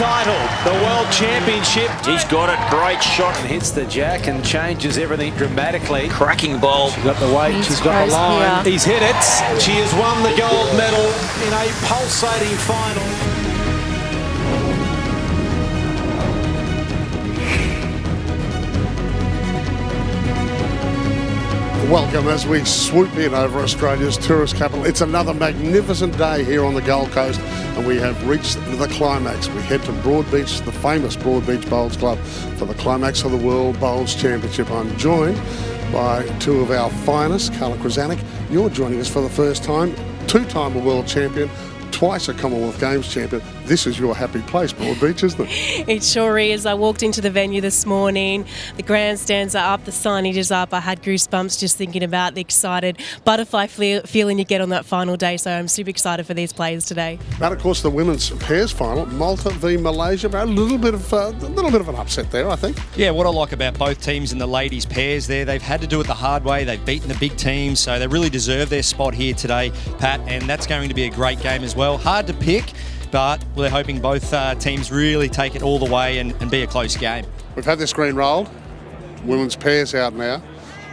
title, the World Championship. He's got it, great shot. And hits the jack and changes everything dramatically. Cracking ball. She's got the weight, she's got the line. Here. He's hit it. She has won the gold medal in a pulsating final. Welcome as we swoop in over Australia's tourist capital. It's another magnificent day here on the Gold Coast, and we have reached the climax. We head to Broadbeach, the famous Broadbeach Bowls Club, for the climax of the World Bowls Championship. I'm joined by two of our finest. Carla Krasanik, you're joining us for the first time, two-time world champion, twice a Commonwealth Games champion. This is your happy place, Broadbeach, isn't it? It sure is. I walked into the venue this morning. The grandstands are up, the signage is up. I had goosebumps just thinking about the excited butterfly feeling you get on that final day. So I'm super excited for these players today. And of course, the women's pairs final, Malta v Malaysia. A little bit of an upset there, I think. Yeah, what I like about both teams and the ladies' pairs there, they've had to do it the hard way. They've beaten the big teams, so they really deserve their spot here today, Pat. And that's going to be a great game as well. Hard to pick, but we're hoping both teams really take it all the way and be a close game. We've had the screen rolled. Women's pairs out now.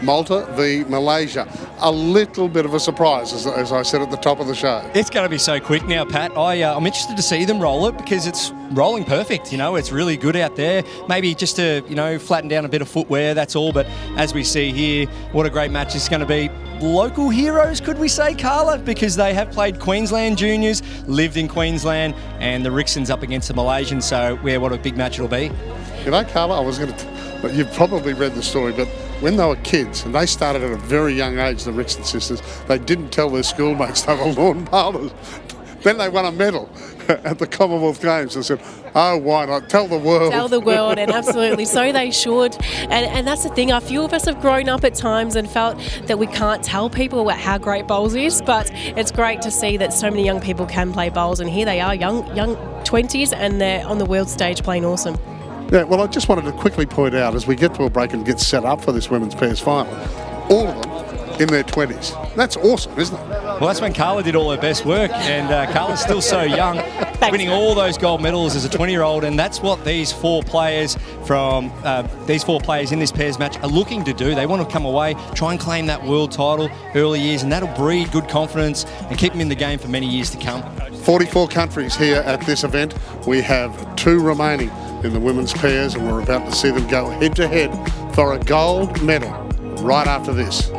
Malta v Malaysia. A little bit of a surprise, as I said at the top of the show. It's going to be so quick now, Pat. I'm interested to see them roll it because it's rolling perfect. You know, it's really good out there. Maybe just to, flatten down a bit of footwear, that's all. But as we see here, what a great match it's going to be. Local heroes, could we say, Carla? Because they have played Queensland juniors, lived in Queensland, and the Rixon's up against the Malaysians. So, yeah, what a big match it'll be. You know, Carla, I was going to... But you've probably read the story, but when they were kids, and they started at a very young age, the Rixon sisters, they didn't tell their schoolmates they were lawn bowlers. Then they won a medal at the Commonwealth Games and said, oh, why not? Tell the world. Tell the world, and absolutely, so they should. And that's the thing, a few of us have grown up at times and felt that we can't tell people about how great bowls is, but it's great to see that so many young people can play bowls, and here they are, young 20s, and they're on the world stage playing awesome. Yeah, well, I just wanted to quickly point out, as we get to a break and get set up for this women's pairs final, all of them in their 20s. That's awesome, isn't it? Well, that's when Carla did all her best work, and Carla's still so young, winning all those gold medals as a 20-year-old, and that's what these four players in this pairs match are looking to do. They want to come away, try and claim that world title early years, and that'll breed good confidence and keep them in the game for many years to come. 44 countries here at this event. We have two remaining in the women's pairs, and we're about to see them go head-to-head for a gold medal right after this.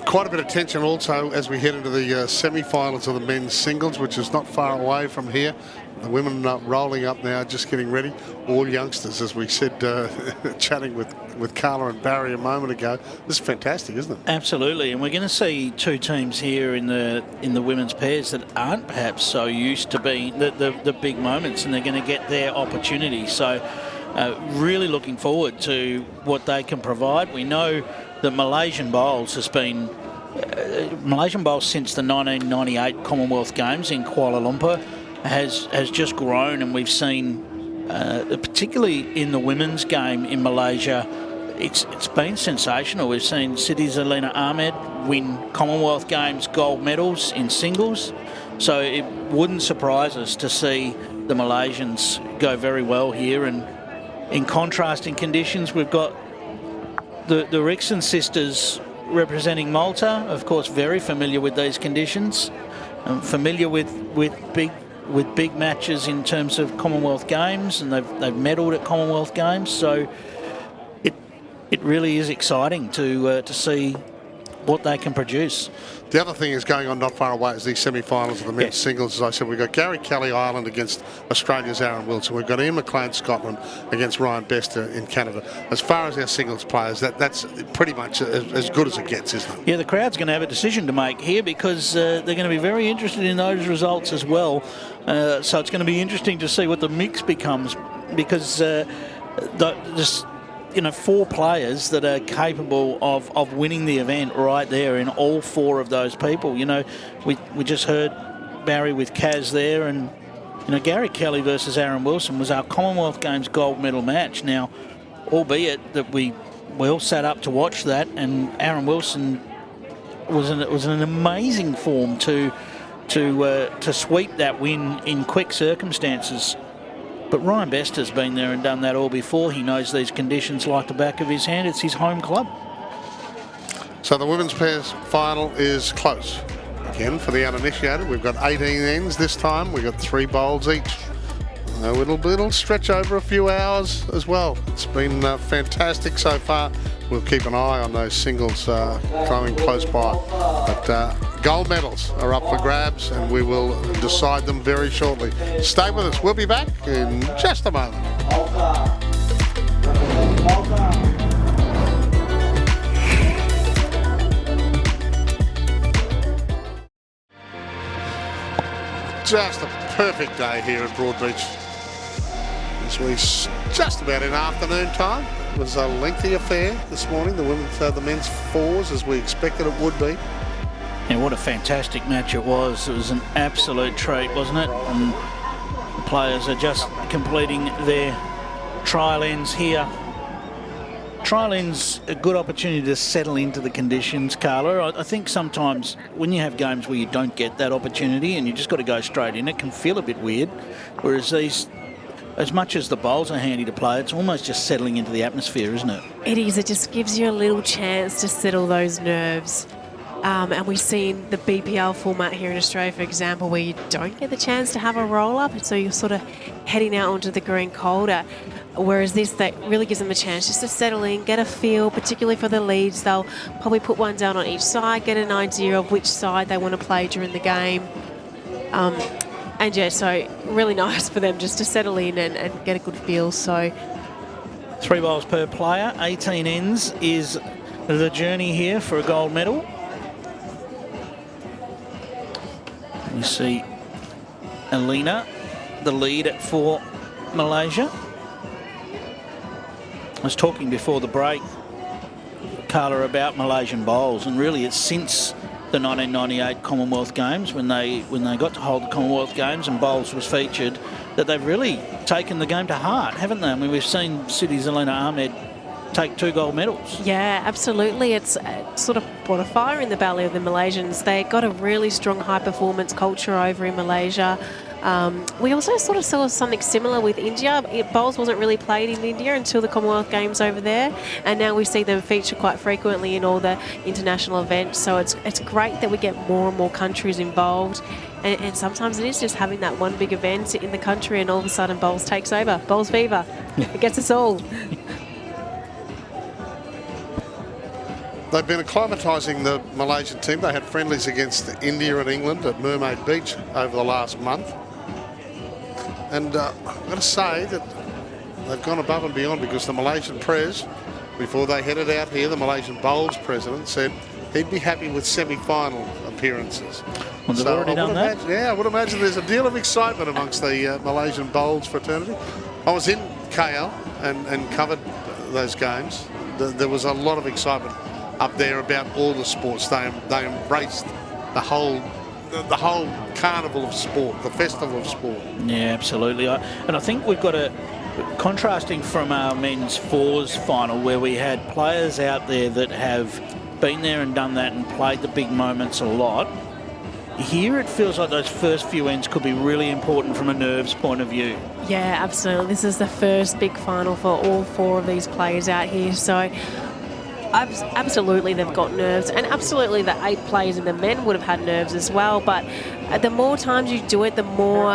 Quite a bit of tension also as we head into the semi-finals of the men's singles, which is not far away from here. The women rolling up now, just getting ready. All youngsters, as we said, chatting with Carla and Barry a moment ago. This is fantastic, isn't it? Absolutely, and we're going to see two teams here in the women's pairs that aren't perhaps so used to being the big moments, and they're going to get their opportunity. So really looking forward to what they can provide. We know that Malaysian bowls has been Malaysian bowls since the 1998 Commonwealth Games in Kuala Lumpur has just grown, and we've seen, particularly in the women's game in Malaysia, it's been sensational. We've seen Siti's Aleena Ahmed win Commonwealth Games gold medals in singles, so it wouldn't surprise us to see the Malaysians go very well here. And in contrasting conditions, we've got the Rixon sisters representing Malta, of course, very familiar with these conditions, familiar with big matches in terms of Commonwealth Games, and they've medalled at Commonwealth Games. So it really is exciting to see what they can produce. The other thing is going on not far away is these semi-finals of the men's singles. As I said, we've got Gary Kelly, Ireland, against Australia's Aaron Wilson. We've got Ian McLean, Scotland, against Ryan Bester in Canada. As far as our singles players, that's pretty much as good as it gets, isn't it? Yeah, the crowd's going to have a decision to make here because they're going to be very interested in those results as well. So it's going to be interesting to see what the mix becomes, because four players that are capable of winning the event right there in all four of those people. We just heard Barry, with Kaz there. And, Gary Kelly versus Aaron Wilson was our Commonwealth Games gold medal match. Now, albeit that we all sat up to watch that, and Aaron Wilson was an amazing form to sweep that win in quick circumstances. But Ryan Best has been there and done that all before. He knows these conditions like the back of his hand. It's his home club. So the women's pairs final is close. Again, for the uninitiated, we've got 18 ends this time. We've got 3 bowls each. It'll stretch over a few hours as well. It's been fantastic so far. We'll keep an eye on those singles coming close by. But gold medals are up for grabs, and we will decide them very shortly. Stay with us. We'll be back in just a moment. Just a perfect day here at Broadbeach. As we just about in afternoon time. It was a lengthy affair this morning. The men's fours, as we expected it would be. And what a fantastic match it was. It was an absolute treat, wasn't it? And the players are just completing their trial ends here. Trial ends a good opportunity to settle into the conditions, Carla. I think sometimes when you have games where you don't get that opportunity and you just got to go straight in, it can feel a bit weird. Whereas these, as much as the bowls are handy to play, it's almost just settling into the atmosphere, isn't it? It is. It just gives you a little chance to settle those nerves. And we've seen the BPL format here in Australia, for example, where you don't get the chance to have a roll-up, so you're sort of heading out onto the green colder. Whereas this, that really gives them a chance just to settle in, get a feel, particularly for the leads. They'll probably put one down on each side, get an idea of which side they want to play during the game. And yeah, so really nice for them just to settle in and get a good feel. So 3 bowls per player, 18 ends is the journey here for a gold medal. You see Aleena, the lead for Malaysia. I was talking before the break, Carla, about Malaysian bowls, and really it's since the 1998 Commonwealth Games, when they got to hold the Commonwealth Games and bowls was featured, that they've really taken the game to heart, haven't they? I mean, we've seen City's Aleena Ahmed take 2 gold medals. yeah, absolutely. It's sort of brought a fire in the belly of the Malaysians. They got a really strong high-performance culture over in Malaysia. We also sort of saw something similar with India. Bowls wasn't really played in India until the Commonwealth Games over there, and now we see them feature quite frequently in all the international events. So it's great that we get more and more countries involved, and sometimes it is just having that one big event in the country, and all of a sudden bowls takes over. Bowls fever. It gets us all. They've been acclimatising the Malaysian team. They had friendlies against India and England at Mermaid Beach over the last month. And I've got to say that they've gone above and beyond, because the Malaysian Pres, before they headed out here, the Malaysian Bowls president said he'd be happy with semi-final appearances. Well, they've already done that. I would imagine there's a deal of excitement amongst the Malaysian Bowls fraternity. I was in KL and covered those games. There was a lot of excitement up there about all the sports. They embraced the whole carnival of sport, the festival of sport. Yeah, absolutely. And I think we've got contrasting from our men's fours final, where we had players out there that have been there and done that and played the big moments a lot. Here it feels like those first few ends could be really important from a nerves point of view. Yeah, absolutely. This is the first big final for all 4 of these players out here. So absolutely they've got nerves, and absolutely the 8 players and the men would have had nerves as well. But the more times you do it, the more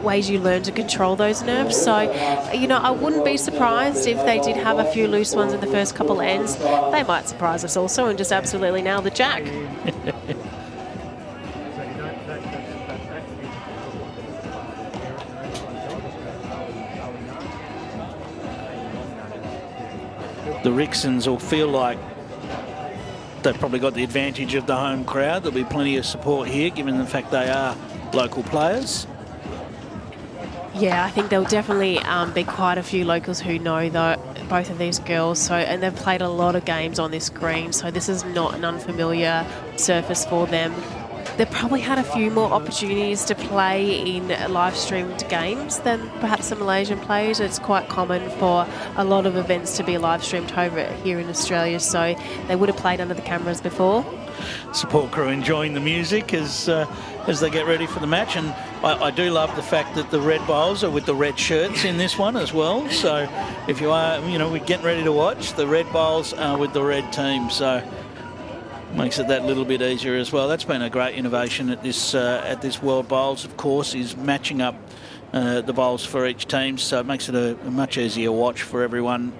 ways you learn to control those nerves. So, I wouldn't be surprised if they did have a few loose ones in the first couple of ends. They might surprise us also and just absolutely nail the jack. The Rixons will feel like they've probably got the advantage of the home crowd. There'll be plenty of support here, given the fact they are local players. Yeah, I think there'll definitely be quite a few locals who know both of these girls. And they've played a lot of games on this green, so this is not an unfamiliar surface for them. they probably had a few more opportunities to play in live streamed games than perhaps the Malaysian players. It's quite common for a lot of events to be live streamed over here in Australia, so they would have played under the cameras before. Support crew enjoying the music as they get ready for the match, and I do love the fact that the red bowls are with the red shirts in this one as well. So if you are, we're getting ready to watch, the red bowls are with the red team, so makes it that little bit easier as well. That's been a great innovation at this World Bowls, of course, is matching up the bowls for each team, so it makes it a much easier watch for everyone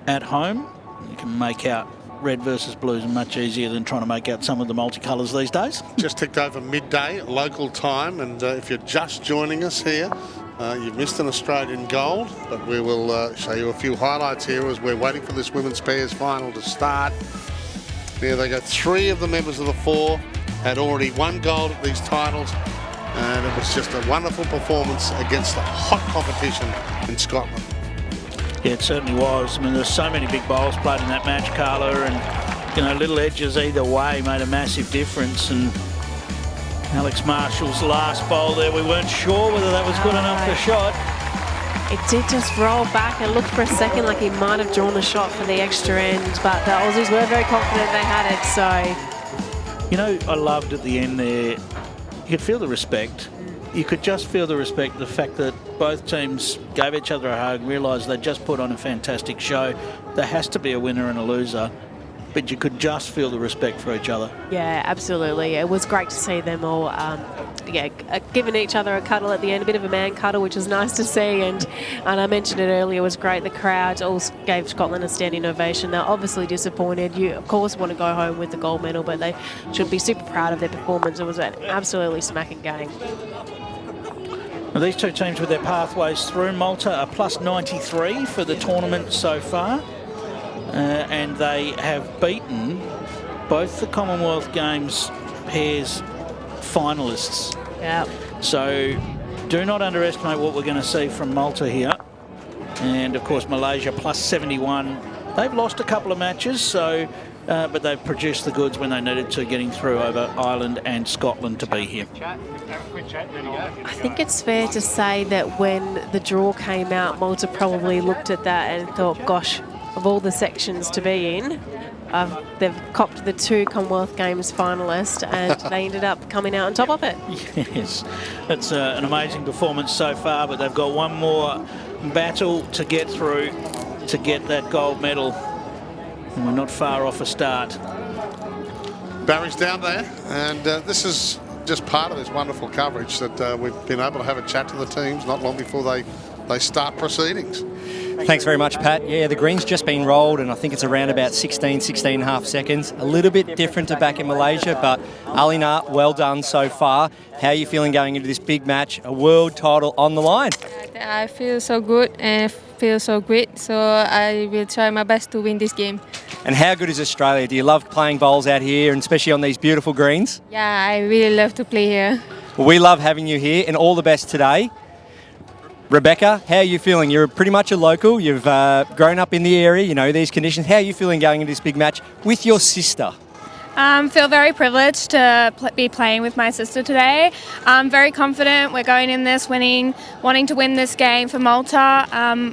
at home. You can make out red versus blues much easier than trying to make out some of the multicolours these days. Just ticked over midday local time, and if you're just joining us here, you've missed an Australian gold, but we will show you a few highlights here as we're waiting for this women's pairs final to start. There they go. 3 of the members of the 4 had already won gold at these titles, and it was just a wonderful performance against a hot competition in Scotland. Yeah, it certainly was. I mean, there's so many big bowls played in that match, Carla, and little edges either way made a massive difference. And Alex Marshall's last bowl there, we weren't sure whether that was good enough for a shot. It did just roll back and looked for a second like he might have drawn the shot for the extra end, but the Aussies were very confident they had it, so... I loved at the end there, you could feel the respect. You could just feel the respect, the fact that both teams gave each other a hug, realised they just put on a fantastic show. There has to be a winner and a loser, but you could just feel the respect for each other. Yeah, absolutely. It was great to see them all giving each other a cuddle at the end, a bit of a man cuddle, which is nice to see. And I mentioned it earlier, it was great. The crowd all gave Scotland a standing ovation. They're obviously disappointed. You, of course, want to go home with the gold medal, but they should be super proud of their performance. It was an absolutely smacking game. Now, these two teams with their pathways through, Malta are plus 93 for the tournament so far. And they have beaten both the Commonwealth Games pairs finalists. Yeah. So do not underestimate what we're going to see from Malta here. And of course Malaysia plus 71. They've lost a couple of matches, so but they've produced the goods when they needed to, getting through over Ireland and Scotland to be here. I think it's fair to say that when the draw came out, Malta probably looked at that and thought, gosh, of all the sections to be in, they've copped the 2 Commonwealth Games finalists, and they ended up coming out on top of it. Yes, it's an amazing performance so far, but they've got one more battle to get through to get that gold medal, and we're not far off a start. Barry's down there, and this is just part of this wonderful coverage that we've been able to have a chat to the teams not long before they start proceedings. Thanks very much, Pat. Yeah, the green's just been rolled, and I think it's around about 16 and a half seconds. A little bit different to back in Malaysia, but Aleena, well done so far. How are you feeling going into this big match, a world title on the line? I feel so good and feel so great, so I will try my best to win this game. And how good is Australia? Do you love playing bowls out here, and especially on these beautiful greens? Yeah, I really love to play here. Well, we love having you here, and all the best today. Rebecca, how are you feeling? You're pretty much a local. You've grown up in the area, you know these conditions. How are you feeling going into this big match with your sister? Feel very privileged to be playing with my sister today. I'm very confident we're going in this wanting to win this game for Malta.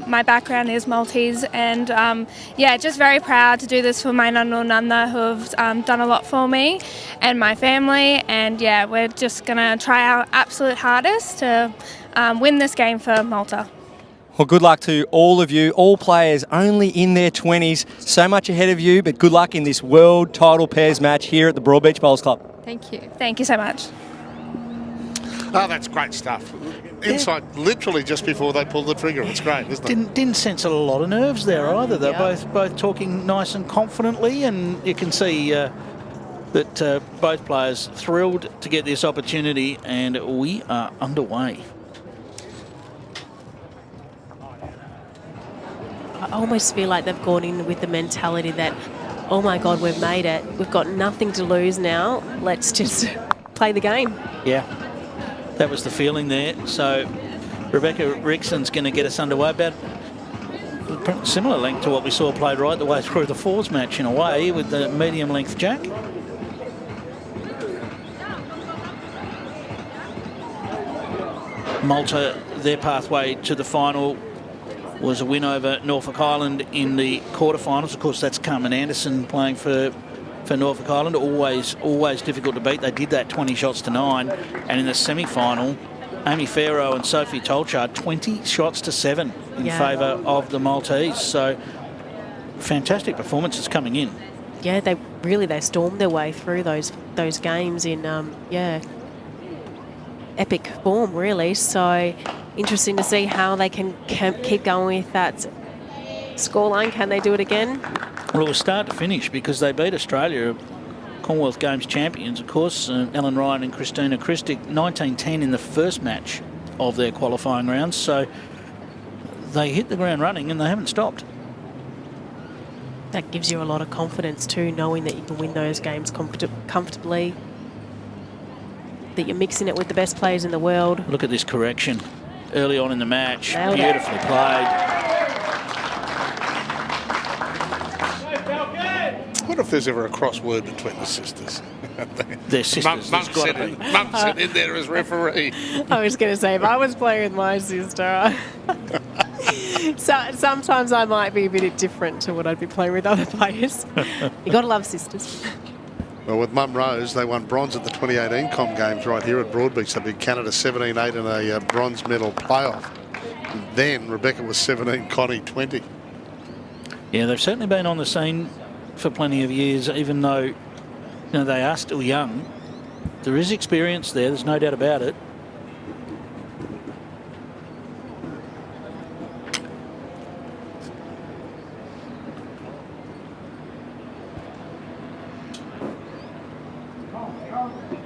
My background is Maltese, and just very proud to do this for my nana and nana who have done a lot for me and my family. And yeah, we're just going to try our absolute hardest to win this game for Malta. Well, good luck to all of you, all players only in their 20s, so much ahead of you, but good luck in this world title pairs match here at the Broadbeach Bowls Club. Thank you. Thank you so much. Oh, that's great stuff. Inside, literally just before they pulled the trigger. It's great, isn't it? Didn't sense a lot of nerves there either. They're both talking nice and confidently, and you can see that both players thrilled to get this opportunity, and we are underway. I almost feel like they've gone in with the mentality that, oh my God, we've made it. We've got nothing to lose now. Let's just play the game. Yeah, that was the feeling there. So Rebecca Rixon's going to get us underway, about similar length to what we saw played right the way through the fours match in a way, with the medium length jack. Malta, their pathway to the final was a win over Norfolk Island in the quarterfinals. Of course, that's Carmen Anderson playing for Norfolk Island. Always difficult to beat. They did that 20 shots to 9. And in the semi-final, Amy Farrow and Sophie Tolchard, 20 shots to 7 in favour of the Maltese. So fantastic performances coming in. Yeah, they stormed their way through those games in epic form, really. So interesting to see how they can keep going with that scoreline. Can they do it again? Well, it was start to finish because they beat Australia, Commonwealth Games champions, of course, Ellen Ryan and Christina Christic, 19-10 in the first match of their qualifying rounds. So they hit the ground running and they haven't stopped. That gives you a lot of confidence too, knowing that you can win those games comfortably, that you're mixing it with the best players in the world. Look at this correction early on in the match. Nailed it. Beautifully played. I wonder if there's ever a crossword between the sisters. They're sisters. Mum's sitting in there as referee. I was going to say, if I was playing with my sister, so sometimes I might be a bit different to what I'd be playing with other players. You got to love sisters. Well, with Mum Rose, they won bronze at the 2018 Com Games right here at Broadbeach. They beat Canada 17-8 in a bronze medal playoff. And then Rebecca was 17, Connie 20. Yeah, they've certainly been on the scene for plenty of years, even though they are still young. There is experience there, there's no doubt about it.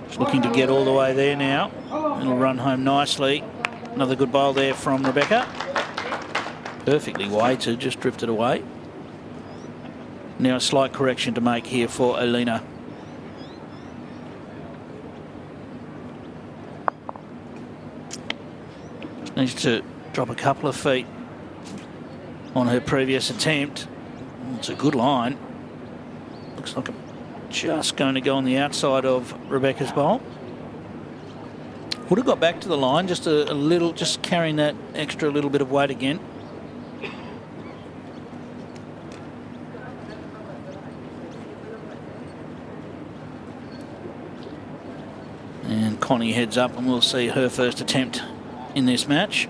Just looking to get all the way there now. It'll run home nicely. Another good bowl there from Rebecca. Perfectly weighted, just drifted away. Now a slight correction to make here for Aleena. Needs to drop a couple of feet on her previous attempt. It's a good line. Looks like I'm just going to go on the outside of Rebecca's bowl. Would have got back to the line just a little, just carrying that extra little bit of weight again. And Connie heads up and we'll see her first attempt in this match.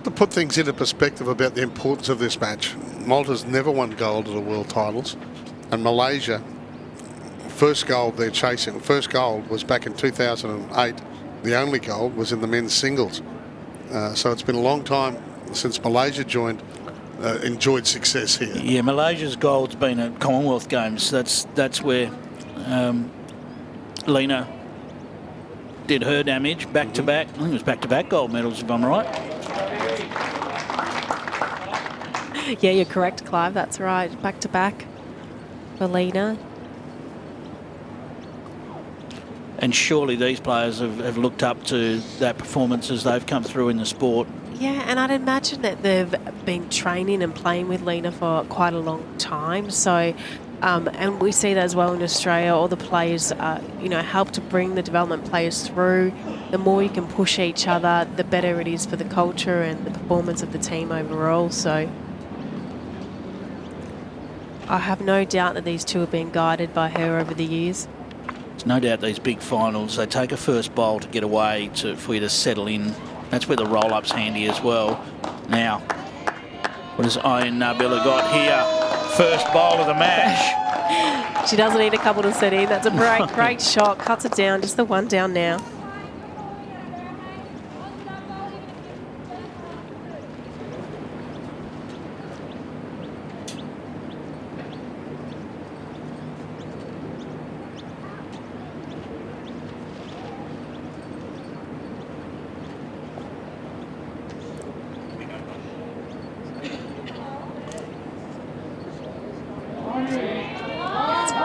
To put things into perspective about the importance of this match, Malta's never won gold at the World Titles, and Malaysia, first gold they're chasing, first gold was back in 2008. The only gold was in the men's singles. So it's been a long time since Malaysia enjoyed success here. Yeah, Malaysia's gold's been at Commonwealth Games. That's where Aleena did her damage back-to-back. I think it was back-to-back gold medals, if I'm right. Yeah, you're correct, Clive. That's right. Back-to-back for Aleena. And surely these players have looked up to that performance as they've come through in the sport. Yeah, and I'd imagine that they've been training and playing with Aleena for quite a long time. So, and we see that as well in Australia. All the players, help to bring the development players through. The more you can push each other, the better it is for the culture and the performance of the team overall. So, I have no doubt that these two have been guided by her over the years. There's no doubt these big finals, they take a first bowl to get away for you to settle in. That's where the roll-up's handy as well. Now, what has Nabilah got here? First bowl of the match. She doesn't need a couple to set in. That's a great shot. Cuts it down. Just the one down now.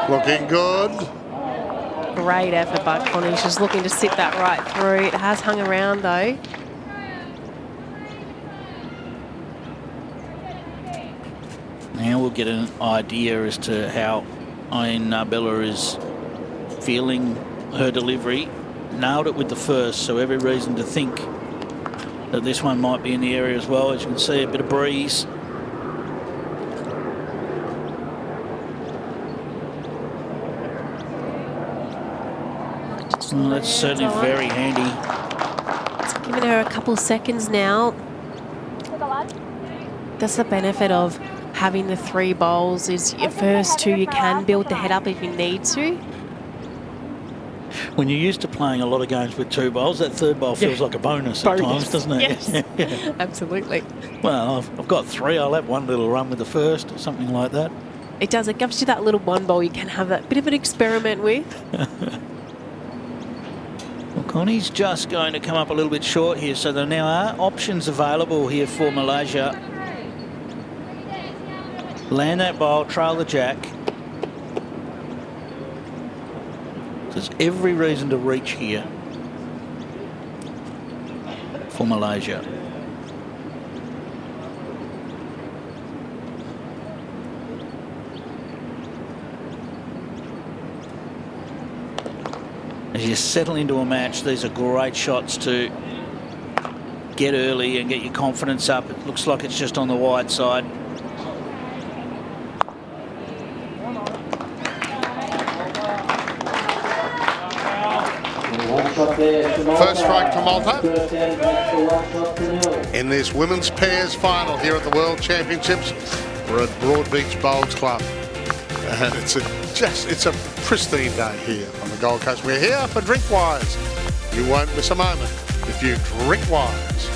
Looking good. Great effort by Connie. She's looking to sit that right through. It has hung around though. Now we'll get an idea as to how Nabilah is feeling her delivery. Nailed it with the first, so every reason to think that this one might be in the area as well. As you can see, a bit of breeze. Well, that's certainly very handy. It's giving her a couple seconds now. That's the benefit of having the 3 bowls is your first 2 you can build the head up if you need to. When you're used to playing a lot of games with 2 bowls, that third bowl feels like a bonus at times, doesn't it? Yes, Yeah. absolutely. Well, I've got 3. I'll have one little run with the first or something like that. It does. It gives you that little 1 bowl you can have that bit of an experiment with. Well, Connie's just going to come up a little bit short here, so there now are options available here for Malaysia. Land that bowl, trail the jack. There's every reason to reach here for Malaysia. As you settle into a match, these are great shots to get early and get your confidence up. It looks like it's just on the wide side. First strike to Malta in this women's pairs final here at the World Championships. We're at Broadbeach Bowls Club. And it's a pristine day here on the Gold Coast. We're here for Drink Wise. You won't miss a moment if you drink wise.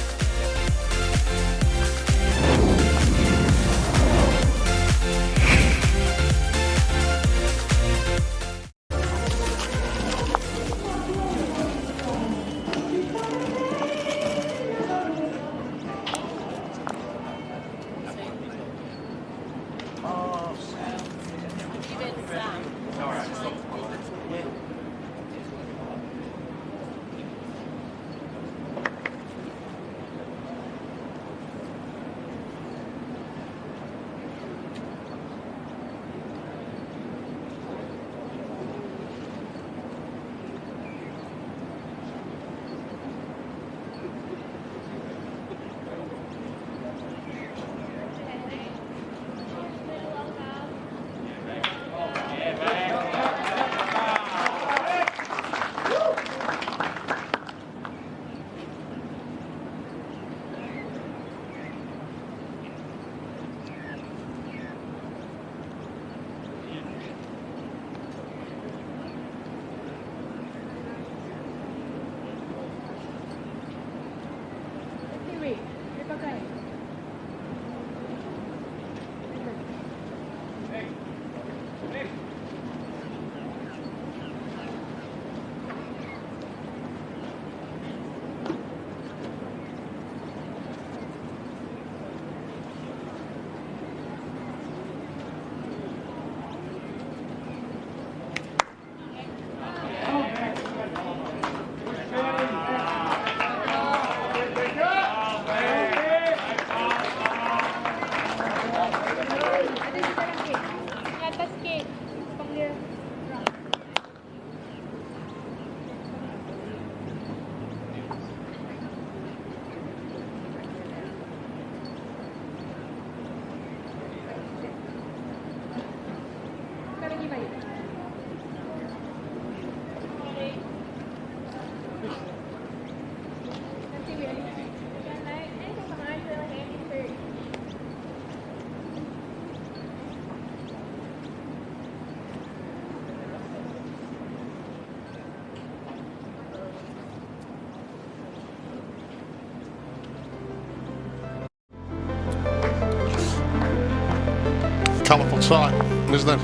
Colourful sight, isn't it?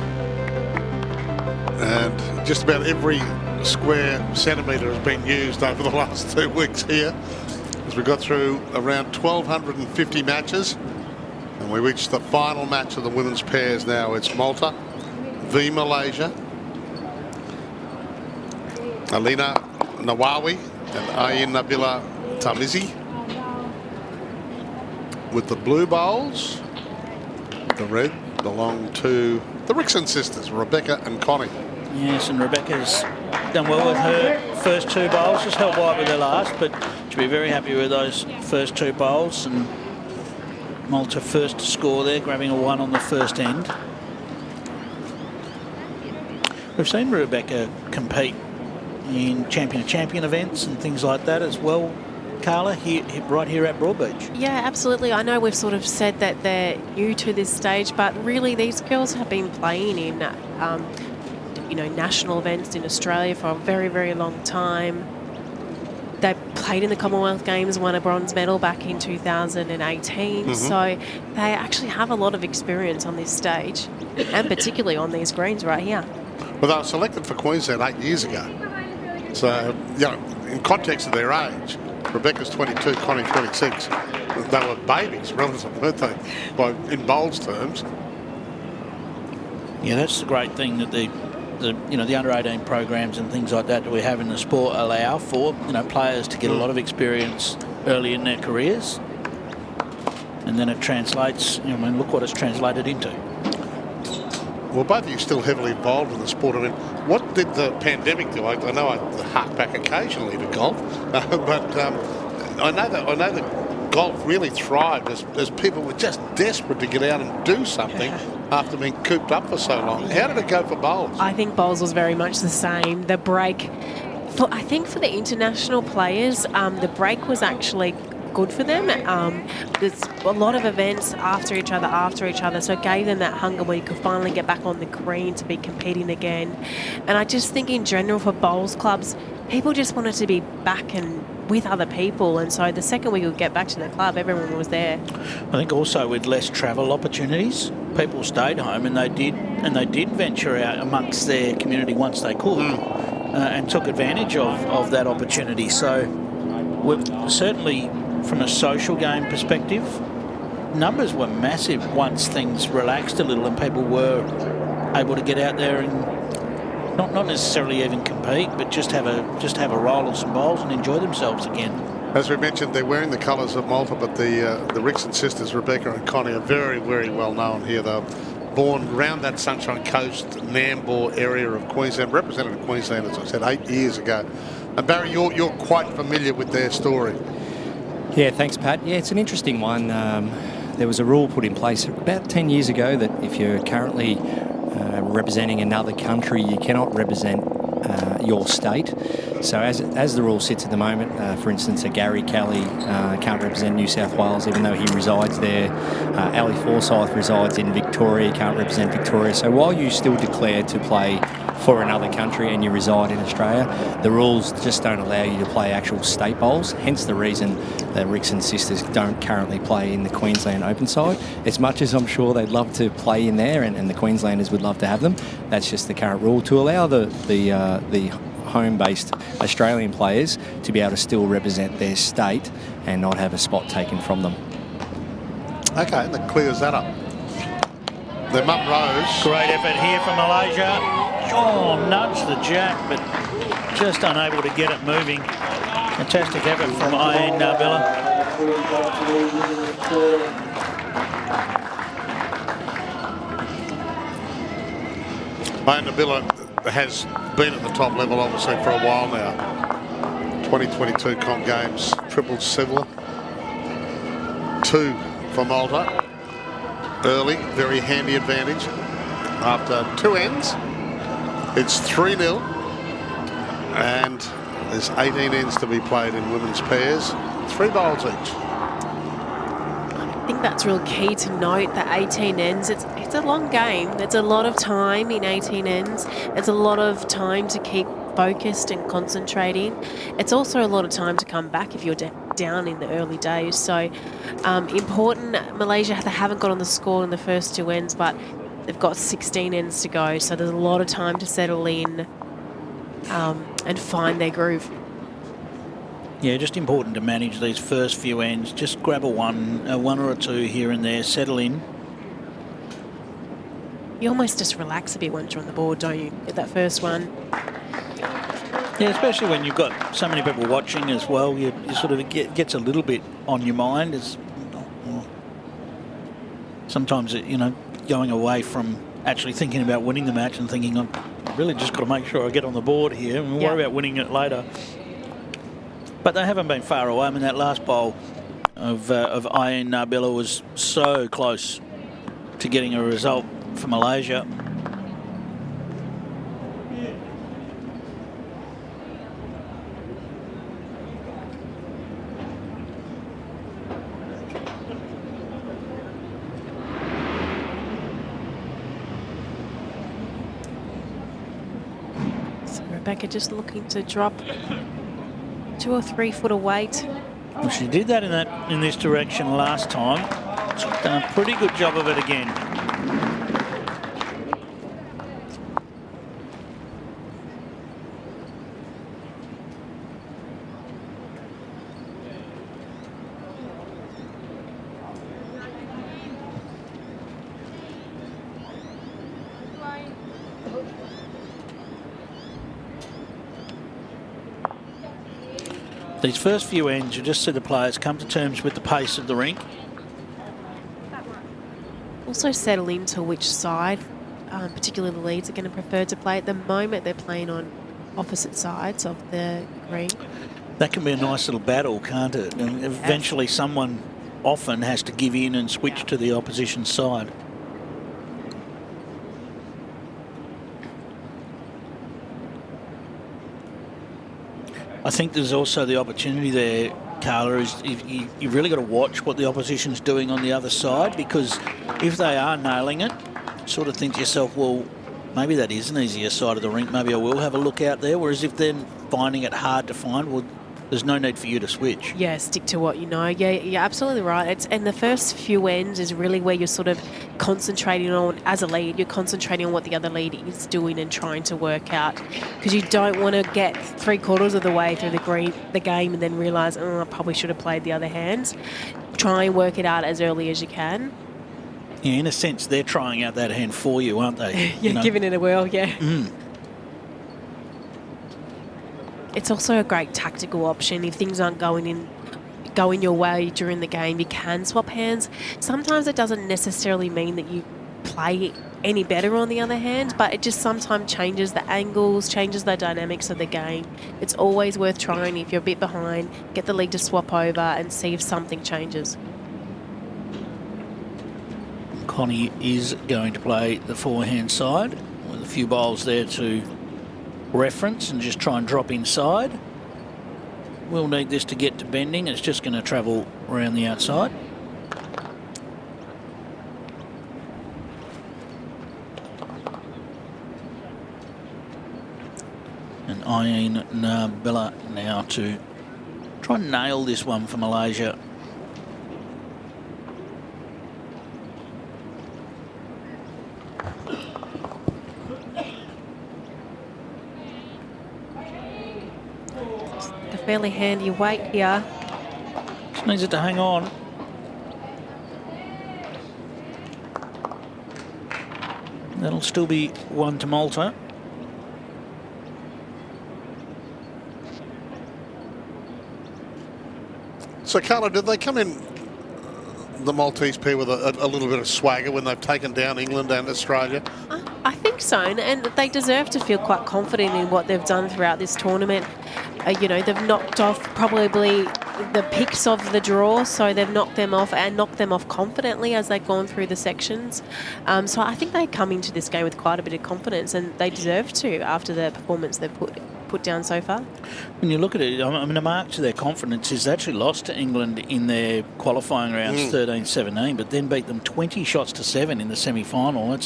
And just about every square centimetre has been used over the last 2 weeks here, as we got through around 1,250 matches, and we reached the final match of the women's pairs now. It's Malta v Malaysia. Aleena Nawawi and Nabilah Tarmizi with the blue bowls. The red belong to the Rixon sisters, Rebecca and Connie. Yes, and Rebecca's done well with her first 2 bowls, just held wide with her last, but she'll be very happy with those first 2 bowls. And Malta first to score there, grabbing a 1 on the first end. We've seen Rebecca compete in champion events and things like that as well, Carla, right here at Broadbeach. Yeah, absolutely. I know we've sort of said that they're new to this stage, but really these girls have been playing in national events in Australia for a very, very long time. They played in the Commonwealth Games, won a bronze medal back in 2018. So they actually have a lot of experience on this stage, and particularly on these greens right here. Well, they were selected for Queensland 8 years ago. So, in context of their age, Rebecca's 22, Connie 26. They were babies, relative, weren't they, in bowls terms? Yeah, that's the great thing that the under-18 programs and things like that we have in the sport allow for, players to get a lot of experience early in their careers. And then it translates, look what it's translated into. Well, both of you still heavily involved in the sport. I mean, what did the pandemic do? I know I hark back occasionally to golf, but I know that golf really thrived as people were just desperate to get out and do something after being cooped up for so long. How did it go for bowls? I think bowls was very much the same. The break, I think for the international players, the break was actually good for them. There's a lot of events after each other, so it gave them that hunger where you could finally get back on the green to be competing again. And I just think in general for bowls clubs, people just wanted to be back and with other people, and so the second we could get back to the club, everyone was there. I think also with less travel opportunities, people stayed home and they did venture out amongst their community once they could, and took advantage of that opportunity. So we've certainly, from a social game perspective, numbers were massive once things relaxed a little and people were able to get out there and not necessarily even compete, but just have a roll of some bowls and enjoy themselves again. As we mentioned, they're wearing the colours of Malta, but the Rixon sisters, Rebecca and Connie, are very, very well known here. They're born around that Sunshine Coast, Nambour area of Queensland, represented Queensland, as I said, 8 years ago. And Barry, you're quite familiar with their story. Yeah, thanks, Pat. Yeah, it's an interesting one. There was a rule put in place about 10 years ago that if you're currently representing another country, you cannot represent your state. So as the rule sits at the moment, for instance, a Gary Kelly can't represent New South Wales even though he resides there. Ali Forsyth resides in Victoria, can't represent Victoria. So while you still declare to play for another country and you reside in Australia, the rules just don't allow you to play actual state bowls, hence the reason the Rixon sisters don't currently play in the Queensland Open side. As much as I'm sure they'd love to play in there and the Queenslanders would love to have them, that's just the current rule to allow the home-based Australian players to be able to still represent their state and not have a spot taken from them. Okay, that clears that up. The Mum Rose. Great effort here from Malaysia. Oh, nudged the jack, but just unable to get it moving. Fantastic effort from Nabilah. Nabilah has been at the top level, obviously, for a while now. 2022 Com Games, triple silver. 2 for Malta. Early, very handy advantage. After 2 ends, it's 3-0. And there's 18 ends to be played in women's pairs. 3 bowls each. I think that's real key to note, that 18 ends, it's a long game. There's a lot of time in 18 ends. It's a lot of time to keep focused and concentrating. It's also a lot of time to come back if you're down in the early days. So important. Malaysia, they haven't got on the score in the first 2 ends, but they've got 16 ends to go. So there's a lot of time to settle in and find their groove. Yeah, just important to manage these first few ends. Just grab a one or a 2 here and there, settle in. You almost just relax a bit once you're on the board, don't you? Get that first one. Yeah, especially when you've got so many people watching as well. You sort of gets a little bit on your mind. Sometimes, going away from actually thinking about winning the match and thinking, really just got to make sure I get on the board here and worry about winning it later. But they haven't been far away. I mean, that last bowl of Nabilah was so close to getting a result for Malaysia. Rebecca just looking to drop 2 or 3 foot of weight. Well, she did that in this direction last time. She's done a pretty good job of it again. These first few ends, you just see the players come to terms with the pace of the rink. Also settle into which side, particularly the leads, are going to prefer to play. At the moment, they're playing on opposite sides of the green. That can be a nice little battle, can't it? And eventually someone often has to give in and switch to the opposition side. I think there's also the opportunity there, Carla, is you've really got to watch what the opposition's doing on the other side, because if they are nailing it, sort of think to yourself, well, maybe that is an easier side of the rink. Maybe I will have a look out there. Whereas if they're finding it hard to find, well, there's no need for you to switch. Yeah, stick to what you know. Yeah, you're absolutely right. And the first few ends is really where you're sort of concentrating on, as a lead, you're concentrating on what the other lead is doing and trying to work out. Because you don't want to get 3/4 of the way through the game and then realise, oh, I probably should have played the other hand. Try and work it out as early as you can. Yeah, in a sense, they're trying out that hand for you, aren't they? You're giving it a whirl, yeah. It's also a great tactical option. If things aren't going your way during the game, you can swap hands. Sometimes it doesn't necessarily mean that you play any better on the other hand, but it just sometimes changes the angles, changes the dynamics of the game. It's always worth trying. If you're a bit behind, get the lead to swap over and see if something changes. Connie is going to play the forehand side with a few bowls there to reference and just try and drop inside. We'll need this to get to bending. It's just going to travel around the outside. And Nabilah now to try and nail this one for Malaysia. Fairly handy weight here. Just needs it to hang on. That'll still be 1 to Malta. So, Carla, did they come in, the Maltese pair, with a little bit of swagger when they've taken down England and Australia? I think so, and they deserve to feel quite confident in what they've done throughout this tournament. They've knocked off probably the picks of the draw, so they've knocked them off and knocked them off confidently as they've gone through the sections. So I think they come into this game with quite a bit of confidence, and they deserve to after the performance they've put down so far. When you look at it, I mean, a mark to their confidence is they actually lost to England in their qualifying rounds 13-17, but then beat them 20 shots to 7 in the semi-final.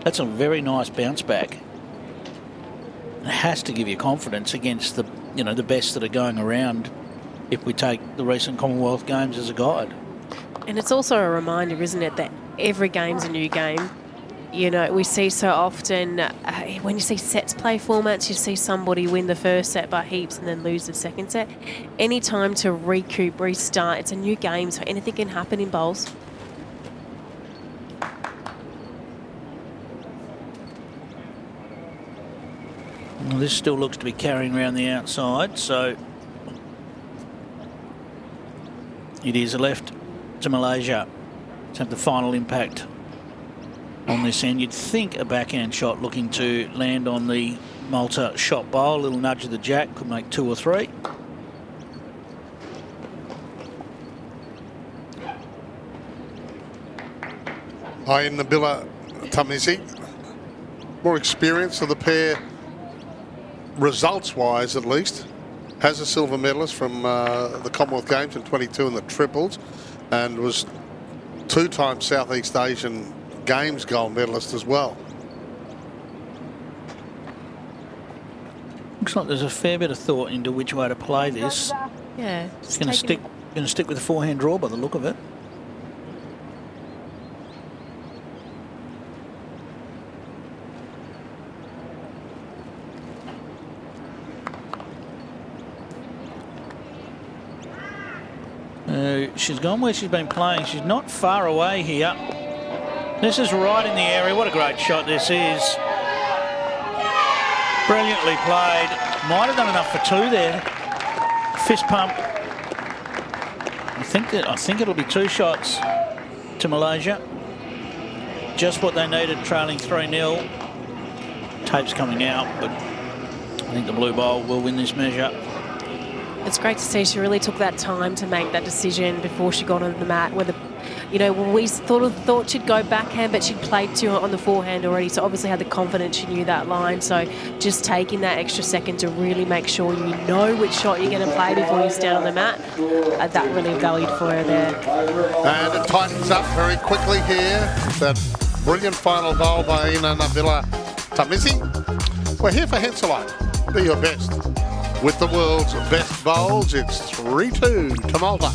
That's a very nice bounce back. It has to give you confidence against the best that are going around, if we take the recent Commonwealth Games as a guide. And it's also a reminder, isn't it, that every game's a new game. We see so often, when you see sets play formats, you see somebody win the first set by heaps and then lose the second set. Any time to recoup, restart, it's a new game, so anything can happen in bowls. Well, this still looks to be carrying around the outside, so it is a left to Malaysia to have the final impact on this end. You'd think a backhand shot looking to land on the Malta shot bowl. A little nudge of the jack could make 2 or 3. Hi, Nabilah, Tarmizi. More experience of the pair, results-wise at least. Has a silver medalist from the Commonwealth Games in 22 in the triples, and was 2-time Southeast Asian Games gold medalist as well. Looks like there's a fair bit of thought into which way to play this. Yeah. It's going to stick with the forehand draw by the look of it. She's gone where she's been playing. She's not far away here. This is right in the area. What a great shot this is. Brilliantly played. Might have done enough for 2 there. Fist pump. I think it'll be 2 shots to Malaysia. Just what they needed, trailing 3-0. Tape's coming out, but I think the blue bowl will win this measure. It's great to see she really took that time to make that decision before she got on the mat. Whether, we thought she'd go backhand, but she'd played 2 on the forehand already, so obviously had the confidence she knew that line. So just taking that extra second to really make sure you know which shot you're going to play before you stand on the mat, that really valued for her there. And it tightens up very quickly here. That brilliant final goal by Nabilah Tarmizi. We're here for Henselite. Be your best. With the world's best bowls, it's 3-2 to Malta.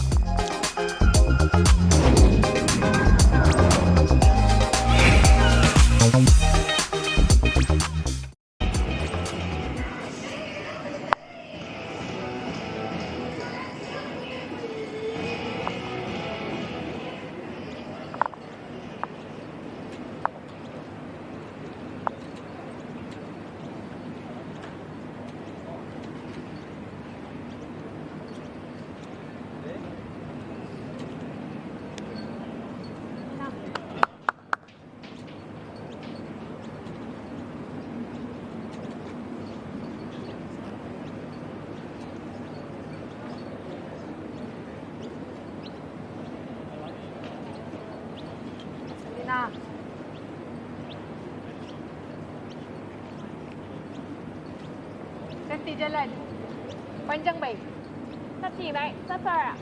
Ganti jalan. Panjang baik. Tepi baik. Sabar.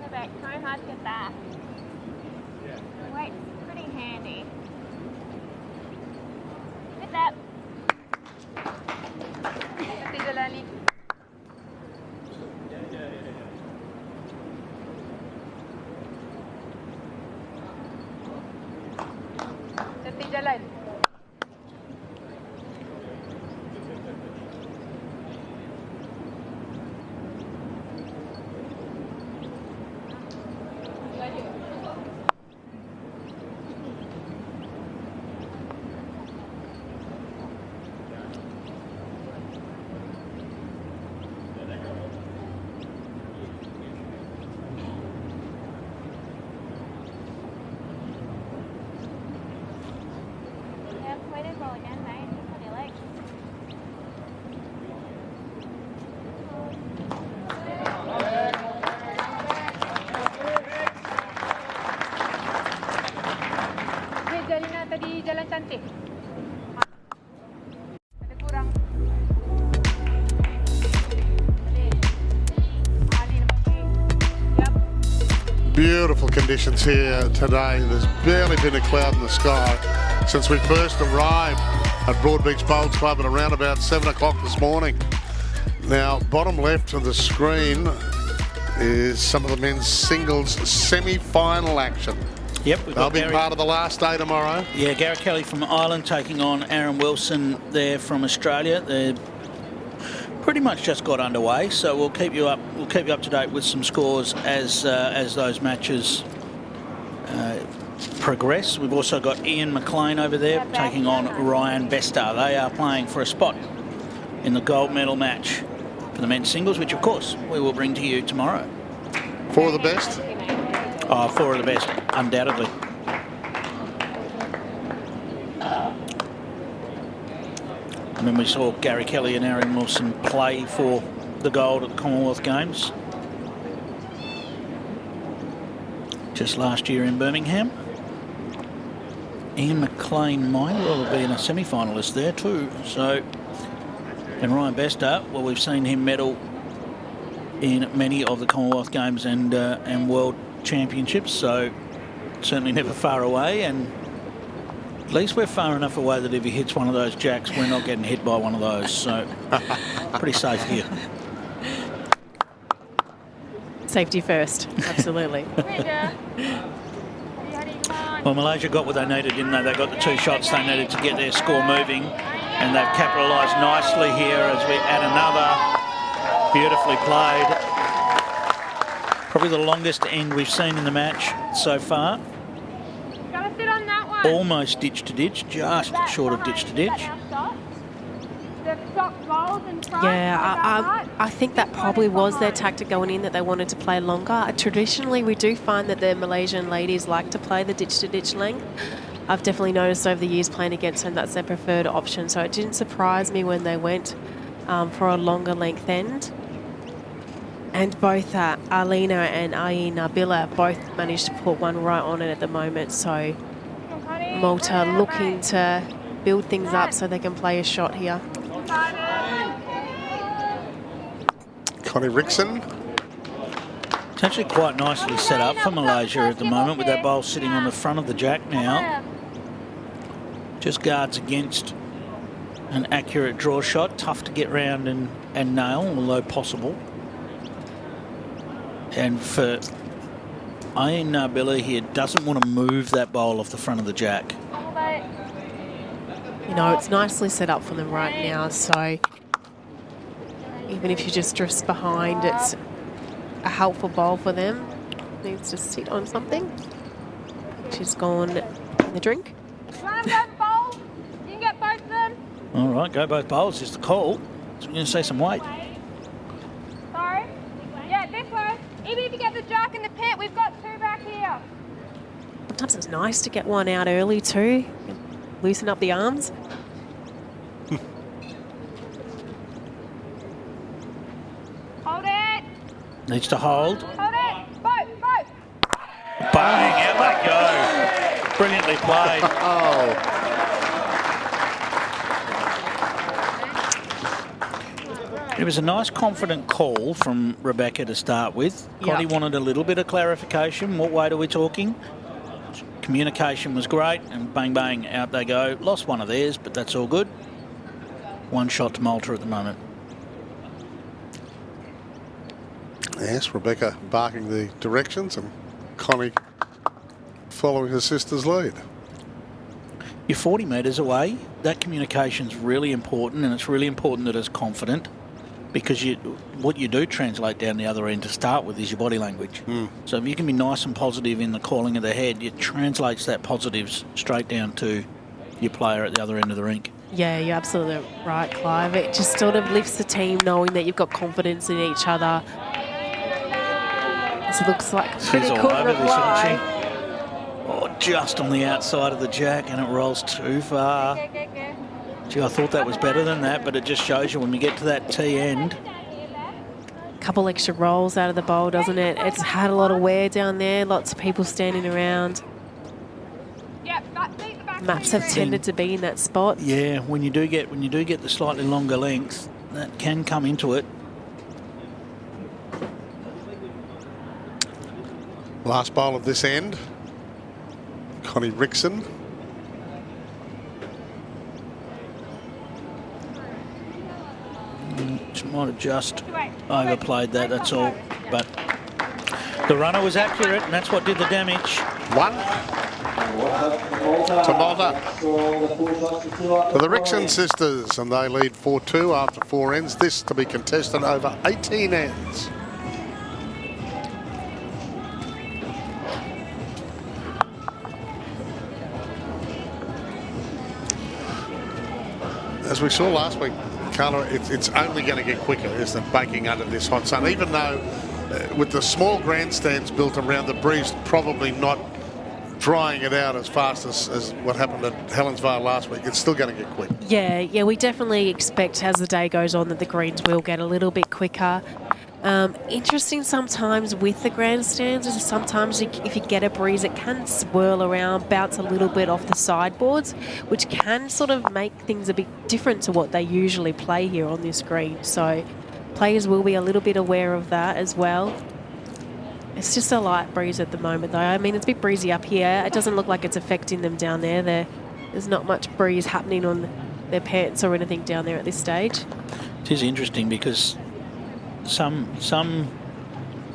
Back. Try hard to get that. Wait, pretty handy. Hit that. Ganti jalan ni. Ganti jalan. Tadi jalan cantik. Ada kurang. Beautiful conditions here today. There's barely been a cloud in the sky since we first arrived at Broadbeach Bowls Club at around about 7 o'clock this morning. Now, bottom left of the screen is some of the men's singles semi-final action. Yep, They'll be part of the last day tomorrow. Yeah, Gareth Kelly from Ireland taking on Aaron Wilson there from Australia. They're pretty much just got underway, so we'll keep you up. We'll keep you up to date with some scores as those matches progress. We've also got Ian McLean over there taking on Ryan Bester. They are playing for a spot in the gold medal match for the men's singles, which of course we will bring to you tomorrow. For the best? Oh, four of the best, undoubtedly. And then we saw Gary Kelly and Aaron Wilson play for the gold at the Commonwealth Games just last year in Birmingham. Ian McLean might well have been a semi-finalist there too. So, and Ryan Bester, well, we've seen him medal in many of the Commonwealth Games and World Championships, so certainly never far away, and at least we're far enough away that if he hits one of those jacks, we're not getting hit by one of those, so pretty safe here. Safety first, absolutely. Well, Malaysia got what they needed, didn't they? They got the 2 shots they needed to get their score moving, and they've capitalised nicely here as we add another. Beautifully played. Probably the longest end we've seen in the match so far. Gotta sit on that one. Almost ditch to ditch, just short of ditch to ditch. Yeah, I think that probably was their tactic going in, that they wanted to play longer. Traditionally, we do find that the Malaysian ladies like to play the ditch-to-ditch length. I've definitely noticed over the years playing against them that's their preferred option, so it didn't surprise me when they went for a longer length end. And both Aleena and Nabilah both managed to put one right on it at the moment, so Malta looking to build things up so they can play a shot here. Connie Rixon. It's actually quite nicely set up for Malaysia at the moment, with that bowl sitting on the front of the jack now. Just guards against an accurate draw shot. Tough to get round and nail, although possible. And for Nabilah here, doesn't want to move that bowl off the front of the jack. You know, it's nicely set up for them right now, so even if you just drifts behind, it's a helpful bowl for them. Needs to sit on something. She's gone in the drink. You can get both of them. All right, go both bowls is the call. So we're going to say some weight. Sorry. Yeah, this way. Even if you get the jack in the pit, we've got 2 back here. Sometimes it's nice to get one out early too. Loosen up the arms. Hold it. Needs to hold. Hold it. Both. Bang, out they go. Brilliantly played. It was a nice confident call from Rebecca to start with. Connie wanted a little bit of clarification. What weight are we talking? Communication was great, and bang, bang, out they go. Lost one of theirs, but that's all good. 1 shot to Malta at the moment. Yes, Rebecca barking the directions and Connie following her sister's lead. You're 40 metres away. That communication's really important, and it's really important that it's confident, because what you do translate down the other end to start with is your body language. So if you can be nice and positive in the calling of the head, it translates that positives straight down to your player at the other end of the rink. Yeah, you're absolutely right, Clive. It just sort of lifts the team knowing that you've got confidence in each other. This looks like a pretty She's cool all over this, isn't reply. she? Oh, just on the outside of the jack, and it rolls too far. Gee, I thought that was better than that, but it just shows you when we get to that T end. Couple extra rolls out of the bowl, doesn't it? It's had a lot of wear down there, lots of people standing around. Maps have tended to be in that spot. Yeah, when you do get the slightly longer length, that can come into it. Last bowl of this end. Connie Rixon. She might have just overplayed that, that's all. But the runner was accurate, and that's what did the damage. 1 to Malta. To the Rixon sisters, and they lead 4-2 after 4 ends. This to be contested over 18 ends. as we saw last week, Carla, it's only going to get quicker, isn't it, baking under this hot sun, even though with the small grandstands built around the breeze, probably not drying it out as fast as what happened at Helensvale last week. It's still going to get quick. Yeah, we definitely expect as the day goes on that the greens will get a little bit quicker. Interesting sometimes with the grandstands is sometimes if you get a breeze, it can swirl around, bounce a little bit off the sideboards, which can sort of make things a bit different to what they usually play here on this green. So players will be a little bit aware of that as well. It's just a light breeze at the moment, though. I mean, it's a bit breezy up here. It doesn't look like it's affecting them down there. There's not much breeze happening on their pants or anything down there at this stage. It is interesting because some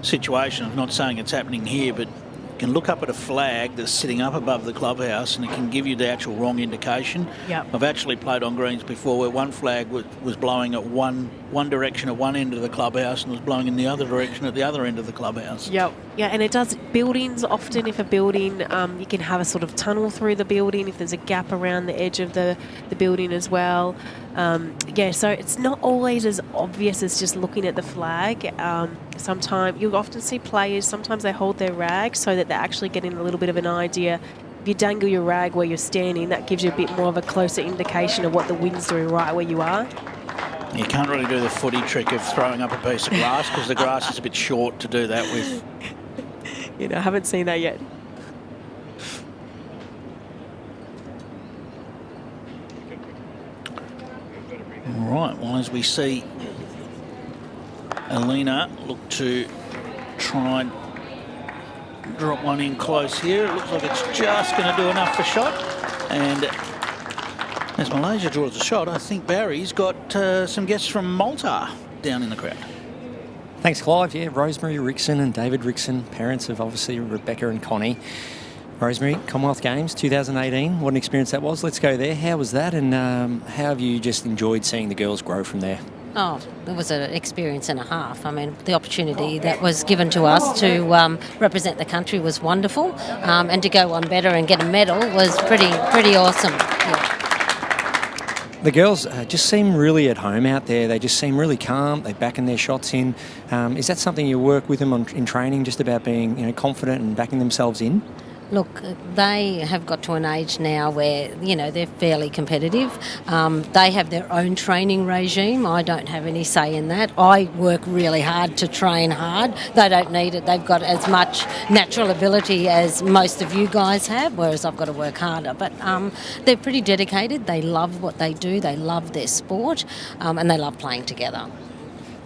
situations, I'm not saying it's happening here, but you can look up at a flag that's sitting up above the clubhouse and it can give you the actual wrong indication. Yep. I've actually played on greens before where one flag was blowing at one direction at one end of the clubhouse and was blowing in the other direction at the other end of the clubhouse. Yep. Yeah, and it does buildings often. If a building, you can have a sort of tunnel through the building if there's a gap around the edge of the building as well. So it's not always as obvious as just looking at the flag. Sometimes you'll often see players, sometimes they hold their rag so that they're actually getting a little bit of an idea. If you dangle your rag where you're standing, that gives you a bit more of a closer indication of what the wind's doing right where you are. You can't really do the footy trick of throwing up a piece of grass because the grass is a bit short to do that with. I haven't seen that yet. Right, well, as we see Aleena look to try and drop one in close here. It looks like it's just going to do enough for shot. And as Malaysia draws a shot, I think Barry's got some guests from Malta down in the crowd. Thanks, Clive. Yeah, Rosemary Rixon and David Rixon, parents of obviously Rebecca and Connie. Rosemary, Commonwealth Games 2018, what an experience that was. Let's go there. How was that, and how have you just enjoyed seeing the girls grow from there? Oh, it was an experience and a half. I mean, the opportunity that was given to us to represent the country was wonderful, and to go on better and get a medal was pretty awesome. Yeah. The girls just seem really at home out there. They just seem really calm. They're backing their shots in. Is that something you work with them on in training, just about being confident and backing themselves in? Look, they have got to an age now where, they're fairly competitive. They have their own training regime. I don't have any say in that. I work really hard to train hard. They don't need it. They've got as much natural ability as most of you guys have, whereas I've got to work harder. But they're pretty dedicated. They love what they do. They love their sport, and they love playing together.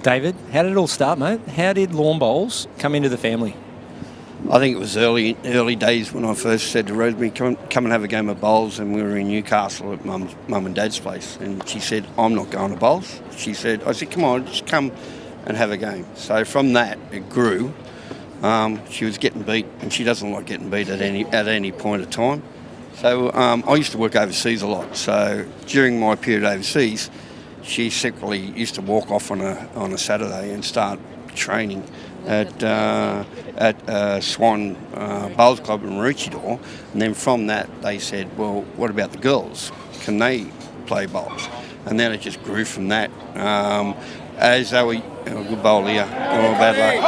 David, how did it all start, mate? How did lawn bowls come into the family? I think it was early days when I first said to Rosemary, come and have a game of bowls, and we were in Newcastle at Mum and Dad's place, and she said, I'm not going to bowls. I said, come on, just come and have a game. So from that, it grew. She was getting beat, and she doesn't like getting beat at any point of time. So I used to work overseas a lot, so during my period overseas, she secretly used to walk off on a Saturday and start training at Swan Bowls Club in Maroochydore, and then from that they said, well, what about the girls? Can they play bowls? And then it just grew from that. As they were good bowl here, bad luck.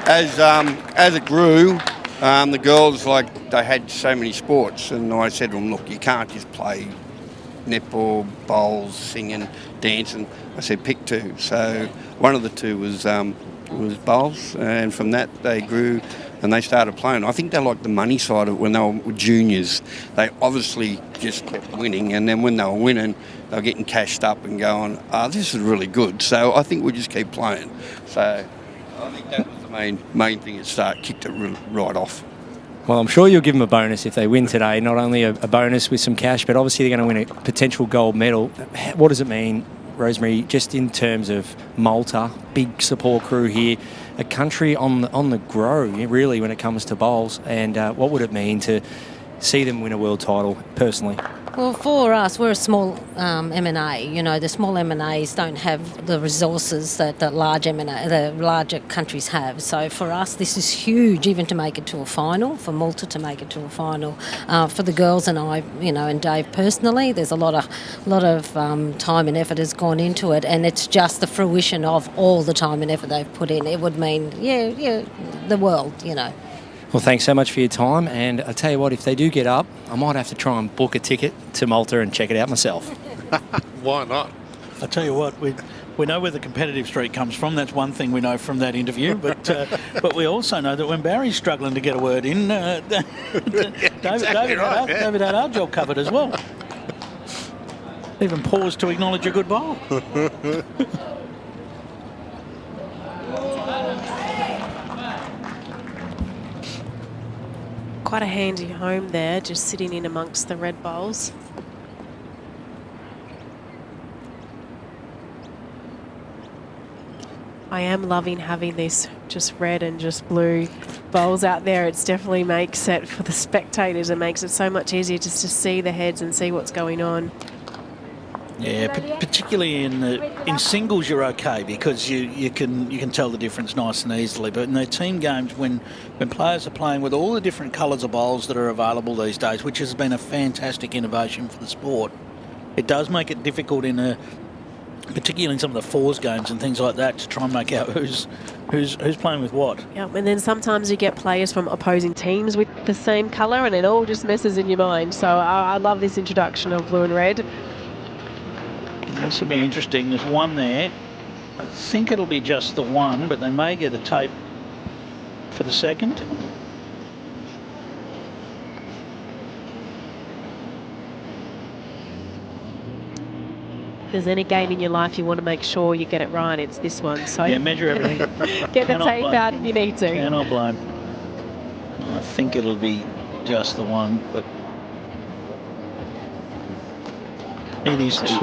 And as it grew, the girls, they had so many sports, and I said to them, look, you can't just play netball, bowls, singing, dancing. I said pick two. So one of the two was bowls, and from that they grew and they started playing. I think they liked the money side of it when they were juniors. They obviously just kept winning, and then when they were winning, they were getting cashed up and going, this is really good. So I think we'll just keep playing. So I think that was the main thing that kicked it right off. Well, I'm sure you'll give them a bonus if they win today. Not only a bonus with some cash, but obviously they're going to win a potential gold medal. What does it mean, Rosemary, just in terms of Malta, big support crew here, a country on the grow, really, when it comes to bowls, and what would it mean to see them win a world title, personally? Well, for us, we're a small M&A. You know, the small M&As don't have the resources that the larger countries have. So for us, this is huge, even to make it to a final, for Malta to make it to a final. For the girls and I, you know, and Dave personally, there's a lot of time and effort has gone into it, and it's just the fruition of all the time and effort they've put in. It would mean, the world, you know. Well, thanks so much for your time, and I tell you what, if they do get up, I might have to try and book a ticket to Malta and check it out myself. Why not? I tell you what, we know where the competitive streak comes from. That's one thing we know from that interview. But we also know that when Barry's struggling to get a word in, David had our job covered as well. Even paused to acknowledge a good bowl. Quite a handy home there, just sitting in amongst the red bowls. I am loving having this just red and just blue bowls out there. It definitely makes it, for the spectators, it makes it so much easier just to see the heads and see what's going on. Yeah, particularly in singles you're okay, because you can tell the difference nice and easily. But in the team games, when players are playing with all the different colours of bowls that are available these days, which has been a fantastic innovation for the sport, it does make it difficult particularly in some of the fours games and things like that, to try and make out who's playing with what. Yeah, and then sometimes you get players from opposing teams with the same colour, and it all just messes in your mind. So I love this introduction of blue and red. This will be interesting. There's one there. I think it'll be just the one, but they may get a tape for the second. If there's any game in your life you want to make sure you get it right, it's this one. So yeah, measure everything. Get the tape out if you need to. Cannot blame. I think it'll be just the one, but it is two.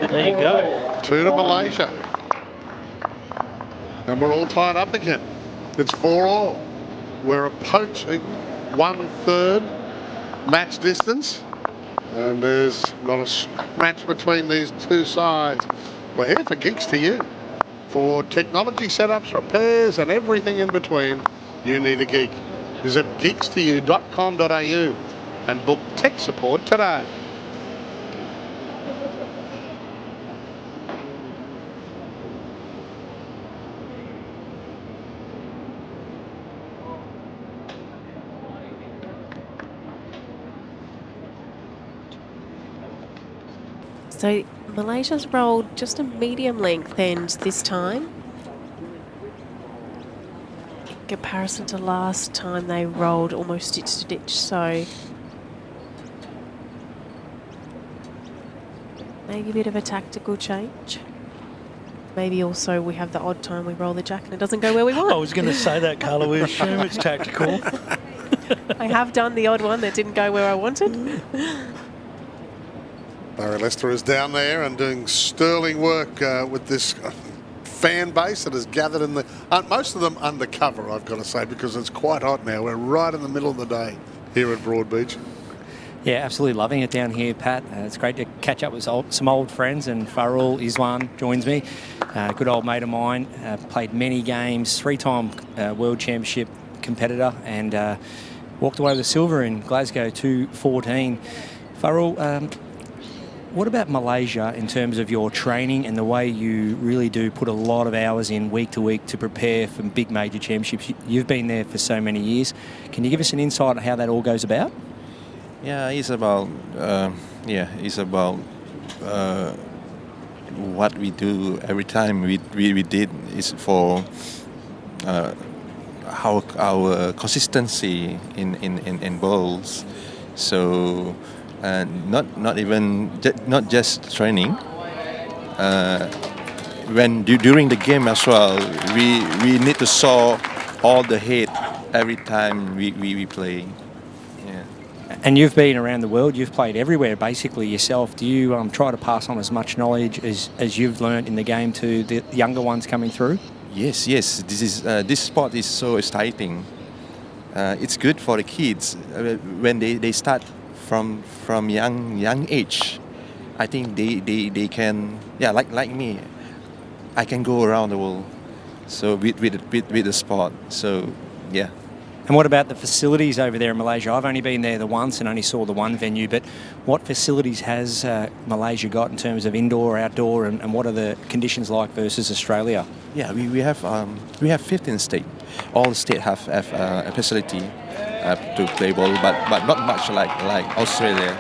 There you go. 2 to Malaysia. And we're all tied up again. It's 4-all. We're approaching 1/3 match distance. And there's not a match between these two sides. We're here for Gigs to You. For technology setups, repairs, and everything in between, you need a gig. Visit gigstoyou.com.au and book tech support today. So Malaysia's rolled just a medium length end this time. In comparison to last time, they rolled almost ditch to ditch, so maybe a bit of a tactical change. Maybe also we have the odd time we roll the jack and it doesn't go where we want. I was going to say that, Carla. We assume it's tactical. I have done the odd one that didn't go where I wanted. Barry Lester is down there and doing sterling work with this fan base that has gathered in the... most of them undercover, I've got to say, because it's quite hot now. We're right in the middle of the day here at Broadbeach. Yeah, absolutely loving it down here, Pat. It's great to catch up with some old friends, and Farrell Iswan joins me. Good old mate of mine, played many games, 3-time World Championship competitor, and walked away with silver in Glasgow 2014. Farrell, what about Malaysia in terms of your training and the way you really do put a lot of hours in week to week to prepare for big major championships? You've been there for so many years. Can you give us an insight on how that all goes about? Yeah, it's about what we do every time we did is for our consistency in bowls. So not just training. During the game as well, we need to saw all the head every time we play. And you've been around the world, you've played everywhere basically yourself. Do you try to pass on as much knowledge as you've learned in the game to the younger ones coming through? Yes. This sport is so exciting. it's good for the kids when they start from young age. I think they can, like me, I can go around the world. So with the sport, so yeah. And what about the facilities over there in Malaysia? I've only been there the once and only saw the one venue, but what facilities has Malaysia got in terms of indoor, outdoor, and what are the conditions like versus Australia? Yeah, we have 15 states. All the states have a facility to play ball, but not much like Australia.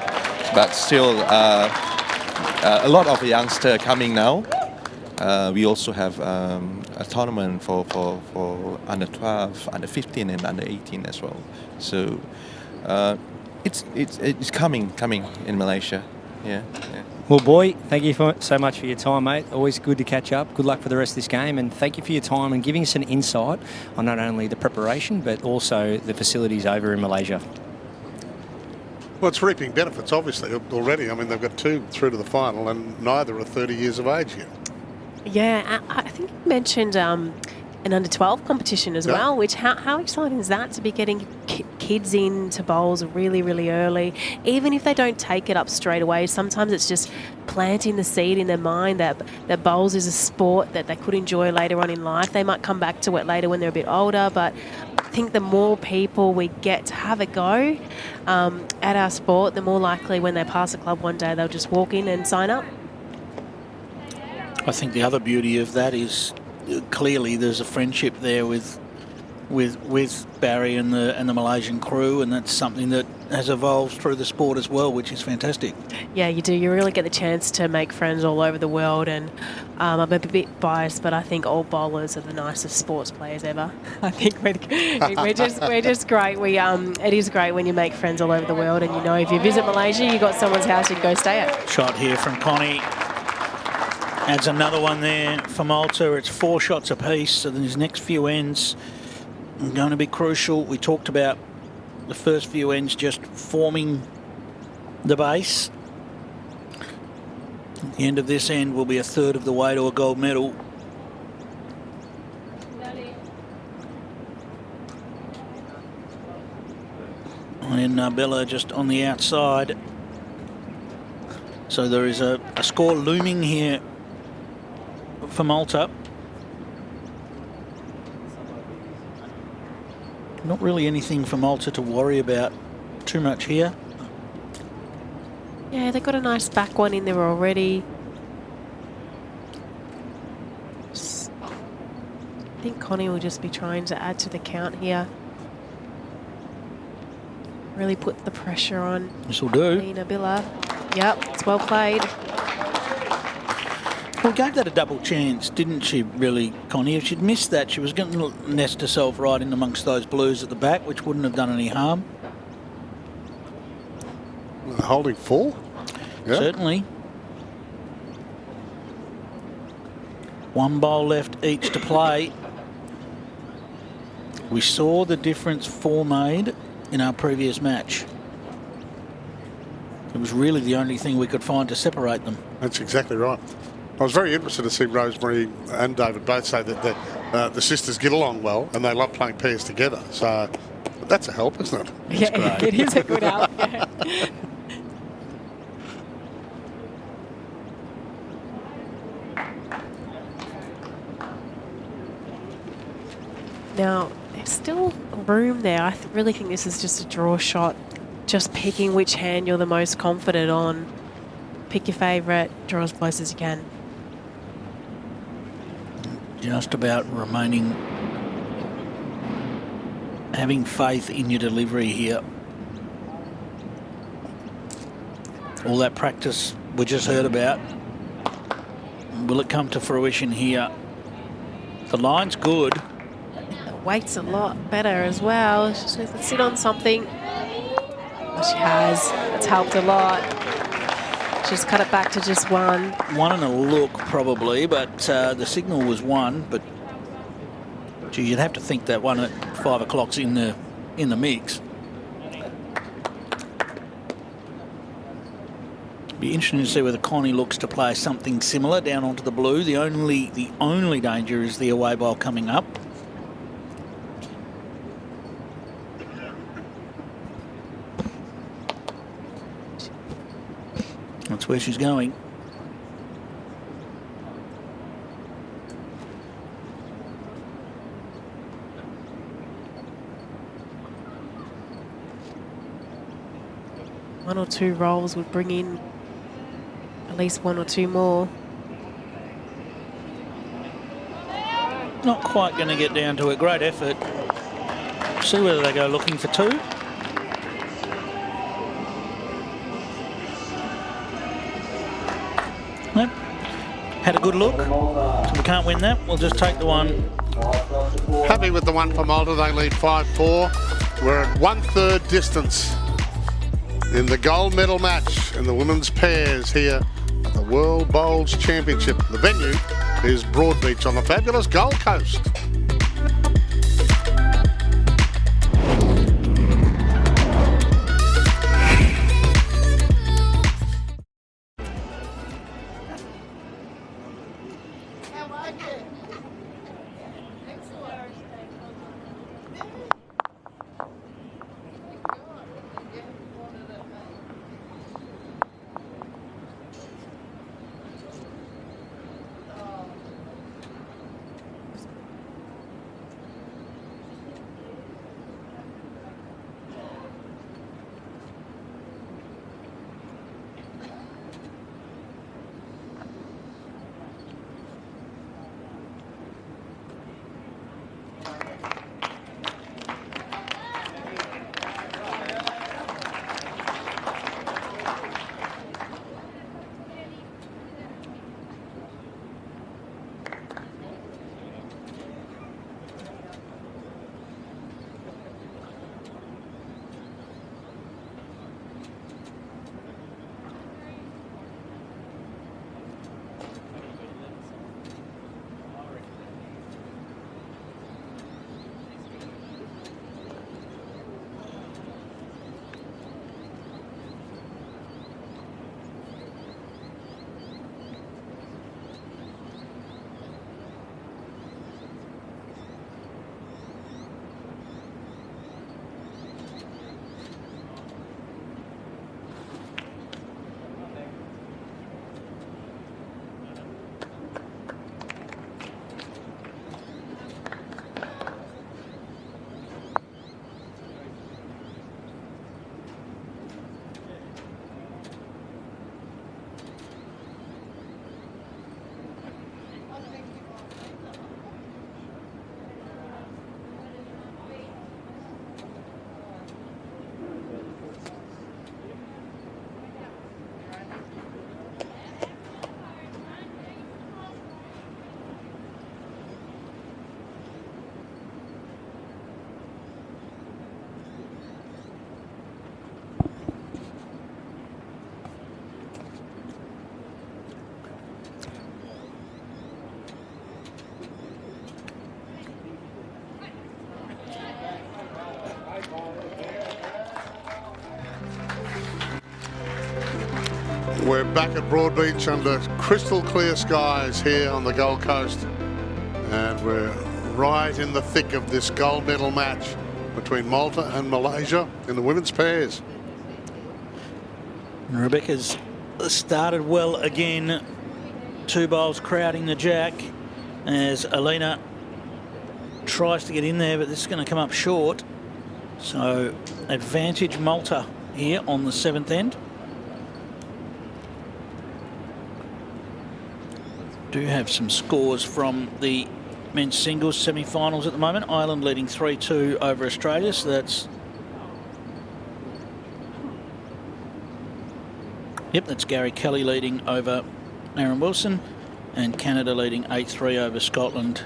But still, a lot of youngsters coming now. We also have a tournament for under 12, under 15, and under 18 as well. So it's coming in Malaysia. Yeah. Well, boy, thank you so much for your time, mate. Always good to catch up. Good luck for the rest of this game, and thank you for your time and giving us an insight on not only the preparation but also the facilities over in Malaysia. Well, it's reaping benefits, obviously, already. I mean, they've got 2 through to the final, and neither are 30 years of age yet. Yeah, I think you mentioned an under-12 competition as well, which how exciting is that to be getting kids into bowls really, really early, even if they don't take it up straight away. Sometimes it's just planting the seed in their mind that bowls is a sport that they could enjoy later on in life. They might come back to it later when they're a bit older, but I think the more people we get to have a go at our sport, the more likely when they pass a club one day they'll just walk in and sign up. I think the other beauty of that is clearly there's a friendship there with Barry and the Malaysian crew, and that's something that has evolved through the sport as well, which is fantastic. Yeah, you do. You really get the chance to make friends all over the world, and I'm a bit biased, but I think all bowlers are the nicest sports players ever. I think we're just great. It is great when you make friends all over the world, and you know if you visit Malaysia, you got someone's house you can go stay at. Shot here from Connie. Adds another one there for Malta. It's 4 shots apiece, so these next few ends are going to be crucial. We talked about the first few ends just forming the base. At the end of this end will be 1/3 of the way to a gold medal. And Nabilah just on the outside. So there is a score looming here for Malta. Not really anything for Malta to worry about too much here. Yeah, they've got a nice back one in there already. I think Connie will just be trying to add to the count here. Really put the pressure on. This will do. Nabilah. Yep, it's well played. Well, gave that a double chance, didn't she, really, Connie? If she'd missed that, she was going to nest herself right in amongst those blues at the back, which wouldn't have done any harm. Holding 4? Yeah. Certainly. 1 bowl left each to play. We saw the difference 4 made in our previous match. It was really the only thing we could find to separate them. That's exactly right. I was very interested to see Rosemary and David both say that the sisters get along well and they love playing pairs together. So that's a help, isn't it? Yeah, it is a good help. Yeah. Now, there's still room there. I really think this is just a draw shot. Just picking which hand you're the most confident on. Pick your favourite, draw as close as you can. Just about having faith in your delivery here. All that practice we just heard about, will it come to fruition here? The line's good. The weight's a lot better as well. She just needs to sit on something. Well, she has. It's helped a lot. She's cut it back to just 1. 1 and a look, probably, but the signal was 1. But gee, you'd have to think that one at 5 o'clock's in the mix. Be interesting to see whether Connie looks to play something similar down onto the blue. The only danger is the away bowl coming up. That's where she's going. One or two rolls would bring in at least one or two more. Not quite going to get down to a great effort. See whether they go looking for two. Nope. Had a good look. So we can't win that. We'll just take the one. Happy with the one for Malta. They lead 5-4. We're at 1/3 distance in the gold medal match in the women's pairs here at the World Bowls Championship. The venue is Broadbeach on the fabulous Gold Coast. We're back at Broadbeach under crystal clear skies here on the Gold Coast, and we're right in the thick of this gold medal match between Malta and Malaysia in the women's pairs. Rebecca's started well again. Two bowls crowding the jack as Aleena tries to get in there, but this is going to come up short. So advantage Malta here on the 7th end. Do have some scores from the men's singles semi-finals at the moment. Ireland leading 3-2 over Australia, so that's... Yep, that's Gary Kelly leading over Aaron Wilson, and Canada leading 8-3 over Scotland.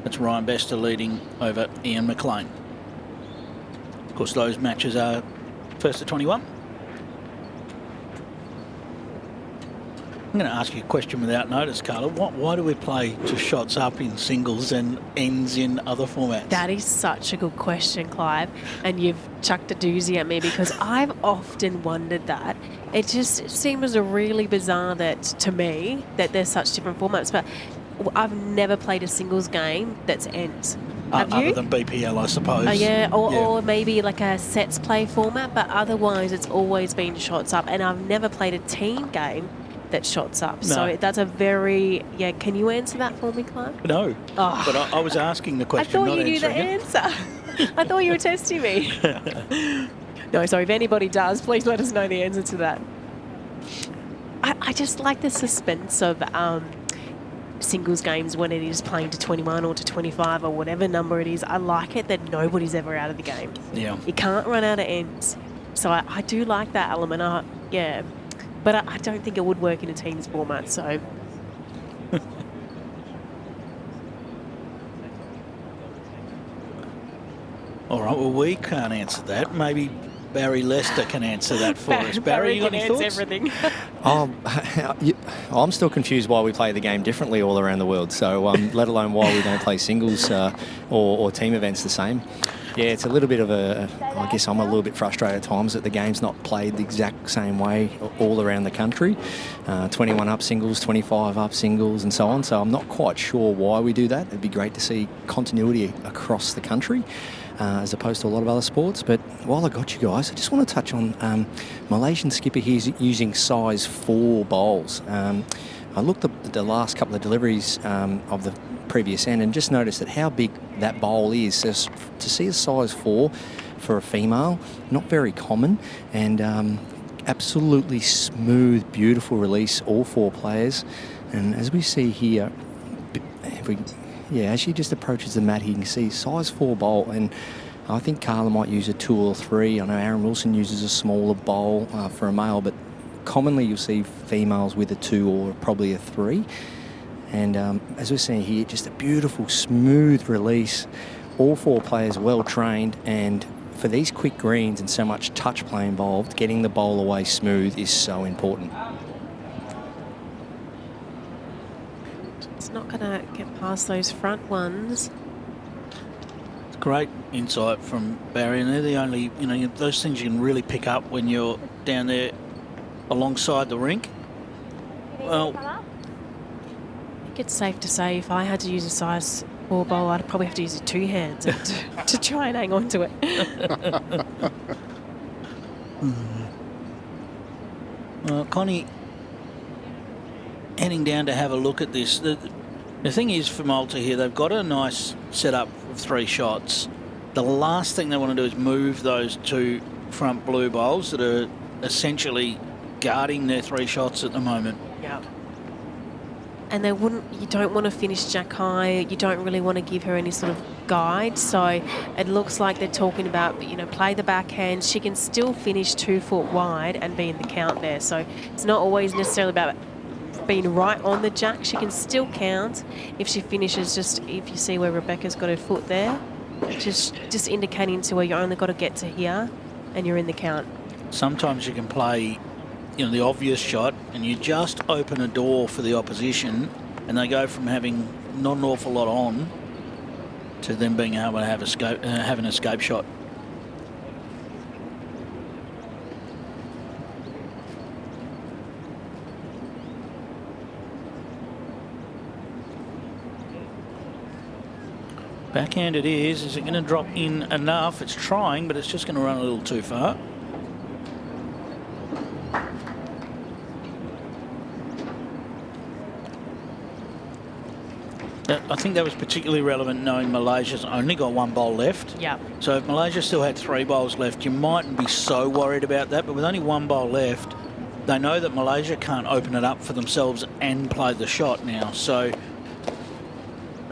That's Ryan Bester leading over Ian McLean. Of course, those matches are first to 21. I'm going to ask you a question without notice, Carla. Why do we play to shots up in singles and ends in other formats? That is such a good question, Clive. And you've chucked a doozy at me because I've often wondered that. It just seems really bizarre that, to me, that there's such different formats. But I've never played a singles game that's ends. Other than BPL, I suppose. Oh, yeah, or maybe like a sets play format, but otherwise it's always been shots up. And I've never played a team game that shots up. No. So that's a very, can you answer that for me, Clark? No, Oh. but I was asking the I question, thought not you knew the answering answer. I thought you were testing me. No, sorry, if anybody does, please let us know the answer to that. I just like the suspense of singles games when it is playing to 21 or to 25 or whatever number it is. I like it that nobody's ever out of the game. Yeah. You can't run out of ends. So I do like that element. But I don't think it would work in a teams format, so... All right, well, we can't answer that. Maybe Barry Lester can answer that for us. Barry, you got any thoughts? Everything. I'm still confused why we play the game differently all around the world, so let alone why we don't play singles or team events the same. Yeah, it's a little bit of I guess I'm a little bit frustrated at times that the game's not played the exact same way all around the country. 21 up singles, 25 up singles and so on, so I'm not quite sure why we do that. It'd be great to see continuity across the country. As opposed to a lot of other sports. But while I got you guys, I just want to touch on Malaysian skipper here using size 4 bowls. I looked at the last couple of deliveries of the previous end and just noticed that how big that bowl is. So to see a size 4 for a female, not very common, and absolutely smooth, beautiful release, all 4 players. And as we see here, as she just approaches the mat, you can see size 4 bowl, and I think Carla might use a 2 or 3. I know Aaron Wilson uses a smaller bowl for a male, but commonly you'll see females with a 2 or probably a 3. And as we're seeing here, just a beautiful, smooth release. All 4 players well trained, and for these quick greens and so much touch play involved, getting the bowl away smooth is so important. It's not going to get past those front ones. It's great insight from Barry, and they're the only, those things you can really pick up when you're down there alongside the rink. Well, I think it's safe to say if I had to use a size 4 bowl, I'd probably have to use it 2 hands to try and hang on to it. Well, Connie, heading down to have a look at this. The thing is for Malta here, they've got a nice setup of 3 shots. The last thing they want to do is move those 2 front blue bowls that are essentially guarding their 3 shots at the moment. Yeah. And you don't want to finish Jack high. You don't really want to give her any sort of guide. So it looks like they're talking about, play the backhand. She can still finish 2 foot wide and be in the count there. So it's not always necessarily about being right on the jack. She can still count if she finishes, just if you see where Rebecca's got her foot there, just indicating to her you only got to get to here and you're in the count. Sometimes you can play the obvious shot and you just open a door for the opposition and they go from having not an awful lot on to them being able to have an escape shot. Backhand it is. Is it going to drop in enough? It's trying, but it's just going to run a little too far. I think that was particularly relevant knowing Malaysia's only got 1 bowl left. Yeah. So if Malaysia still had 3 bowls left, you mightn't be so worried about that. But with only 1 bowl left, they know that Malaysia can't open it up for themselves and play the shot now. So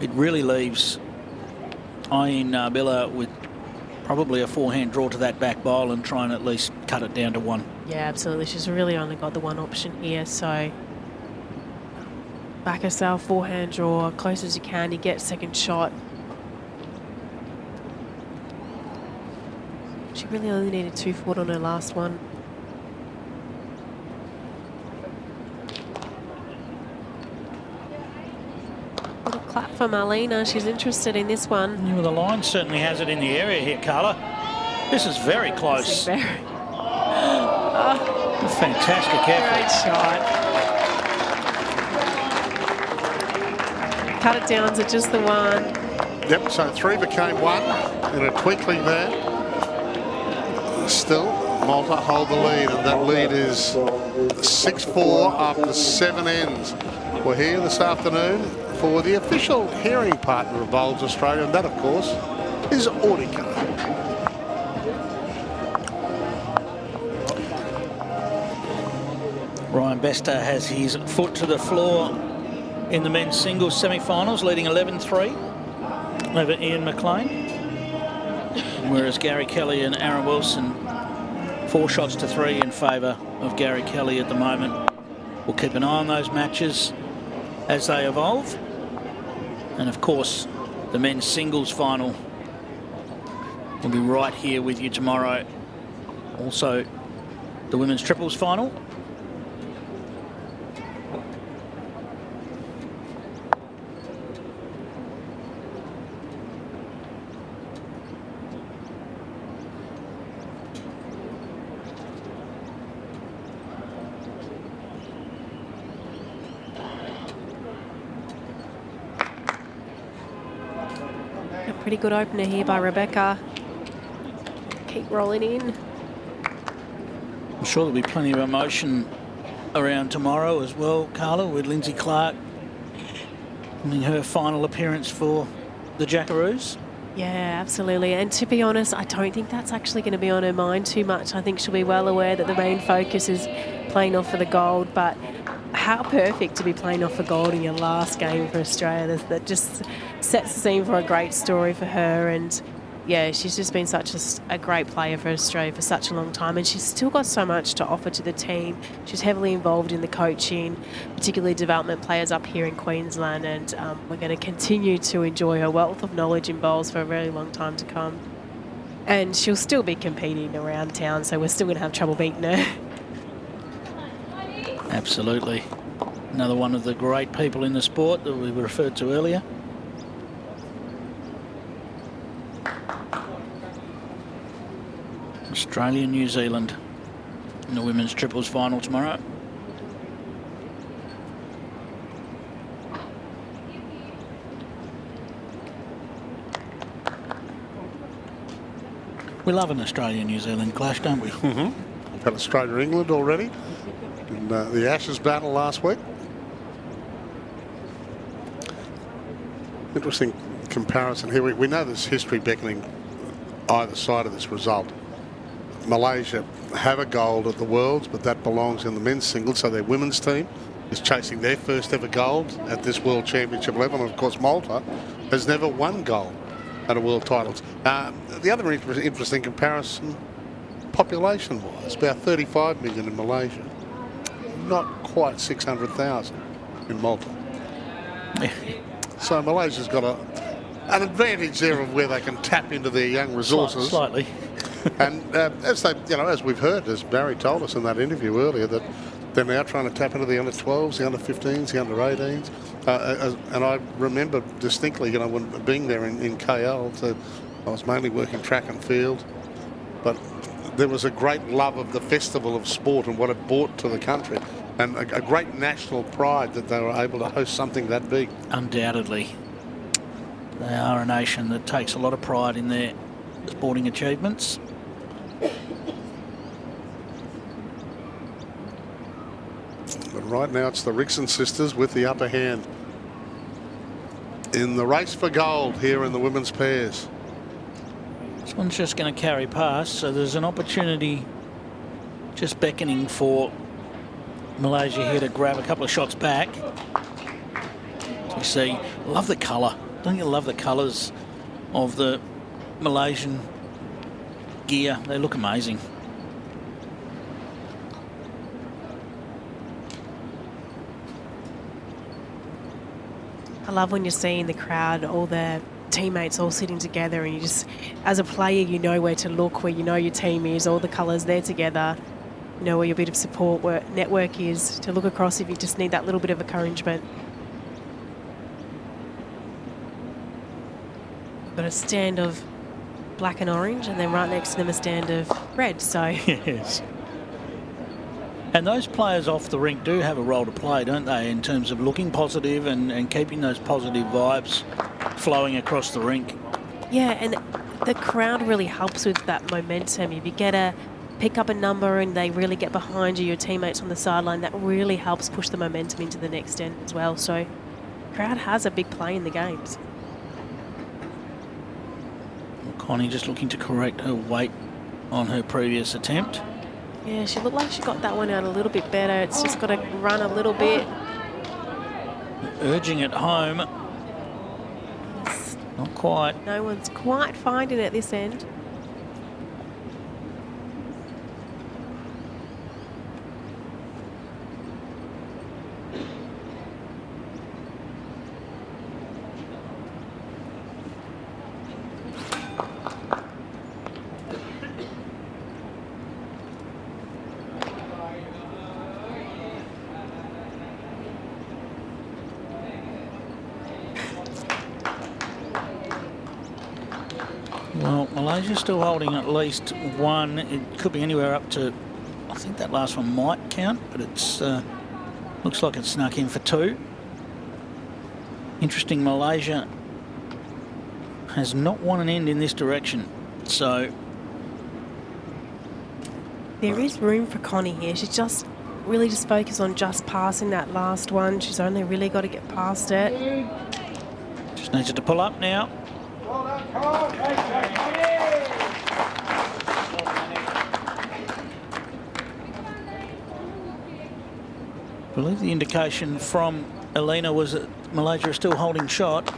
it really leaves Nabilah with probably a 4-hand draw to that back bowl and try and at least cut it down to 1. Yeah, absolutely. She's really only got the 1 option here. So back herself, 4-hand draw, close as you can. You get second shot. She really only needed 2 foot on her last one. Little clap from Aleena. She's interested in this one. Yeah, well, the line certainly has it in the area here, Carla. This is very close. Very. A fantastic effort. Great shot. Cut it down to just the 1. Yep, so 3 became 1 in a twinkling there. Still, Malta hold the lead, and that lead is 6-4 after 7 ends. We're here this afternoon for the official hearing partner of Bowls Australia, and that, of course, is Audica. Ryan Bester has his foot to the floor in the men's singles semi-finals, leading 11-3 over Ian McLean. Whereas Gary Kelly and Aaron Wilson, 4 shots to 3 in favour of Gary Kelly at the moment. We'll keep an eye on those matches as they evolve. And of course, the men's singles final will be right here with you tomorrow. Also, the women's triples final. Pretty good opener here by Rebecca. Keep rolling in. I'm sure there'll be plenty of emotion around tomorrow as well, Carla, with Lindsay Clark in her final appearance for the Jackaroos. Yeah, absolutely. And to be honest, I don't think that's actually going to be on her mind too much. I think she'll be well aware that the main focus is playing off for the gold, but how perfect to be playing off for gold in your last game for Australia. That just sets the scene for a great story for her. And yeah, she's just been such a great player for Australia for such a long time, and she's still got so much to offer to the team. She's heavily involved in the coaching, particularly development players up here in Queensland, and we're going to continue to enjoy her wealth of knowledge in bowls for a very long time to come. And she'll still be competing around town, so we're still going to have trouble beating her. Absolutely. Another one of the great people in the sport that we referred to earlier. Australia, New Zealand in the women's triples final tomorrow. We love an Australia-New Zealand clash, don't we? Mm-hmm. We've had Australia-England already in the Ashes battle last week. Interesting comparison here. We know there's history beckoning either side of this result. Malaysia have a gold at the Worlds, but that belongs in the men's singles, so their women's team is chasing their first ever gold at this World Championship level. And of course, Malta has never won gold at a world titles. The other interesting comparison, population-wise, about 35 million in Malaysia, not quite 600,000 in Malta. So Malaysia's got an advantage there of where they can tap into their young resources. Slightly. And as we've heard, as Barry told us in that interview earlier, that they're now trying to tap into the under-12s, the under-15s, the under-18s. And I remember distinctly, when being there in KL, I was mainly working track and field, but there was a great love of the festival of sport and what it brought to the country, and a great national pride that they were able to host something that big. Undoubtedly. They are a nation that takes a lot of pride in their sporting achievements. But right now it's the Rixon sisters with the upper hand in the race for gold here in the women's pairs. This one's just going to carry past, so there's an opportunity just beckoning for Malaysia here to grab a couple of shots back. You see, love the colour. Don't you love the colours of the Malaysian gear? They look amazing. I love when you're seeing the crowd, all the teammates all sitting together, and you just, as a player, you know where to look, where you know your team is, all the colours there together, you know where your bit of support network is, to look across if you just need that little bit of encouragement. Got a stand of black and orange, and then right next to them a stand of red, so... Yes. And those players off the rink do have a role to play, don't they, in terms of looking positive and keeping those positive vibes flowing across the rink. Yeah, and the crowd really helps with that momentum. If you get a pick up a number and they really get behind you, your teammates on the sideline, that really helps push the momentum into the next end as well. So crowd has a big play in the games. Connie just looking to correct her weight on her previous attempt. Yeah, she looked like she got that one out a little bit better. It's just got to run a little bit. Urging it home. Not quite. No one's quite finding it this end. Well, Malaysia's still holding at least one. It could be anywhere up to, I think that last one might count, but it's looks like it's snuck in for two. Interesting, Malaysia has not won an end in this direction, so... There is room for Connie here. She's just really just focused on just passing that last one. She's only really got to get past it. Just needs it to pull up now. I believe the indication from Aleena was that Malaysia is still holding shot.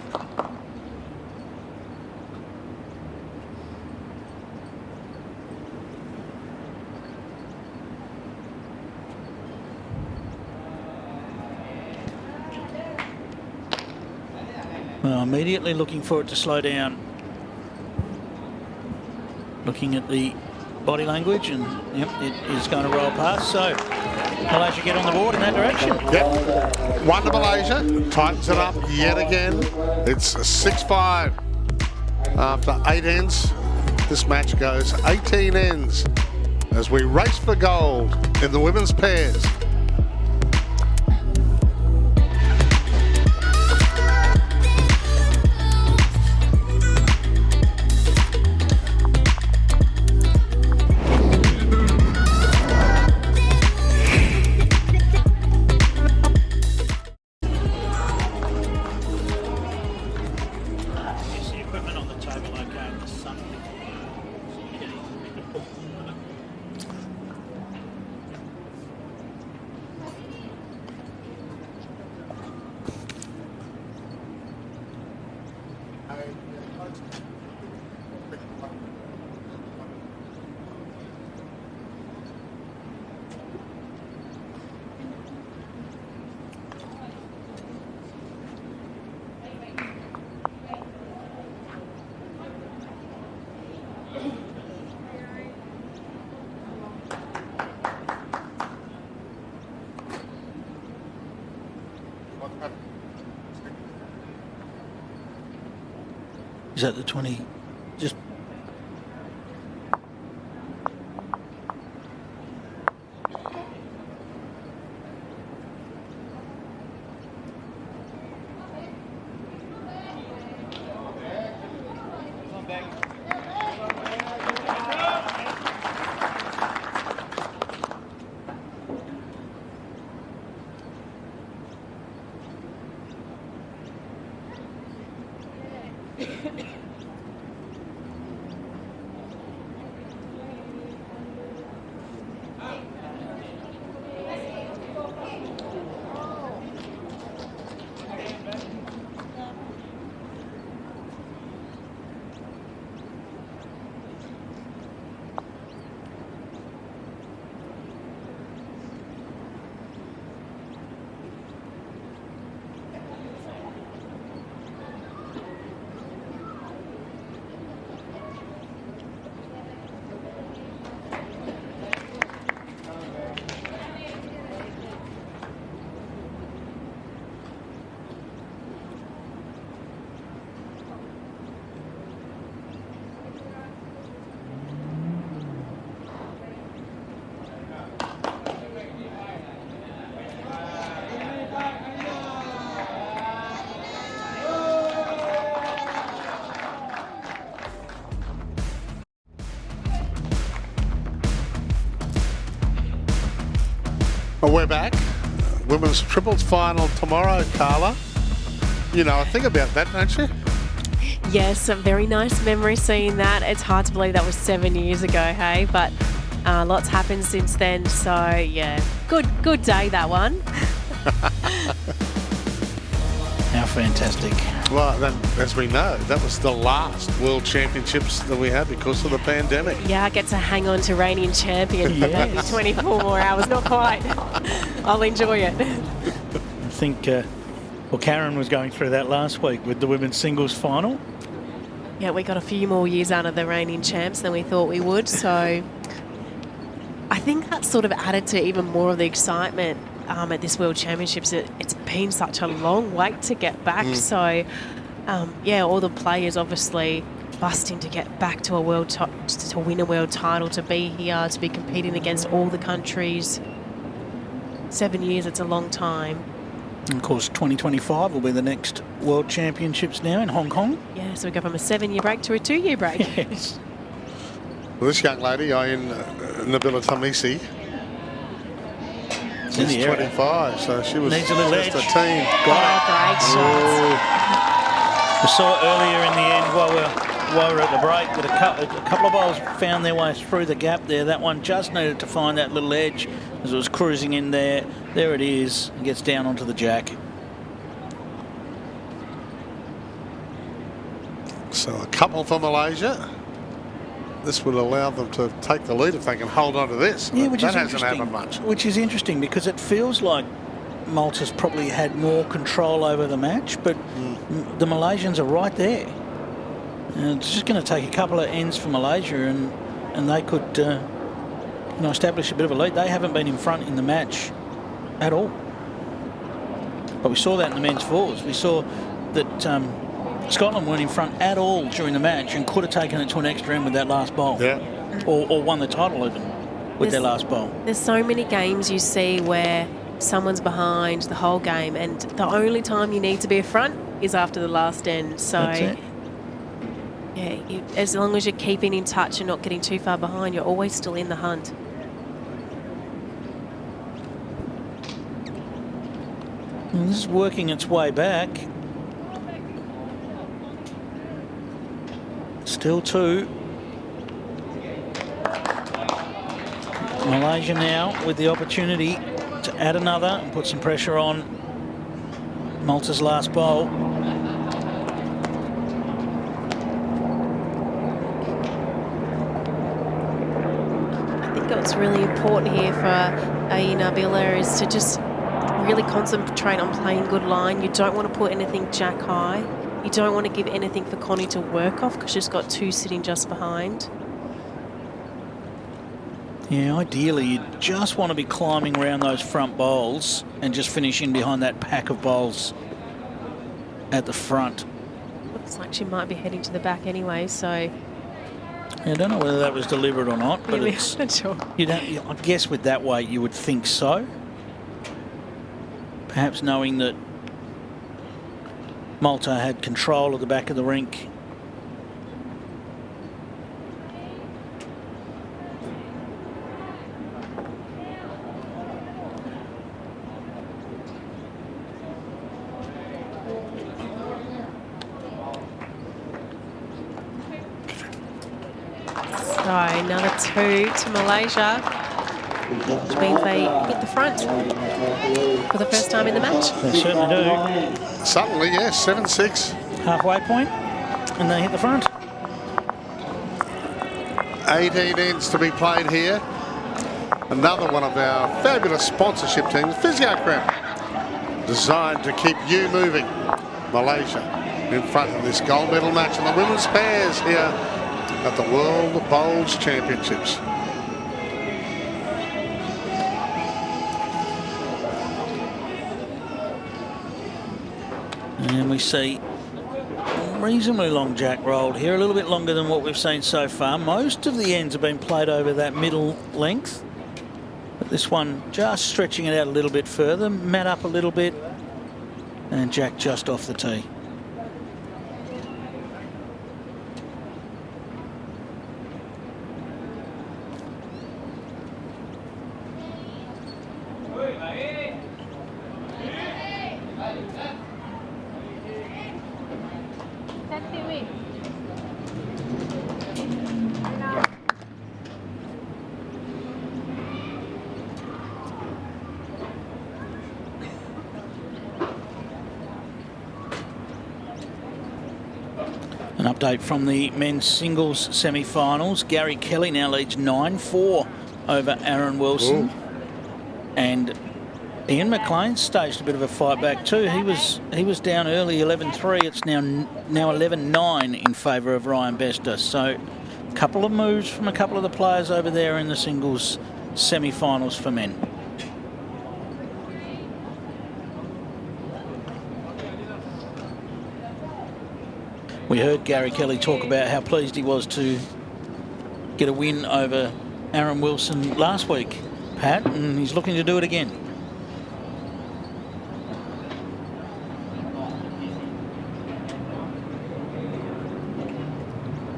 Well, immediately looking for it to slow down. Looking at the body language, and yep, it is going to roll past. So Malaysia get on the board in that direction. Yep. One to Malaysia. Tightens it up yet again. It's 6-5 after 8 ends. This match goes 18 ends as we race for gold in the women's pairs. Is that the 20? Just Well, we're back. Women's triples final tomorrow, Carla. You know, I think about that, don't you? Yes, a very nice memory seeing that. It's hard to believe that was 7 years ago, hey? But lots happened since then. So, yeah, good day, that one. How fantastic. Well, then, as we know, that was the last World Championships that we had because of the pandemic. Yeah, I get to hang on to reigning champion for maybe 24 more hours. Not quite. I'll enjoy it. I think, well, Karen was going through that last week with the women's singles final. Yeah, we got a few more years out of the reigning champs than we thought we would. So I think that sort of added to even more of the excitement at this World Championships. It's been such a long wait to get back. So, yeah, all the players obviously busting to get back to a to win a world title, to be here, to be competing against all the countries. 7 years, it's a long time. And of course, 2025 will be the next World Championships now in Hong Kong. Yeah, so we go from a 7-year break to a 2-year break. Yes. Well, this young lady, Nabilah Tarmizi, she's 25, so she was needs a little just edge. a teen. Great shots. We saw it earlier in the end while we're at the break that a couple of balls found their way through the gap there. That one just needed to find that little edge as it was cruising in there. There it is. It gets down onto the jack. So a couple for Malaysia. This would allow them to take the lead if they can hold on to this. Yeah, which that is hasn't interesting. happened much. Which is interesting because it feels like Malta's probably had more control over the match, but the Malaysians are right there. And it's just going to take a couple of ends for Malaysia, and they could establish a bit of a lead. They haven't been in front in the match at all. But we saw that in the men's fours. We saw that Scotland weren't in front at all during the match and could have taken it to an extra end with that last bowl. Yeah. Or won the title even with their last bowl. There's so many games you see where someone's behind the whole game, and the only time you need to be a front is after the last end. So, That's it. yeah, as long as you're keeping in touch and not getting too far behind, you're always still in the hunt. And this is working its way back. Still two. Malaysia now with the opportunity to add another and put some pressure on Malta's last bowl. I think what's really important here for Nabilah is to just really concentrate on playing good line. You don't want to put anything jack high. You don't want to give anything for Connie to work off because she's got two sitting just behind. Yeah, ideally you just want to be climbing around those front bowls and just finish in behind that pack of bowls at the front. Looks like she might be heading to the back anyway, so... I don't know whether that was deliberate or not, but Really? it's, Not sure. I guess with that weight you would think so. Perhaps knowing that Malta had control of the back of the rink. So another two to Malaysia, which means they hit the front for the first time in the match. They certainly do. Suddenly, yes, 7-6. Halfway point, and they hit the front. 18 ends to be played here. Another one of our fabulous sponsorship teams, PhysioCrem, designed to keep you moving. Malaysia in front of this gold medal match in the women's pairs here at the World Bowls Championships. And we see reasonably long jack rolled here, a little bit longer than what we've seen so far. Most of the ends have been played over that middle length, but this one just stretching it out a little bit further, mat up a little bit, and jack just off the tee. update from the men's singles semi-finals. Gary Kelly now leads 9-4 over Aaron Wilson. Ooh. And Ian McLean staged a bit of a fight back too. He was down early 11-3. It's now 11-9 in favour of Ryan Bester. So a couple of moves from a couple of the players over there in the singles semi-finals for men. We heard Gary Kelly talk about how pleased he was to get a win over Aaron Wilson last week, Pat, and he's looking to do it again.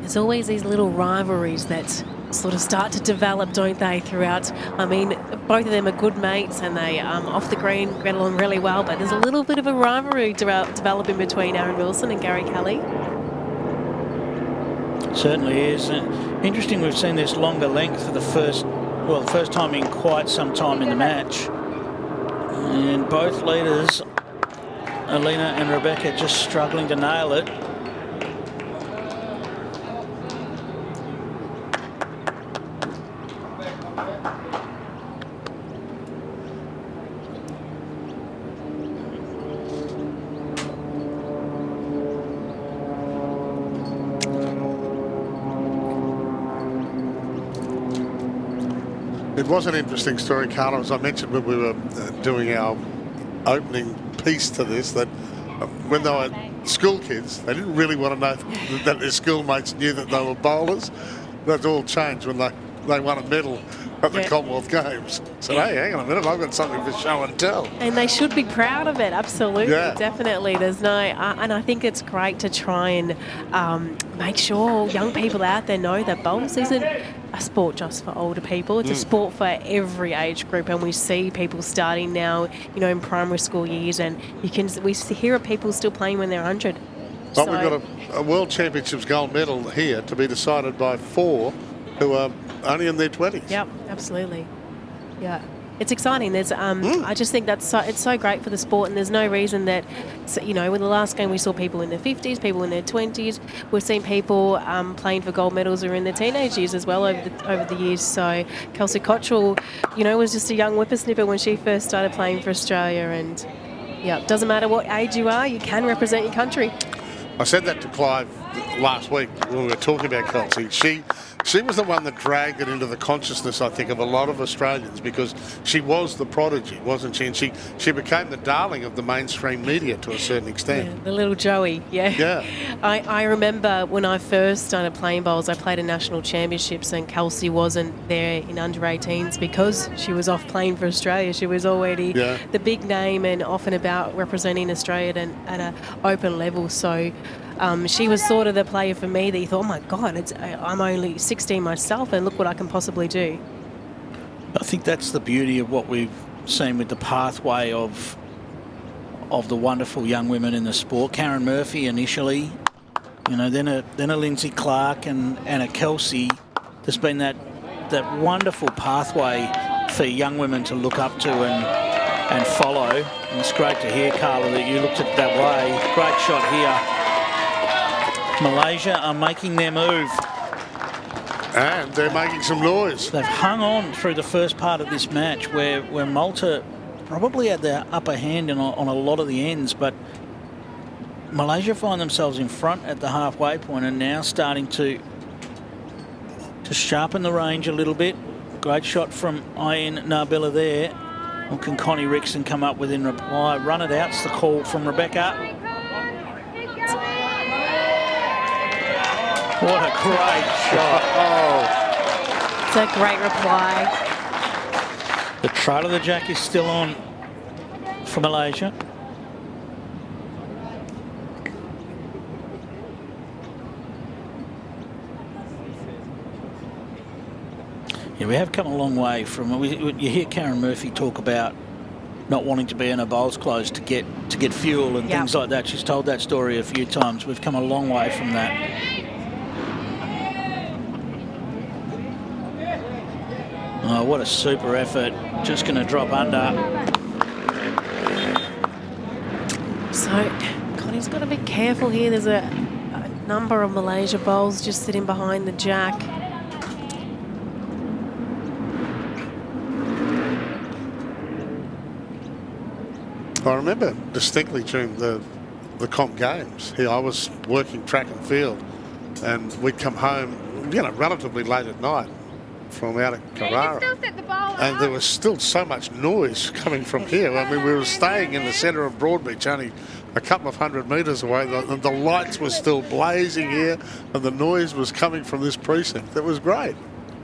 There's always these little rivalries that sort of start to develop, don't they, throughout. I mean, both of them are good mates and they, off the green, get along really well, but there's a little bit of a rivalry developing between Aaron Wilson and Gary Kelly. Certainly is. Interesting, we've seen this longer length for the first time in quite some time in the match. And both leaders, Aleena and Rebecca, just struggling to nail it. It was an interesting story, Carla, as I mentioned when we were doing our opening piece to this, that when they were school kids, they didn't really want to know that their schoolmates knew that they were bowlers. That all changed when they won a medal at the Commonwealth Games. So, hey, hang on a minute, I've got something for show and tell. And they should be proud of it, absolutely, definitely. There's no, and I think it's great to try and make sure young people out there know that bowls isn't a sport just for older people. It's a sport for every age group, and we see people starting now, you know, in primary school years, and we hear of people still playing when they're 100. But we've got a World Championships gold medal here to be decided by 4 who are only in their 20s. Yep, absolutely. Yeah. It's exciting. There's, I just think it's so great for the sport, and there's no reason that, you know, with the last game we saw people in their 50s, people in their 20s. We've seen people playing for gold medals who are in their teenage years as well over the years. So Kelsey Cottrell, you know, was just a young whippersnipper when she first started playing for Australia, and yeah, doesn't matter what age you are, you can represent your country. I said that to Clive last week when we were talking about Kelsey. She was the one that dragged it into the consciousness, I think, of a lot of Australians, because she was the prodigy, wasn't she? And she became the darling of the mainstream media to a certain extent. Yeah, the little Joey, yeah. I remember when I first started playing bowls, I played in national championships, and Kelsey wasn't there in under-18s because she was off playing for Australia. She was already the big name and often about representing Australia at an open level. So she was sort of the player for me that you thought, oh my God, I'm only 16 myself and look what I can possibly do. I think that's the beauty of what we've seen with the pathway of the wonderful young women in the sport. Karen Murphy initially, you know, then a Lindsay Clark and a Kelsey. There's been that wonderful pathway for young women to look up to and follow. And it's great to hear, Carla, that you looked at it that way. Great shot here. Malaysia are making their move. And they're making some noise. They've hung on through the first part of this match where Malta probably had the upper hand on a lot of the ends, but Malaysia find themselves in front at the halfway point and now starting to sharpen the range a little bit. Great shot from Nabilah there. Or can Connie Rixon come up with in reply? Run it out's the call from Rebecca. What a great shot. It's a great reply. The trail of the jack is still on for Malaysia. Yeah, we have come a long way from... You hear Karen Murphy talk about not wanting to be in her bowls clothes to get fuel and things like that. She's told that story a few times. We've come a long way from that. Oh, what a super effort. Just going to drop under. So, Connie's got to be careful here. There's number of Malaysia bowls just sitting behind the jack. I remember distinctly during the comp games here, I was working track and field, and we'd come home, relatively late at night from out at Carrara, and there was still so much noise coming from here. I mean, we were staying in the centre of Broadbeach, only a couple of 100 metres away. The lights were still blazing here, and the noise was coming from this precinct. It was great.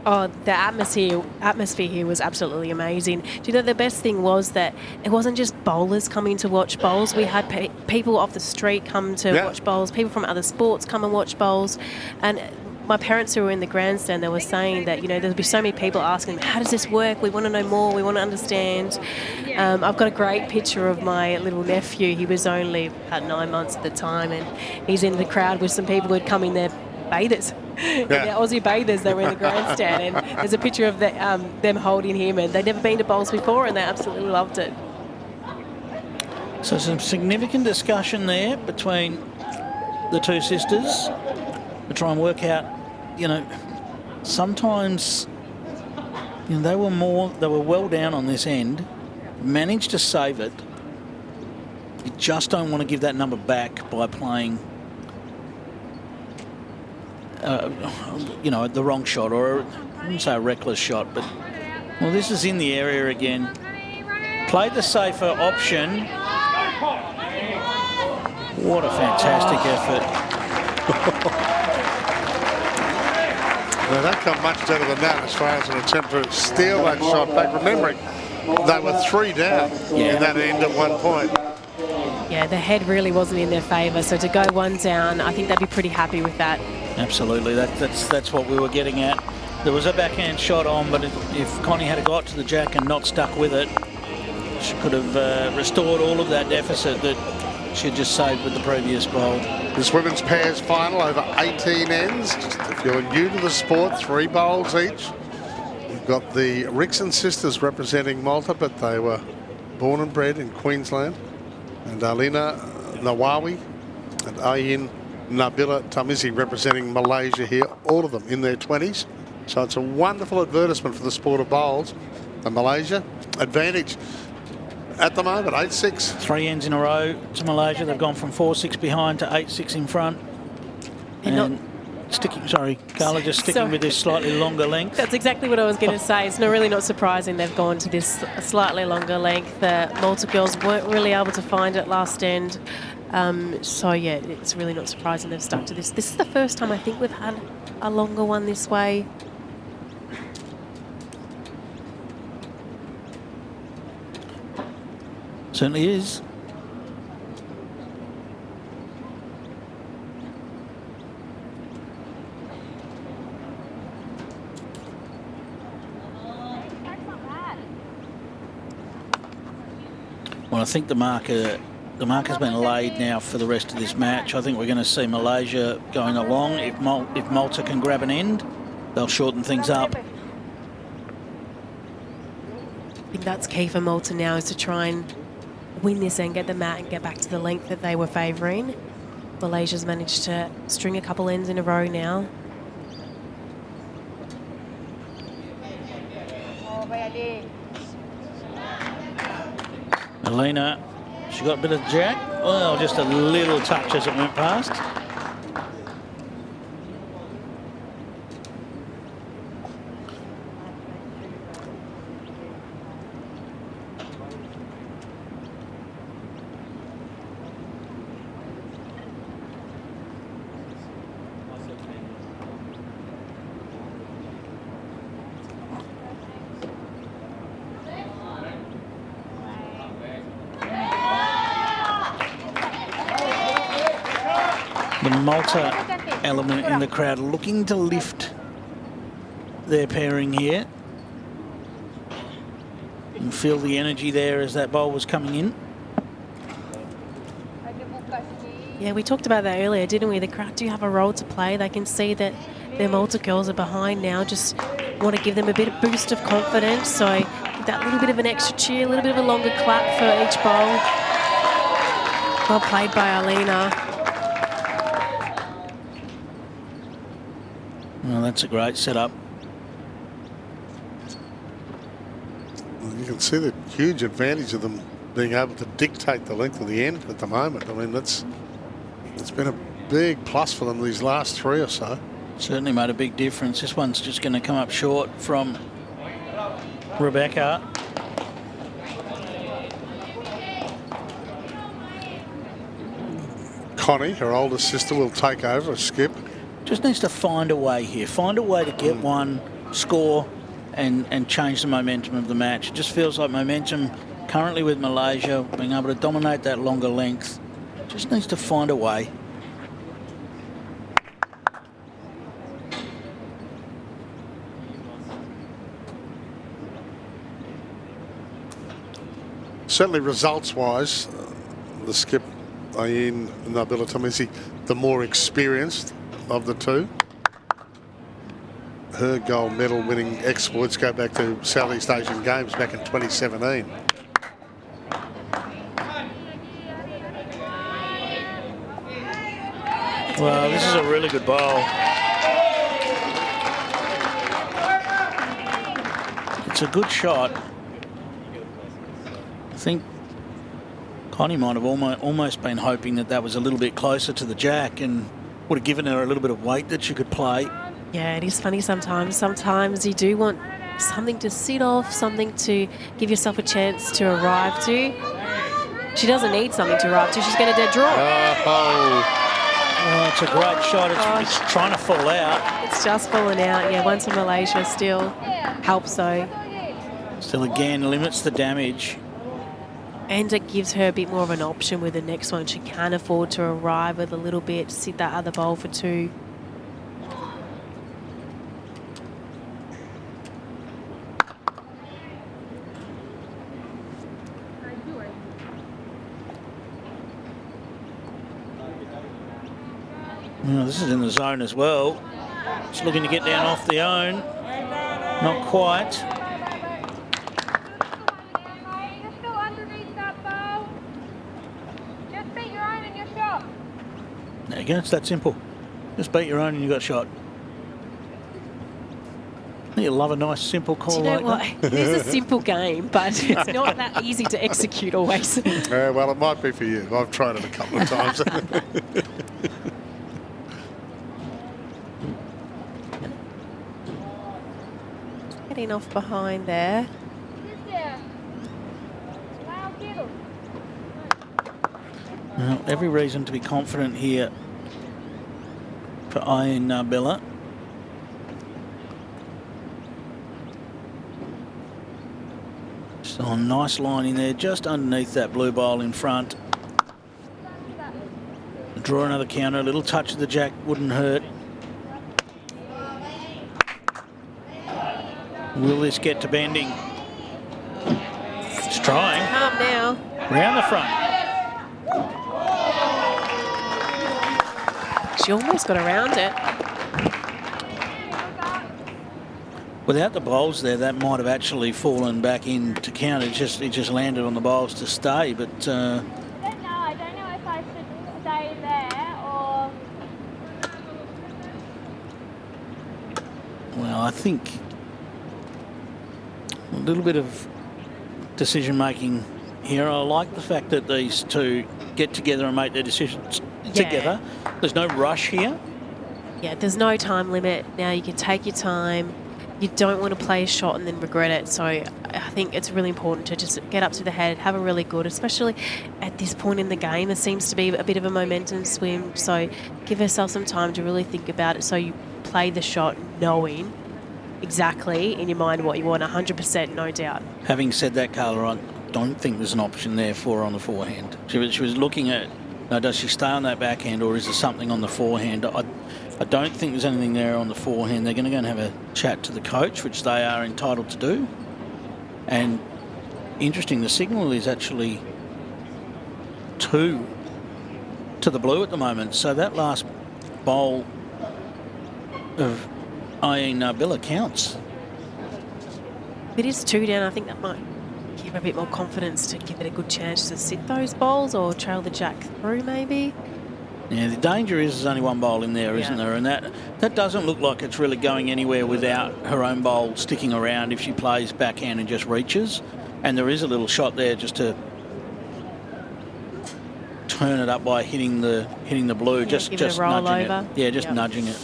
Oh, the atmosphere here was absolutely amazing. Do you know, the best thing was that it wasn't just bowlers coming to watch bowls. We had people off the street come to watch bowls, people from other sports come and watch bowls. And my parents who were in the grandstand, they were saying that, there'll be so many people asking, how does this work? We want to know more. We want to understand. I've got a great picture of my little nephew. He was only about 9 months at the time, and he's in the crowd with some people who had come in there bathers. They're Aussie bathers. They were in the grandstand, and there's a picture of them holding him, and they'd never been to bowls before, and they absolutely loved it. So some significant discussion there between the two sisters to try and work out, sometimes they were well down on this end, managed to save it. You just don't want to give that number back by playing the wrong shot, or I wouldn't say a reckless shot, but well, this is in the area again. Played the safer option. What a fantastic effort. They don't come much better than that as far as an attempt to steal that shot back. Remembering, they were 3 down in that end at one point. Yeah, the head really wasn't in their favour, so to go 1 down, I think they'd be pretty happy with that. Absolutely, that's what we were getting at. There was a backhand shot on, but if Connie had got to the jack and not stuck with it, she could have restored all of that deficit that she had just saved with the previous bowl. This women's pairs final over 18 ends. Just if you're new to the sport, 3 bowls each. We've got the Rixon sisters representing Malta, but they were born and bred in Queensland. And Aleena, Nawawi, and Nabilah, Tarmizi representing Malaysia here, all of them in their 20s. So it's a wonderful advertisement for the sport of bowls. And Malaysia, advantage at the moment, 8-6. 3 ends in a row to Malaysia. They've gone from 4-6 behind to 8-6 in front. And Carla just sticking with this slightly longer length. That's exactly what I was going to say. It's really not surprising they've gone to this slightly longer length. The Malta girls weren't really able to find it last end. So, yeah, it's really not surprising they've stuck to this. This is the first time I think we've had a longer one this way. Certainly is. Well, I think the marker's been laid now for the rest of this match. I think we're going to see Malaysia going along. If Malta can grab an end, they'll shorten things up. I think that's key for Malta now, is to try and win this end, get the mat and get back to the length that they were favouring. Malaysia's managed to string a couple ends in a row now. Aleena, she got a bit of jack. Well, just a little touch as it went past. The Malta element in the crowd looking to lift their pairing here. And feel the energy there as that bowl was coming in. Yeah, we talked about that earlier, didn't we? The crowd do have a role to play. They can see that their Malta girls are behind now, just want to give them a bit of boost of confidence. So that little bit of an extra cheer, a little bit of a longer clap for each bowl. Well played by Aleena. that's a great setup. Well, you can see the huge advantage of them being able to dictate the length of the end at the moment. I mean, it's been a big plus for them these last 3 or so. Certainly made a big difference. This one's just going to come up short from Rebecca. Connie, her older sister, will take over as skip. Just needs to find a way here. Find a way to get one, score, and change the momentum of the match. It just feels like momentum currently with Malaysia, being able to dominate that longer length. Just needs to find a way. Certainly results-wise, the skip, Aleena, Nabilah, Tarmizi, the more experienced of the two. Her gold medal winning exploits go back to Southeast Asian Games back in 2017. Well, this is a really good bowl. It's a good shot. I think Connie might have almost been hoping that that was a little bit closer to the jack and would have given her a little bit of weight that she could play. Yeah, it is funny sometimes. Sometimes you do want something to sit off, something to give yourself a chance to arrive to. She doesn't need something to arrive to. She's going to dead draw. Oh, it's a great shot. It's trying to fall out. It's just fallen out. Yeah, one to Malaysia still helps though. Still again limits the damage. And it gives her a bit more of an option with the next one. She can afford to arrive with a little bit, sit that other bowl for 2. This is in the zone as well. It's looking to get down off the own. Not quite. You're still underneath that bowl. Just beat your own and you're shot. There you go, it's that simple. Just beat your own and you got shot. You love a nice simple call Do you know like what? It is a simple game, but it's not that easy to execute always. Well, it might be for you. I've tried it a couple of times. Getting off behind there. Well, every reason to be confident here for Aleena Nabilah. So a nice line in there, just underneath that blue bowl in front. Draw another counter, a little touch of the jack wouldn't hurt. Will this get to bending? It's trying. Calm now. Round the front. She almost got around it. Without the bowls there, that might have actually fallen back in to count. It just landed on the bowls to stay, but I don't know if I should stay there or... well, I think a little bit of decision making here. I like the fact that these two get together and make their decisions together. There's no rush here. Yeah, there's no time limit. Now you can take your time. You don't want to play a shot and then regret it. So I think it's really important to just get up to the head, have a really good, especially at this point in the game. There seems to be a bit of a momentum swim. So give yourself some time to really think about it. So you play the shot knowing exactly in your mind what you want, 100%, no doubt. Having said that, Carla, I don't think there's an option there for her on the forehand. She was looking at, does she stay on that backhand or is there something on the forehand? I don't think there's anything there on the forehand. They're going to go and have a chat to the coach, which they are entitled to do. And interesting, the signal is actually 2 to the blue at the moment. So that last bowl of Aleena Nabilah counts. If it is 2 down, I think that might give her a bit more confidence to give it a good chance to sit those bowls or trail the jack through maybe. Yeah, the danger is there's only one bowl in there, isn't there? And that doesn't look like it's really going anywhere without her own bowl sticking around if she plays backhand and just reaches. And there is a little shot there just to turn it up by hitting the blue, just give it a roll nudging over. it. Yeah, just nudging it.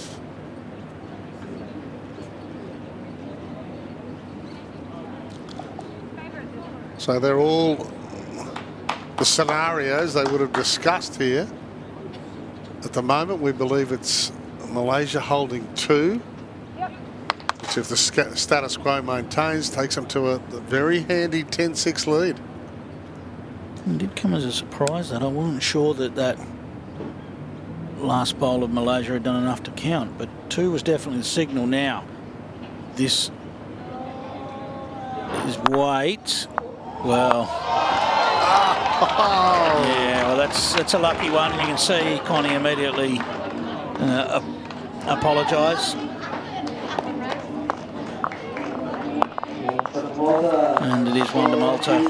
So they're all the scenarios they would have discussed here. At the moment, we believe it's Malaysia holding 2, which if the status quo maintains, takes them to a very handy 10-6 lead. It did come as a surprise that I wasn't sure that last bowl of Malaysia had done enough to count, but 2 was definitely the signal. Now, this is weight. Well, yeah, well, that's a lucky one. You can see Connie immediately apologise. And it is 1 to Malta.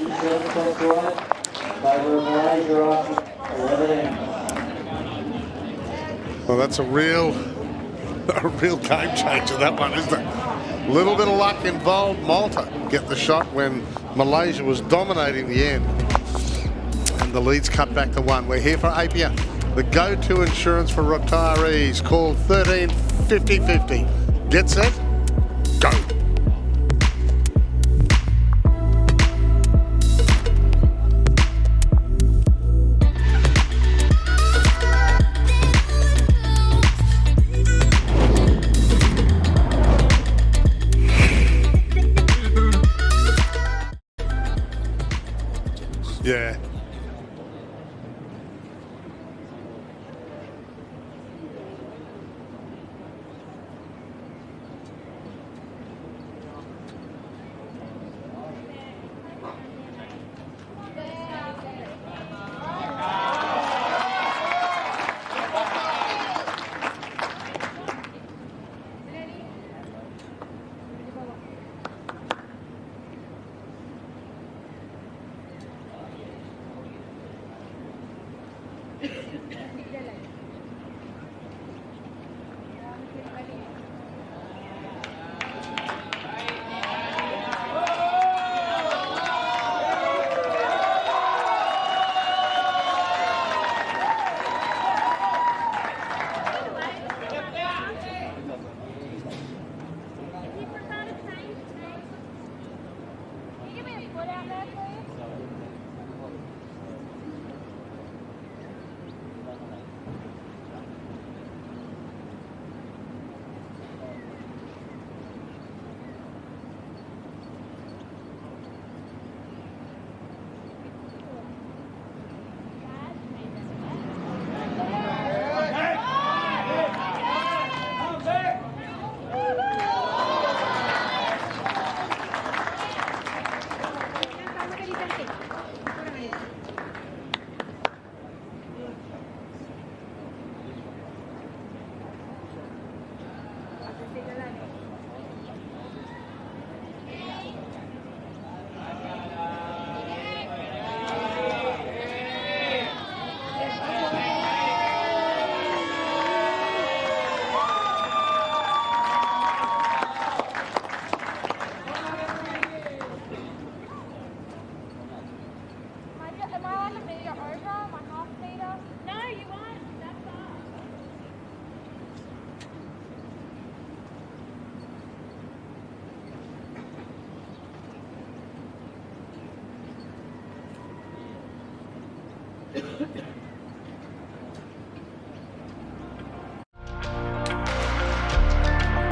Well, that's a real game changer, that one, isn't it? A little bit of luck involved. Malta get the shot when Malaysia was dominating the end. And the lead's cut back to 1. We're here for Apia, the go-to insurance for retirees. Call 13 50 50. Get set, go. Yeah.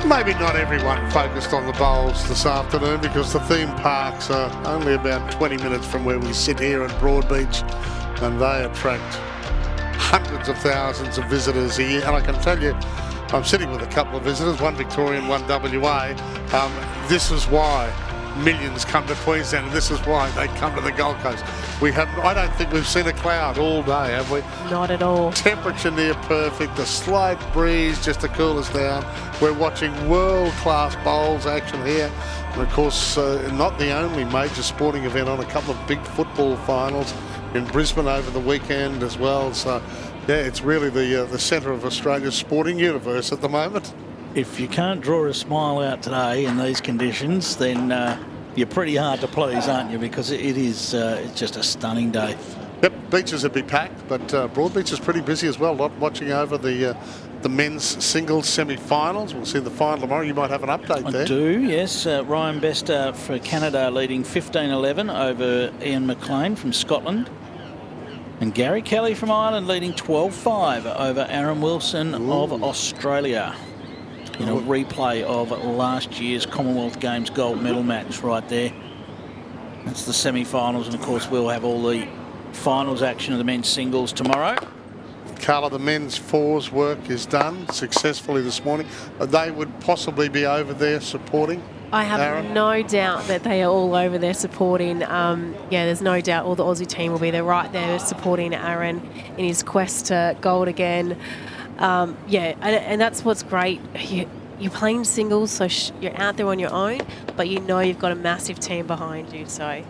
Maybe not everyone focused on the bowls this afternoon because the theme parks are only about 20 minutes from where we sit here at Broadbeach, and they attract hundreds of thousands of visitors a year. And I can tell you, I'm sitting with a couple of visitors, one Victorian, one WA. This is why millions come to Queensland, and this is why they come to the Gold Coast. I don't think we've seen a cloud all day, have we? Not at all. Temperature near perfect, a slight breeze just to cool us down. We're watching world-class bowls action here. And of course, not the only major sporting event on, a couple of big football finals in Brisbane over the weekend as well. So Yeah, it's really the centre of Australia's sporting universe at the moment. If you can't draw a smile out today in these conditions, then you're pretty hard to please, aren't you? Because it is it's just a stunning day. Yep, beaches would be packed, but Broadbeach is pretty busy as well. Watching over the men's singles semi-finals. We'll see the final tomorrow. You might have an update there. I do, yes. Ryan Bester for Canada leading 15-11 over Ian McLean from Scotland. And Gary Kelly from Ireland leading 12-5 over Aaron Wilson of Australia. In a replay of last year's Commonwealth Games gold medal match right there. That's the semi-finals, and of course we'll have all the finals action of the men's singles tomorrow. Carla, the men's fours work is done successfully this morning. They would possibly be over there supporting. I have Aaron? no doubt that they are all over there supporting. There's no doubt all the Aussie team will be there right there supporting Aaron in his quest to gold again. And that's what's great. You're playing singles, so you're out there on your own, but you know you've got a massive team behind you. So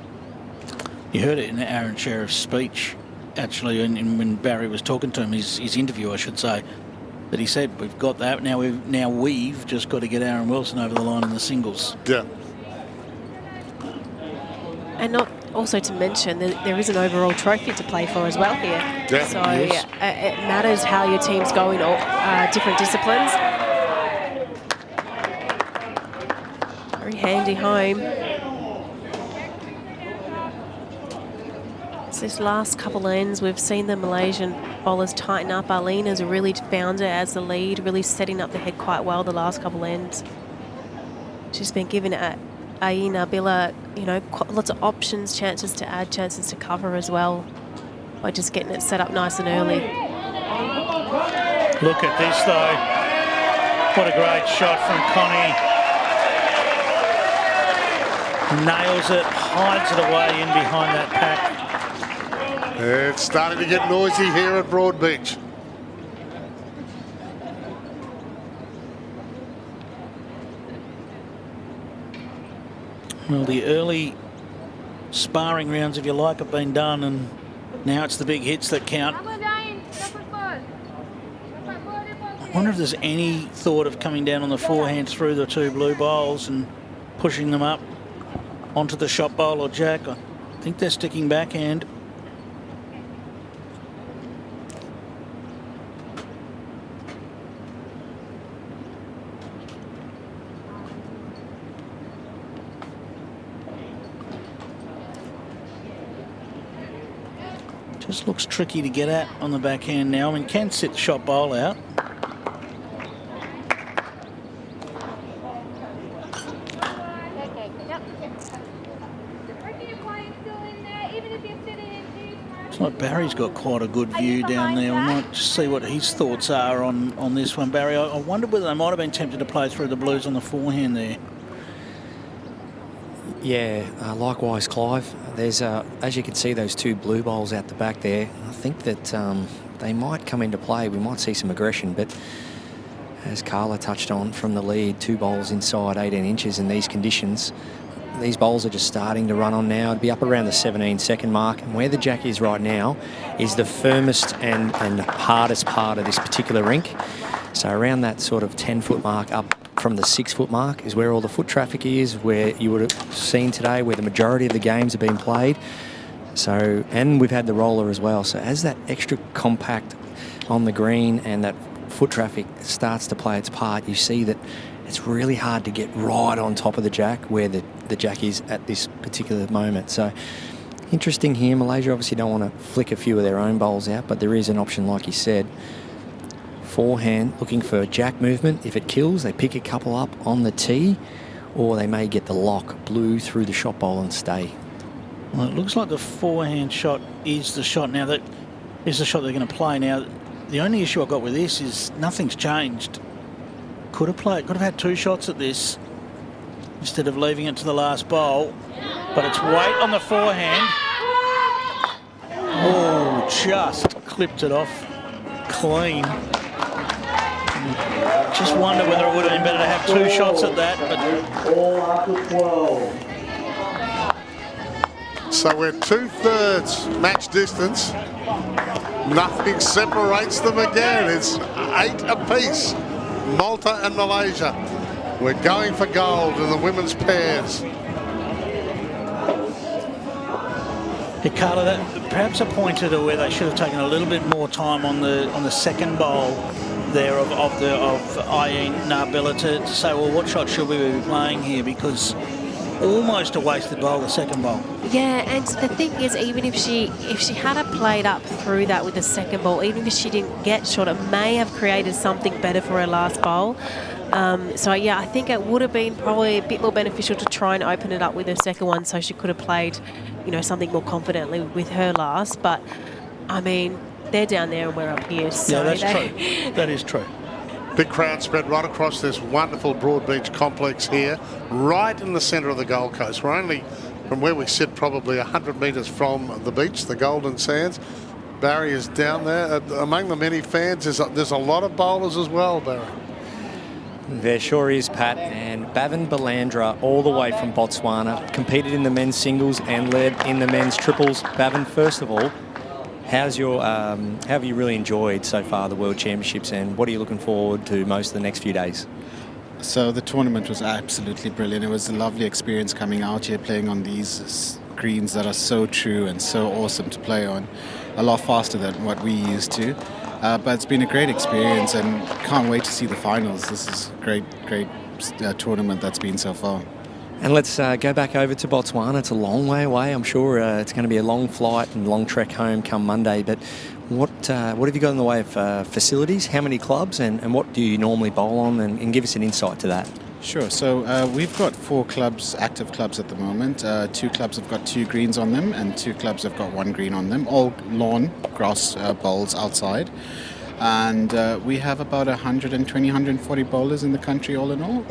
you heard it in Aaron Sheriff's speech, actually, and when Barry was talking to him, his interview, I should say, that he said we've got that now. We've just got to get Aaron Wilson over the line in the singles. Yeah. And not also to mention that there is an overall trophy to play for as well here. Yeah. So it matters how your teams go in all different disciplines. Very handy home. It's this last couple ends, we've seen the Malaysian bowlers tighten up. Aleena's really found it as the lead, really setting up the head quite well the last couple ends. She's been given Nabilah, lots of options, chances to add, chances to cover as well by just getting it set up nice and early. Look at this though. What a great shot from Connie. Nails it, hides it away in behind that pack. It's starting to get noisy here at Broadbeach. Well, the early sparring rounds, if you like, have been done, and now it's the big hits that count. I wonder if there's any thought of coming down on the forehand through the two blue bowls and pushing them up onto the shot bowl or jack. I think they're sticking backhand. Just looks tricky to get at on the backhand now. I mean, can sit the shot bowl out. It's like Barry's got quite a good view down there. We might just see what his thoughts are on this one, Barry. I wonder whether they might have been tempted to play through the blues on the forehand there. Yeah, likewise, Clive. There's, as you can see, those two blue bowls out the back there. I think that they might come into play. We might see some aggression, but as Carla touched on from the lead, two bowls inside 18 inches in these conditions. These bowls are just starting to run on now. It'd be up around the 17-second mark. And where the jack is right now is the firmest and hardest part of this particular rink. So around that sort of 10-foot mark up from the 6-foot mark is where all the foot traffic is, where you would have seen today where the majority of the games have been played. So, and we've had the roller as well. So as that extra compact on the green and that foot traffic starts to play its part, you see that it's really hard to get right on top of the jack where the jack is at this particular moment. So interesting here. Malaysia obviously don't want to flick a few of their own bowls out, but there is an option, like you said. Forehand, looking for jack movement. If it kills, they pick a couple up on the tee, or they may get the lock, blue through the shot bowl and stay. Well, it looks like the forehand shot is the shot now. That is the shot they're going to play now. The only issue I've got with this is nothing's changed. Could have had two shots at this instead of leaving it to the last bowl, but it's weight on the forehand. Oh, just clipped it off clean. Just wonder whether it would have been better to have two shots at that. But all after 12. So we're 2/3 match distance. Nothing separates them again. It's 8 apiece. Malta and Malaysia. We're going for gold in the women's pairs. Hey, Carla, that perhaps a pointer to where they should have taken a little bit more time on the second bowl there of Nabilah to say, well, what shot should we be playing here? Because almost a wasted bowl, the second bowl. Yeah, and the thing is, even if she had played up through that with the second ball, even if she didn't get shot, it may have created something better for her last bowl. So yeah, I think it would have been probably a bit more beneficial to try and open it up with her second one, so she could have played, you know, something more confidently with her last. But I mean, they're down there and we're up here. So yeah, that's true. That is true. Big crowd spread right across this wonderful Broadbeach complex here, right in the centre of the Gold Coast. We're only, from where we sit, probably 100 metres from the beach, the Golden Sands. Barry is down there. Among the many fans, there's a lot of bowlers as well, Barry. There sure is, Pat. And Bavin Balandra, all the way from Botswana, competed in the men's singles and led in the men's triples. Bavin, first of all, how have you really enjoyed so far the World Championships, and what are you looking forward to most of the next few days? So the tournament was absolutely brilliant. It was a lovely experience coming out here, playing on these greens that are so true and so awesome to play on, a lot faster than what we used to. But it's been a great experience and can't wait to see the finals. This is a great tournament that's been so far. And let's go back over to Botswana. It's a long way away. I'm sure it's going to be a long flight and long trek home come Monday. But what have you got in the way of facilities? How many clubs? And what do you normally bowl on? And give us an insight to that. Sure. So we've got 4 clubs, active clubs at the moment. 2 clubs have got 2 greens on them and 2 clubs have got 1 green on them. All lawn grass bowls outside. And we have about 120, 140 bowlers in the country all in all.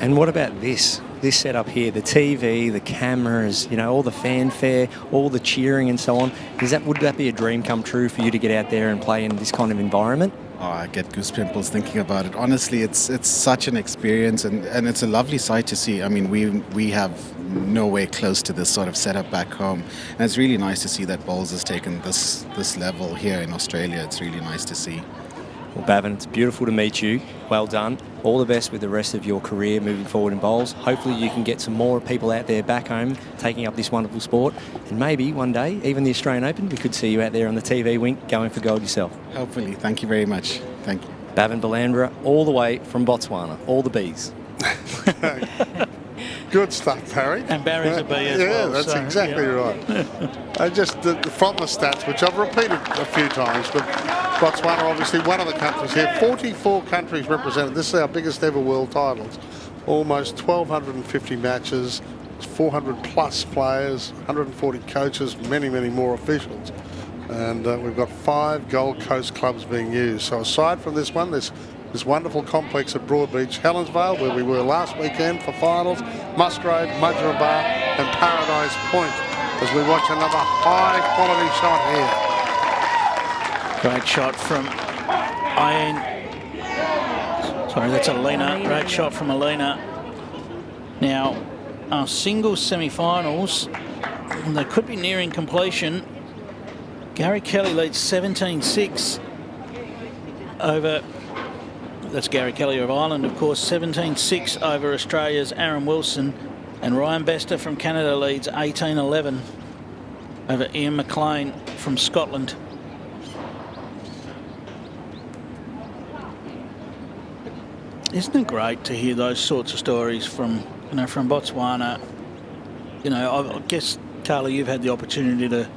And what about this setup here? The TV, the cameras, you know, all the fanfare, all the cheering and so on. Would that be a dream come true for you to get out there and play in this kind of environment? Oh, I get goosebumps thinking about it. Honestly, it's such an experience and it's a lovely sight to see. I mean, we have nowhere close to this sort of setup back home. And it's really nice to see that bowls has taken this level here in Australia. It's really nice to see. Well, Bavin, it's beautiful to meet you. Well done. All the best with the rest of your career moving forward in bowls. Hopefully you can get some more people out there back home taking up this wonderful sport. And maybe one day, even the Australian Open, we could see you out there on the TV wink going for gold yourself. Hopefully. Thank you very much. Thank you. Bavin Balandra, all the way from Botswana. All the bees. Good stuff, Barry. And Barry's a bee as well. Yeah, that's exactly right. I just, from the stats, which I've repeated a few times, but Botswana, obviously one of the countries here, 44 countries represented. This is our biggest ever world titles. Almost 1,250 matches, 400 plus players, 140 coaches, many more officials. And we've got 5 Gold Coast clubs being used. So aside from this one, this wonderful complex at Broadbeach, Helensvale, where we were last weekend for finals, Musgrave, Mudgeeraba and Paradise Point, as we watch another high-quality shot here. Great shot from Sorry, that's Aleena. Great shot from Aleena. Now, our singles semi-finals, they could be nearing completion. Gary Kelly leads 17-6 over... That's Gary Kelly of Ireland, of course, 17-6 over Australia's Aaron Wilson. And Ryan Bester from Canada leads 18-11 over Ian McLean from Scotland. Isn't it great to hear those sorts of stories from Botswana? You know, I guess, Carla, you've had the opportunity to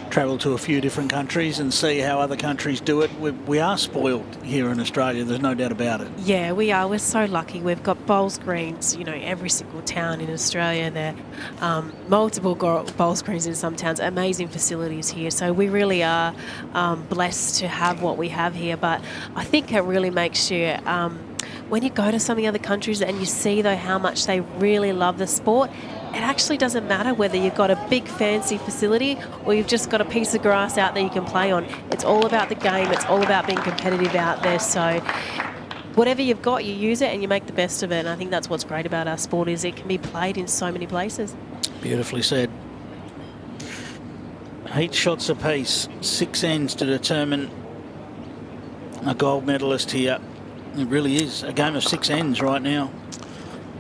travel to a few different countries and see how other countries do it. We are spoiled here in Australia, there's no doubt about it. Yeah, we are. We're so lucky. We've got bowls greens, you know, every single town in Australia. There are multiple bowls greens in some towns, amazing facilities here. So we really are blessed to have what we have here. But I think it really makes you... when you go to some of the other countries and you see, though, how much they really love the sport, it actually doesn't matter whether you've got a big fancy facility or you've just got a piece of grass out there you can play on. It's all about the game. It's all about being competitive out there. So whatever you've got, you use it and you make the best of it. And I think that's what's great about our sport, is it can be played in so many places. Beautifully said. 8 shots apiece, 6 ends to determine a gold medalist here. It really is a game of 6 ends right now.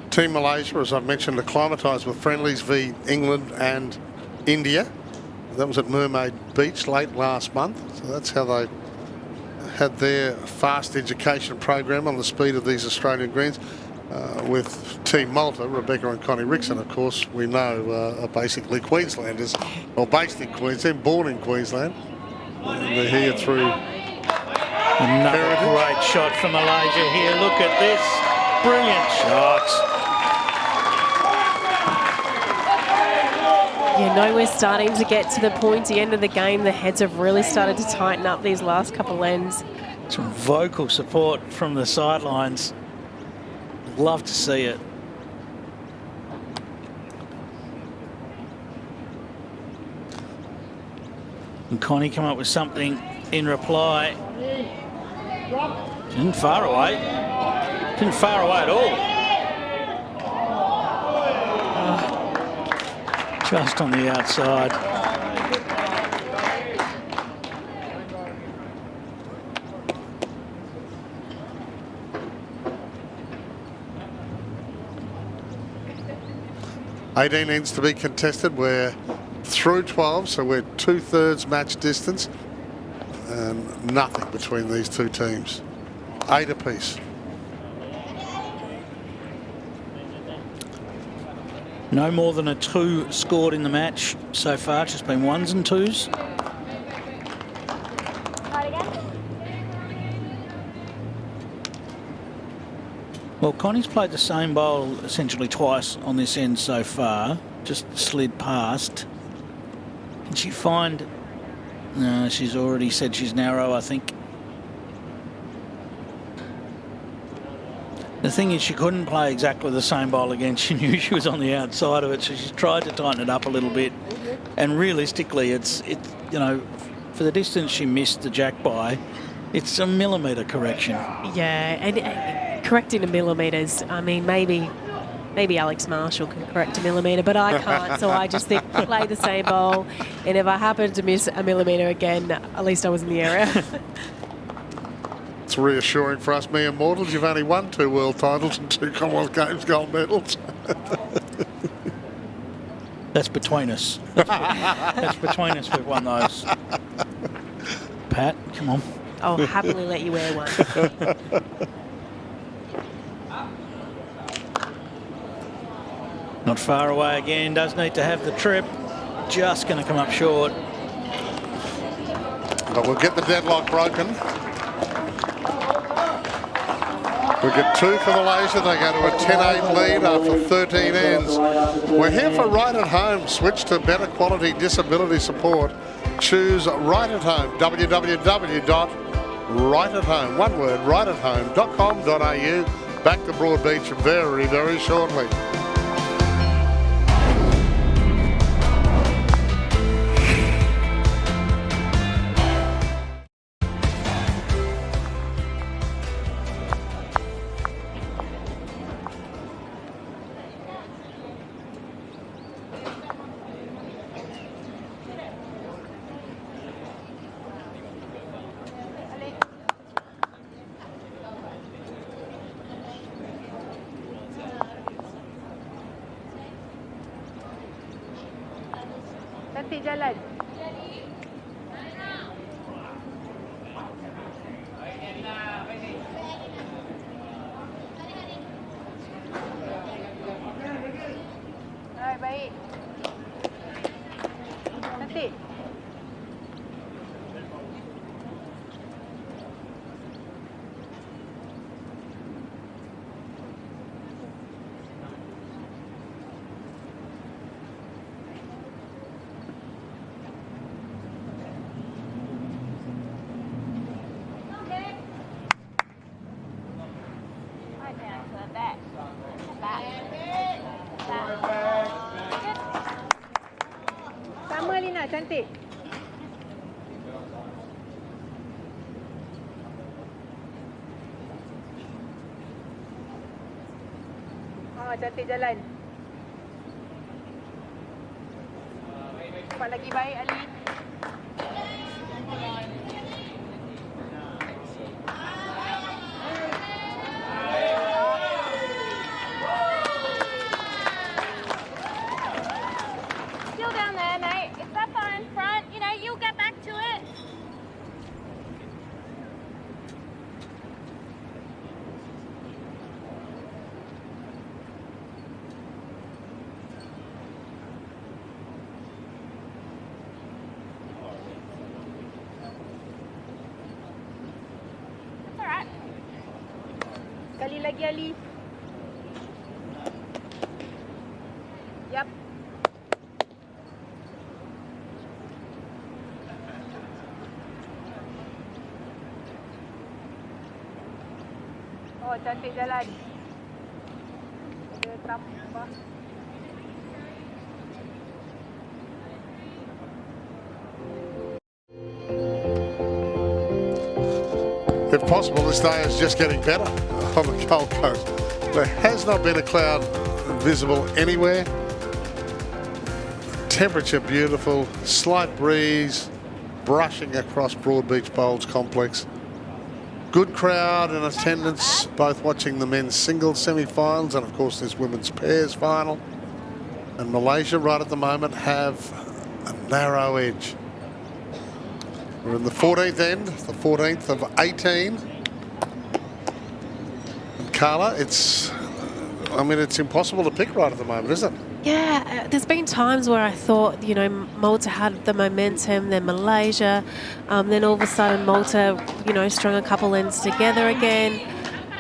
Team Malaysia, as I've mentioned, acclimatised with friendlies v England and India. That was at Mermaid Beach late last month. So that's how they had their fast education program on the speed of these Australian greens. With Team Malta, Rebecca and Connie Rixon, of course, we know are basically Queenslanders, or based in Queensland, born in Queensland. And they're here through Another great shot from Malaysia here. Look at this. Brilliant shots. Yeah, no, we're starting to get to the pointy end of the game. The heads have really started to tighten up these last couple ends. Some vocal support from the sidelines. Love to see it. And Connie come up with something in reply. Didn't far away. Didn't far away at all. Just on the outside. $18 ends to be contested. We're through 12, so we're 2/3 match distance. And nothing between these two teams. 8 apiece. No more than a 2 scored in the match so far. It's just been 1s and 2s. Well, Connie's played the same bowl essentially twice on this end so far. Just slid past. Can she find... No, she's already said she's narrow, I think. The thing is, she couldn't play exactly the same bowl again. She knew she was on the outside of it, so she tried to tighten it up a little bit. And realistically, it's you know, for the distance she missed the jack by, it's a millimetre correction. Yeah, and correcting the millimetres, I mean, maybe Alex Marshall can correct a millimetre, but I can't. So I just think play the same bowl, and if I happen to miss a millimetre again, at least I was in the area. It's reassuring for us mere mortals. You've only won 2 world titles and 2 Commonwealth Games gold medals. That's between us. That's between us. We've won those. Pat, come on. I'll happily let you wear one. Not far away again. Does need to have the trip. Just going to come up short. But we'll get the deadlock broken. We get 2 for Malaysia. They go to a 10-8 lead after 13 ends. We're here for Right at Home. Switch to better quality disability support. Choose Right at Home. www.rightathome, one word, rightathome.com.au. Back to Broadbeach very, very shortly. Cantik jalan. Baik. Cantik. Sama Aleena, cantik. Cantik jalan. Cepat lagi baik, Ali. Ali lagi, Ali. Yep. Oh, cantik jalan. Ada tambah. If possible, this day is just getting better on the Gold Coast. There has not been a cloud visible anywhere. Temperature beautiful, slight breeze brushing across Broadbeach Bowls Complex. Good crowd in attendance, both watching the men's singles semi-finals and of course this women's pairs final. And Malaysia right at the moment have a narrow edge. We're in the 14th end, the 14th of 18. And Carla, it's impossible to pick right at the moment, isn't it? Yeah, there's been times where I thought, Malta had the momentum, then Malaysia, then all of a sudden Malta, strung a couple ends together again.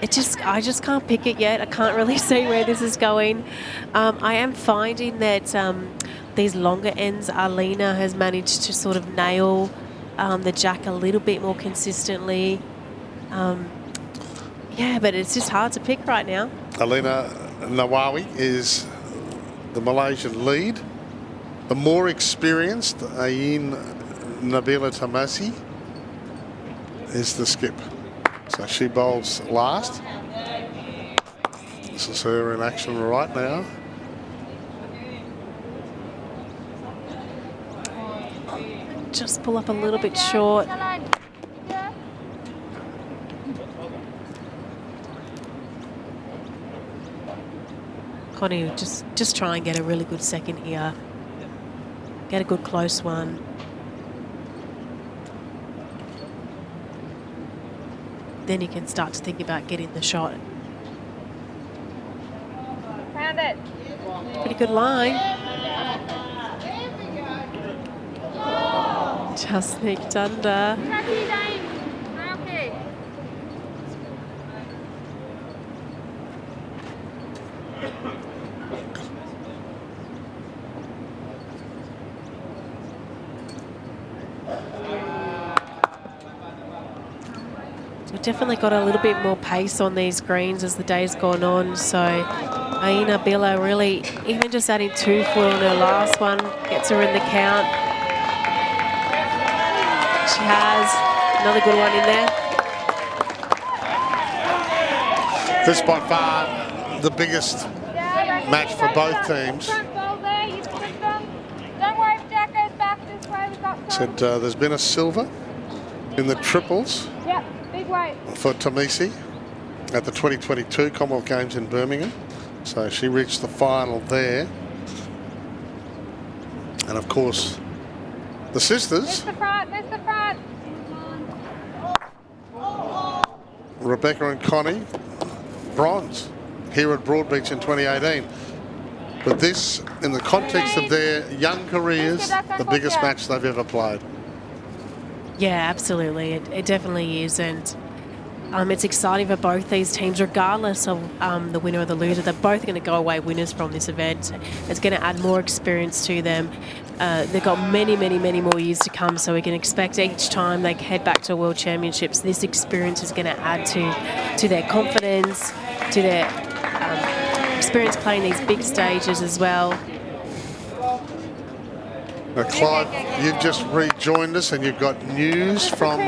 I just can't pick it yet. I can't really see where this is going. I am finding that these longer ends, Aleena has managed to sort of nail the jack a little bit more consistently. Yeah, but it's just hard to pick right now. Aleena Nawawi is the Malaysian lead. The more experienced Nabilah Tarmizi is the skip. So she bowls last. This is her in action right now. Just pull up a little bit short. Connie, just try and get a really good second here. Get a good close one. Then you can start to think about getting the shot. Found it. Pretty good line. Just sneaked under. We've definitely got a little bit more pace on these greens as the day's gone on. So Nabilah really, even just adding 2 foot on her last one, gets her in the count. She has another good one in there. This is by far the biggest match for both teams. Don't worry if Jack goes back this way. We've got Said there's been a silver in the triples. Yep, big weight. For Tarmizi at the 2022 Commonwealth Games in Birmingham. So she reached the final there. And of course, the sisters, Miss the front, miss the front. Rebecca and Connie, bronze here at Broadbeach in 2018. But this, in the context of their young careers, the biggest match they've ever played. Yeah, absolutely. It definitely is. And it's exciting for both these teams, regardless of the winner or the loser. They're both going to go away winners from this event. It's going to add more experience to them. They've got many, many, many more years to come, so we can expect each time they head back to World Championships, this experience is going to add to their confidence, to their experience playing these big stages as well. Now, Clive, you've just rejoined us and you've got news from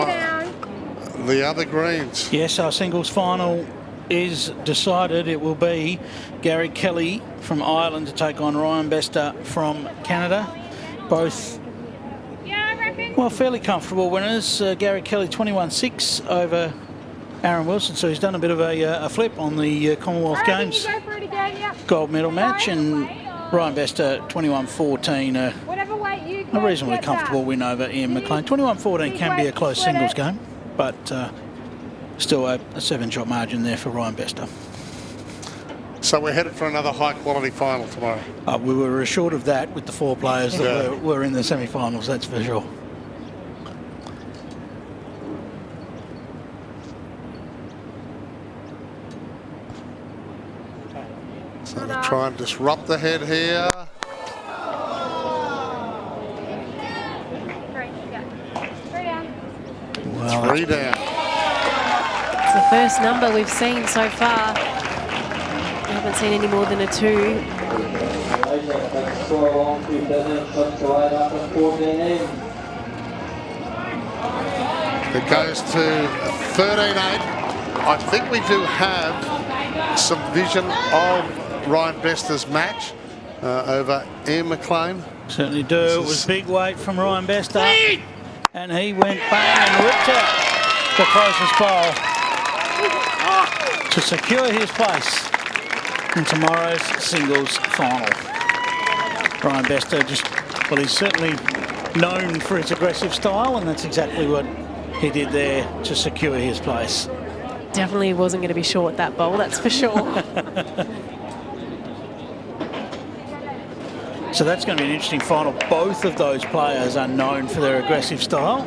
the other greens. Yes, our singles final is decided. It will be Gary Kelly from Ireland to take on Ryan Bester from Canada. Both, well, fairly comfortable winners. Gary Kelly 21-6 over Aaron Wilson, so he's done a bit of a flip on the Commonwealth Games gold medal match, and Ryan Bester 21-14, a reasonably comfortable win over Ian McLean. 21-14 can be a close singles game, but still a 7-shot margin there for Ryan Bester. So we're headed for another high-quality final tomorrow. We were assured of that with the 4 players that were in the semi-finals, that's for sure. So they try and disrupt the head here. Well, 3 down. It's the first number we've seen so far. We haven't seen any more than a 2. It goes to 13-8. I think we do have some vision of Ryan Bester's match over Ian McLean. certainly do. It was big weight from Ryan Bester. And he went bang and ripped out the closest bowl to secure his place in tomorrow's singles final. Ryan Bester he's certainly known for his aggressive style, and that's exactly what he did there to secure his place. Definitely wasn't going to be short that bowl, that's for sure. So that's going to be an interesting final. Both of those players are known for their aggressive style.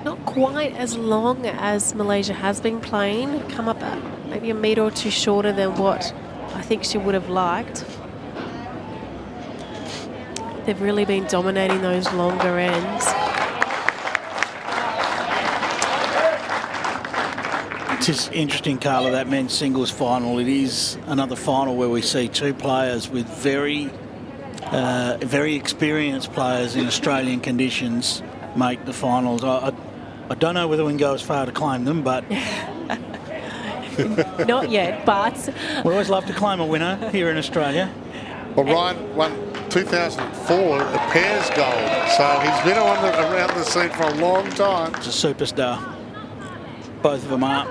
Not quite as long as Malaysia has been playing. Come up maybe a metre or 2 shorter than what I think she would have liked. They've really been dominating those longer ends. It's interesting, Carla, that men's singles final. It is another final where we see 2 players with very experienced players in Australian conditions make the finals. I don't know whether we can go as far to claim them, but... Not yet, but... We always love to claim a winner here in Australia. Well, Ryan won 2004 a pairs gold, so he's been around the scene for a long time. He's a superstar. Both of them are.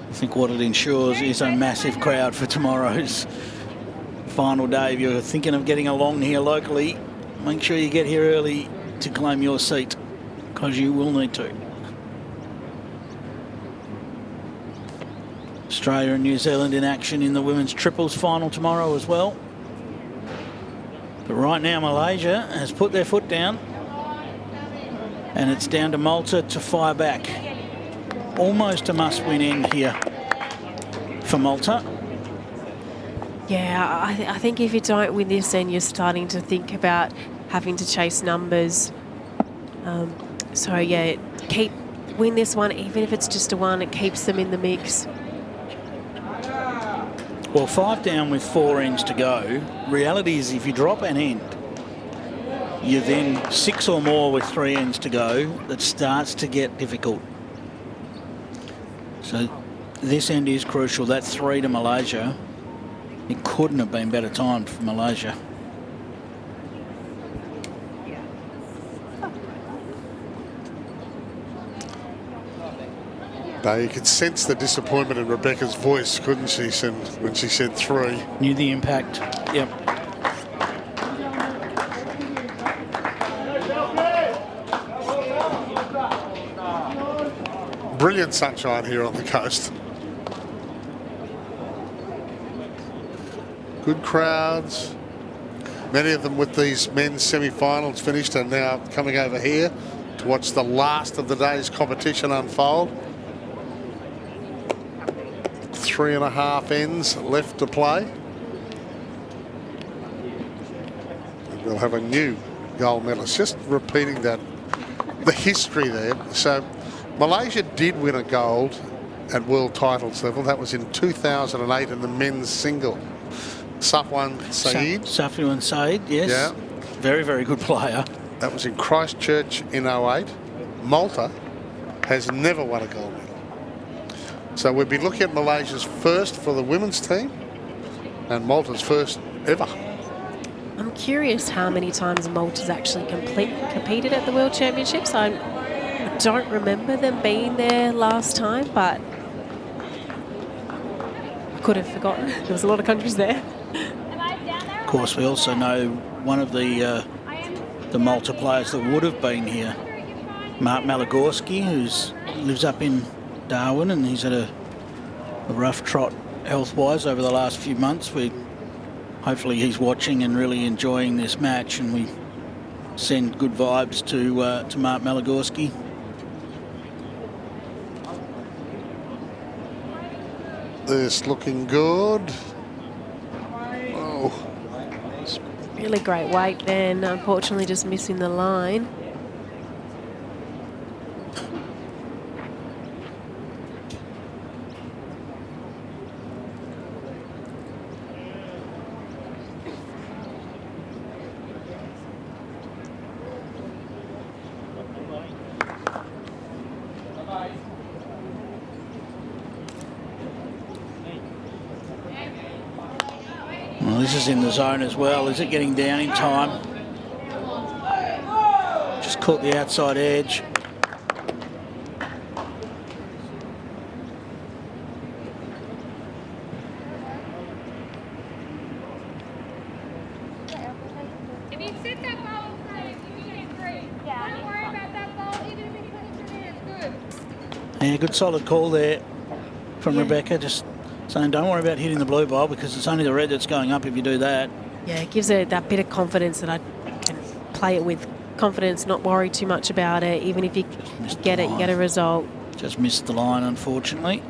I think what it ensures is a massive crowd for tomorrow's final day. If you're thinking of getting along here locally, make sure you get here early to claim your seat, because you will need to. Australia and New Zealand in action in the women's triples final tomorrow as well. But right now Malaysia has put their foot down, and it's down to Malta to fire back. Almost a must-win end here for Malta. Yeah, I think if you don't win this, then you're starting to think about having to chase numbers. So yeah, win this one, even if it's just a 1, it keeps them in the mix. Well, 5 down with 4 ends to go. Reality is if you drop an end, you're then 6 or more with 3 ends to go. That starts to get difficult. So this end is crucial. That 3 to Malaysia, it couldn't have been better timed for Malaysia. Now you could sense the disappointment in Rebecca's voice, couldn't she, when she said 3? Knew the impact. Yep. Brilliant sunshine here on the coast. Good crowds. Many of them with these men's semi-finals finished are now coming over here to watch the last of the day's competition unfold. 3.5 ends left to play. And we'll have a new gold medalist. Just repeating that, the history there. So Malaysia did win a gold at world titles level. That was in 2008 in the men's single. Safwan Saeed. Safwan Saeed, yes. Yeah. Very, very good player. That was in Christchurch in 08. Malta has never won a gold medal. So we'll be looking at Malaysia's first for the women's team and Malta's first ever. I'm curious how many times Malta's actually competed at the World Championships. I don't remember them being there last time, but I could have forgotten. There was a lot of countries there. Of course, we also know one of the Malta players that would have been here, Mark Malagorski, who lives up in Darwin, and he's had a rough trot health-wise over the last few months. Hopefully he's watching and really enjoying this match, and we send good vibes to Mark Malagorski. This looking good. Oh. Really great weight then, unfortunately just missing the line. Well, this is in the zone as well. Is it getting down in time? Just caught the outside edge. If you sit that ball in front, you get 3. Don't worry about that ball, even if it comes in, it's good. Yeah, good solid call there from Rebecca. Just saying, don't worry about hitting the blue ball because it's only the red that's going up if you do that. Yeah, it gives it that bit of confidence that I can play it with confidence, not worry too much about it. Even if you get it, you get a result. Just missed the line, unfortunately.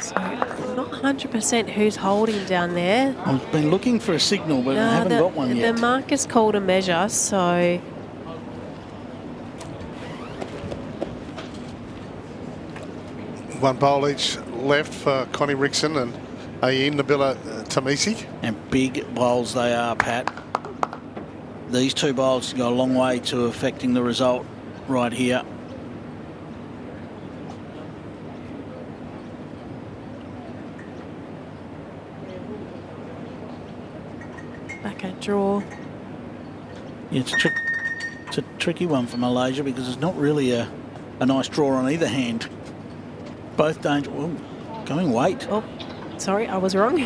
So I'm not 100% who's holding down there. I've been looking for a signal, but I haven't got one yet. The marker's called a measure, so... One bowl each left for Connie Rixon and Nabilah Tarmizi. And big bowls they are, Pat. These two bowls go a long way to affecting the result right here. Back at draw. Yeah, it's a tricky one for Malaysia because it's not really a nice draw on either hand. Both danger. Ooh, going weight. Oh, sorry, I was wrong.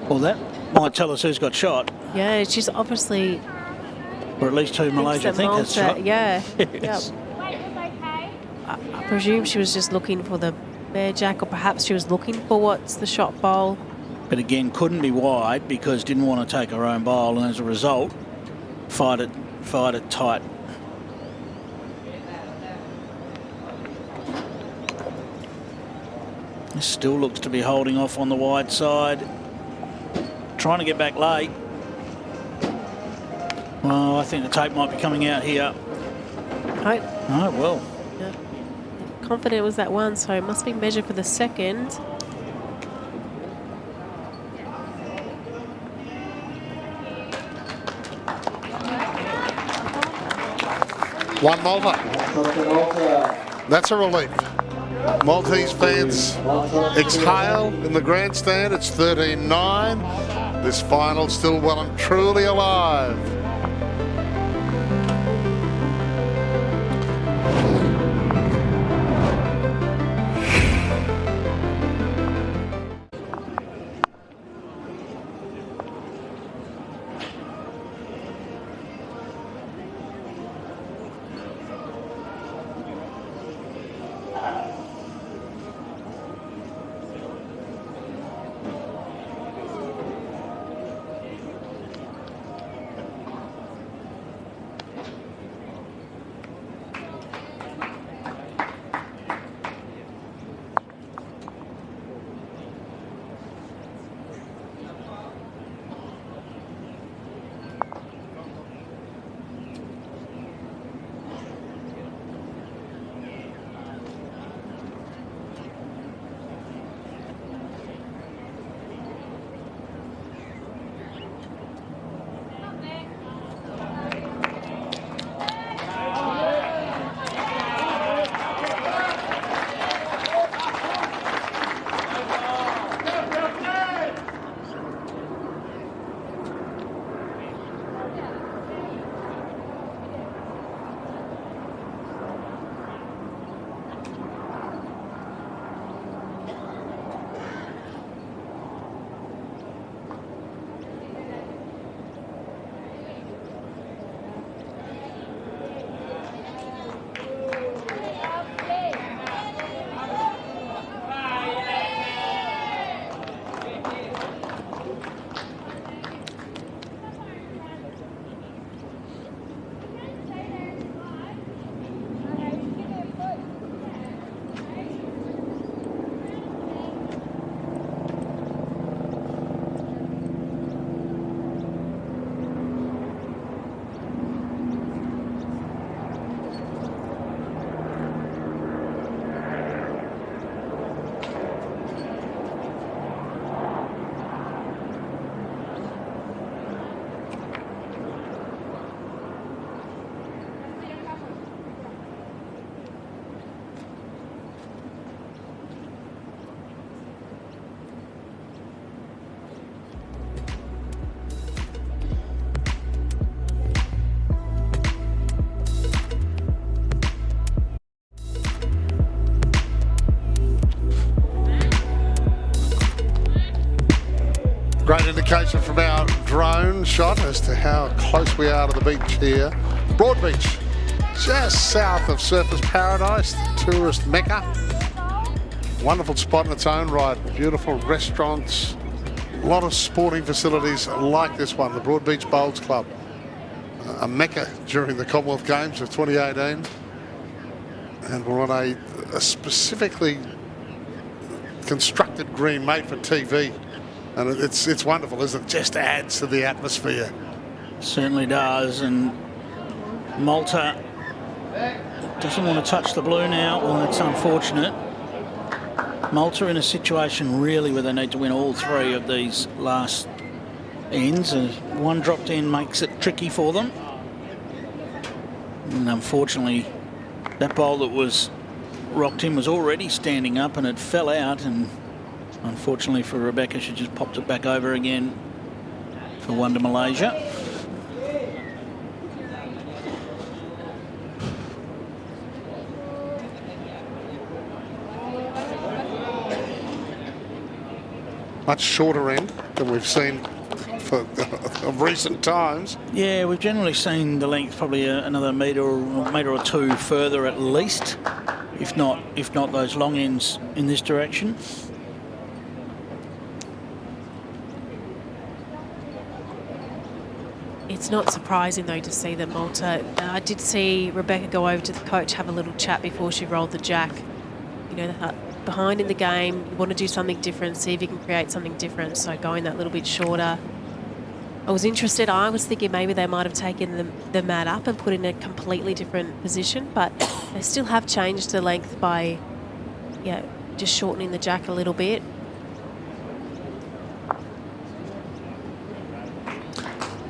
Well, that might tell us who's got shot. Yeah, she's obviously... Or at least who Malaysia think has shot. Yeah. Yes. Yep. I presume she was just looking for the bear jack, or perhaps she was looking for what's the shot bowl. But again, couldn't be wide because didn't want to take her own bowl, and as a result, fight it tight. This still looks to be holding off on the wide side. Trying to get back late. Well, I think the tape might be coming out here. Right. Oh, well. Yeah. Confident it was that one, so it must be measured for the second. One Malta. That's a relief. Maltese fans exhale in the grandstand. It's 13-9. This final still well and truly alive. Great indication from our drone shot as to how close we are to the beach here. Broadbeach, just south of Surfers Paradise, the tourist mecca. Wonderful spot in its own right. Beautiful restaurants. A lot of sporting facilities like this one, the Broadbeach Bowls Club. A mecca during the Commonwealth Games of 2018. And we're on a specifically constructed green made for TV. And it's wonderful, isn't it? Just adds to the atmosphere. Certainly does. And Malta doesn't want to touch the blue now. Well, that's unfortunate. Malta in a situation really where they need to win all three of these last ends. And one dropped in makes it tricky for them. And unfortunately, that bowl that was rocked in was already standing up and it fell out. And unfortunately for Rebecca, she just popped it back over again for one to Malaysia. Much shorter end than we've seen of recent times. Yeah, we've generally seen the length probably another metre or two further at least, if not those long ends in this direction. It's not surprising, though, to see that Malta... I did see Rebecca go over to the coach, have a little chat before she rolled the jack. You know, behind in the game, you want to do something different, see if you can create something different, so going that little bit shorter. I was interested. I was thinking maybe they might have taken the mat up and put in a completely different position, but they still have changed the length by, just shortening the jack a little bit.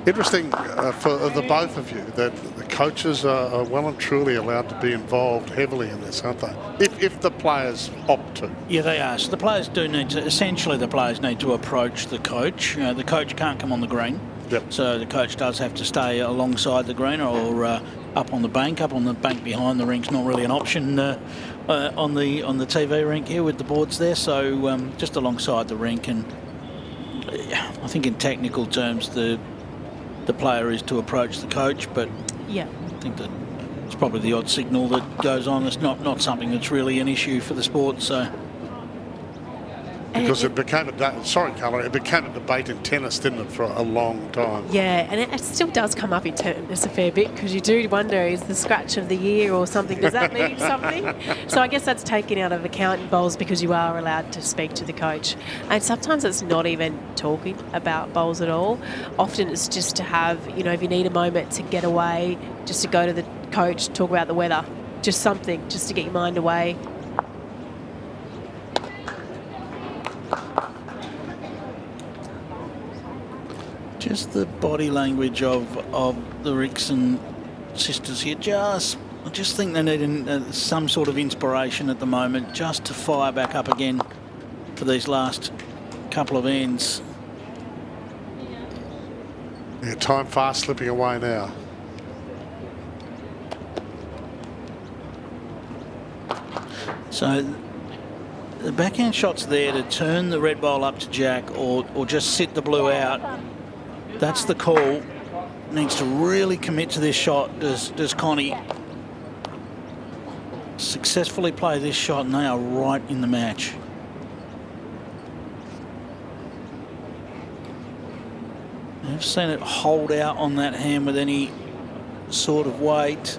Interesting for the both of you that the coaches are well and truly allowed to be involved heavily in this, aren't they? If the players opt to. Yeah, they are. So the players do need to, essentially the players need to approach the coach. The coach can't come on the green. Yep. So the coach does have to stay alongside the green or up on the bank. Up on the bank behind the rink's not really an option on the TV rink here with the boards there. So just alongside the rink, and I think in technical terms the player is to approach the coach, but yeah, I think that it's probably the odd signal that goes on. It's not something that's really an issue for the sport. So because it became a debate in tennis, didn't it, for a long time? Yeah, and it still does come up in tennis a fair bit, because you do wonder, is the scratch of the year or something, does that mean something? So I guess that's taken out of account in bowls because you are allowed to speak to the coach. And sometimes it's not even talking about bowls at all. Often it's just to have, if you need a moment to get away, just to go to the coach, talk about the weather, just something, just to get your mind away. just the body language of the Rixon sisters here. I just think they need some sort of inspiration at the moment, just to fire back up again for these last couple of ends. Yeah, time fast slipping away now. So the backhand shot's there to turn the red bowl up to jack or just sit the blue out. That's the call. Needs to really commit to this shot. Does Connie successfully play this shot, and they are right in the match. I've seen it hold out on that hand with any sort of weight.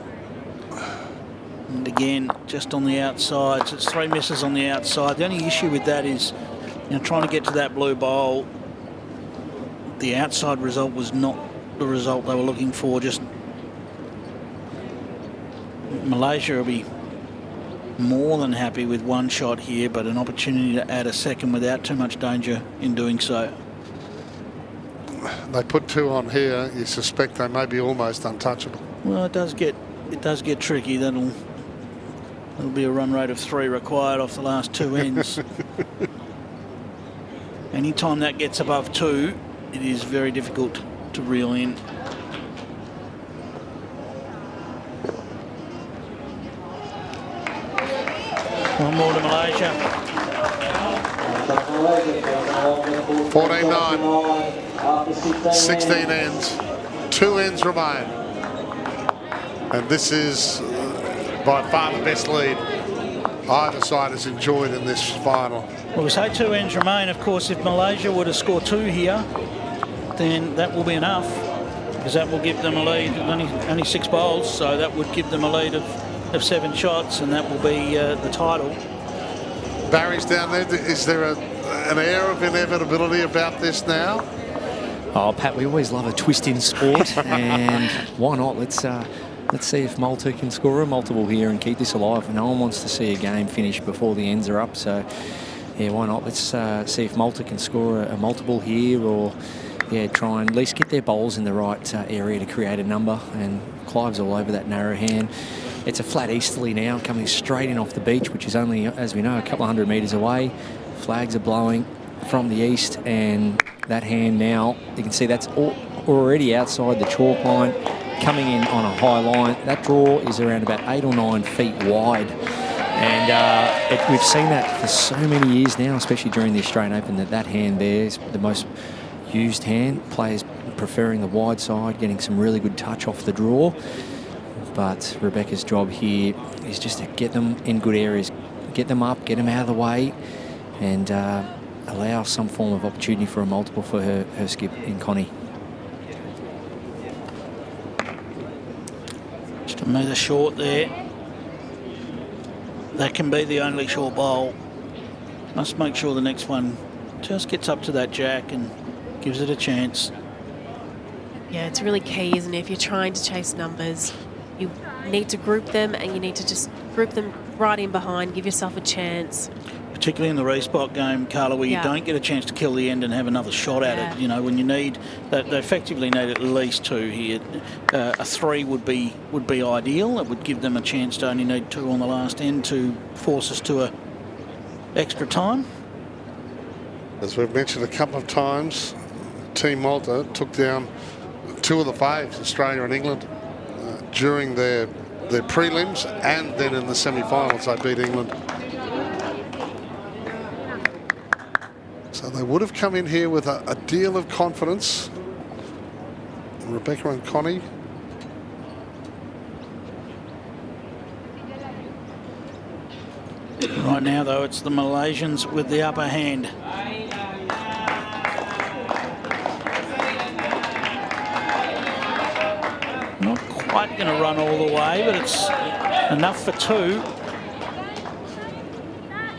And again, just on the outside. So it's 3 misses on the outside. The only issue with that is, trying to get to that blue bowl. The outside result was not the result they were looking for. Just Malaysia will be more than happy with one shot here, but an opportunity to add a second without too much danger in doing so. They put 2 on here. You suspect they may be almost untouchable. Well, it does get tricky. That'll be a run rate of 3 required off the last 2 ends. Anytime that gets above 2, it is very difficult to reel in. One more to Malaysia. 14-9. 16 ends. 2 ends remain. And this is by far the best lead either side has enjoyed in this final. Well, we say 2 ends remain. Of course, if Malaysia were to score 2 here, then that will be enough, because that will give them a lead of only 6 bowls, so that would give them a lead of 7 shots, and that will be the title. Barry's down there. Is there an air of inevitability about this now? Oh, Pat, we always love a twist in sport, and why not? Let's see if Malta can score a multiple here and keep this alive. No one wants to see a game finish before the ends are up, so yeah, why not? Let's see if Malta can score a multiple here, or yeah, try and at least get their bowls in the right area to create a number. And Clive's all over that narrow hand. It's a flat easterly now, coming straight in off the beach, which is only, as we know, a couple of 100 metres away. Flags are blowing from the east, and that hand now, you can see that's already outside the chalk line, coming in on a high line. That draw is around about 8 or 9 feet wide. And we've seen that for so many years now, especially during the Australian Open, that hand there is the most used hand. Players preferring the wide side, getting some really good touch off the draw. But Rebecca's job here is just to get them in good areas, get them up, get them out of the way, and allow some form of opportunity for a multiple for her skip in Connie. Just a metre short there. That can be the only short bowl. Must make sure the next one just gets up to that jack and gives it a chance. Yeah, it's really key, isn't it? If you're trying to chase numbers, you need to group them, and you need to just group them right in behind, give yourself a chance. Particularly in the respot game, Carla, where you don't get a chance to kill the end and have another shot at it. You know, when you need, they effectively need at least 2 here. A 3 would be ideal. It would give them a chance to only need 2 on the last end to force us to a extra time. As we've mentioned a couple of times, Team Malta took down 2 of the faves, Australia and England, during their prelims, and then in the semi-finals they beat England. So they would have come in here with a deal of confidence. Rebecca and Connie. Right now, though, it's the Malaysians with the upper hand. Not quite going to run all the way, but it's enough for 2.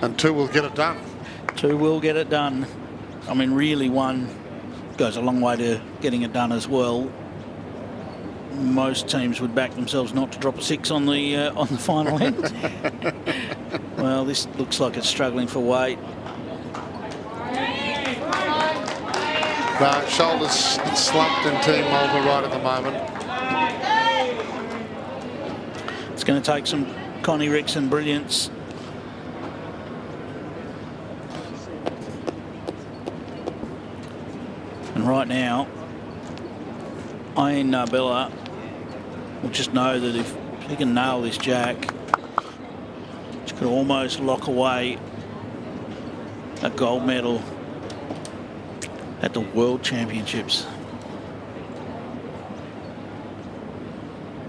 And 2 will get it done. 2 will get it done. I mean, really, 1 goes a long way to getting it done as well. Most teams would back themselves not to drop a 6 on the final end. Well, this looks like it's struggling for weight. No, shoulders slumped in Team Malta right at the moment. It's going to take some Connie Rixon brilliance. And right now, Nabilah will just know that if he can nail this jack, she could almost lock away a gold medal at the World Championships.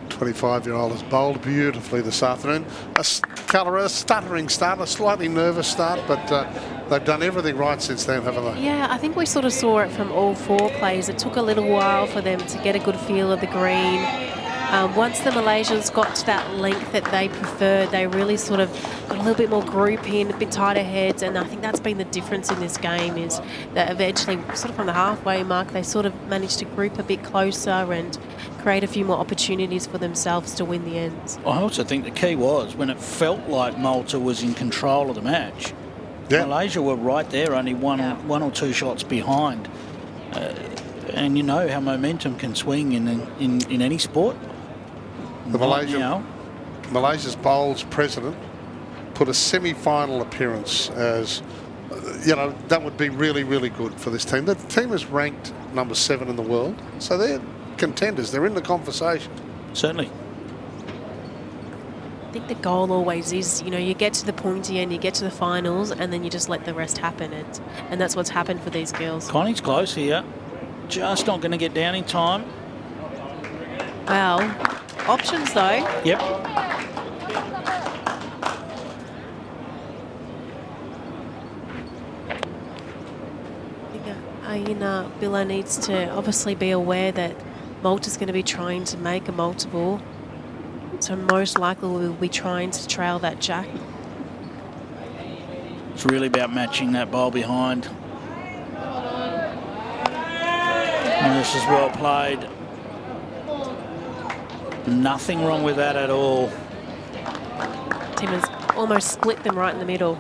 25-year-old has bowled beautifully this afternoon. A stuttering start, a slightly nervous start, but they've done everything right since then, haven't they? Yeah, I think we sort of saw it from all 4 players. It took a little while for them to get a good feel of the green. Once the Malaysians got to that length that they preferred, they really sort of got a little bit more group in, a bit tighter heads, and I think that's been the difference in this game, is that eventually, sort of from the halfway mark, they sort of managed to group a bit closer and create a few more opportunities for themselves to win the ends. I also think the key was when it felt like Malta was in control of the match, Malaysia were right there, only one or 2 shots behind. And you know how momentum can swing in any sport. The Malaysia's bowls president put a semi-final appearance as, you know, that would be really, really good for this team. The team is ranked number 7 in the world, so they're contenders. They're in the conversation. Certainly. think the goal always is, you know, you get to the pointy end, you get to the finals, and then you just let the rest happen. And that's what's happened for these girls. Connie's close here. Just not going to get down in time. Well, options though. Yep. Nabilah needs to obviously be aware that Malta's going to be trying to make a multiple. So most likely we'll be trying to trail that jack. It's really about matching that bowl behind. And this is well played. Nothing wrong with that at all. Team has almost split them right in the middle.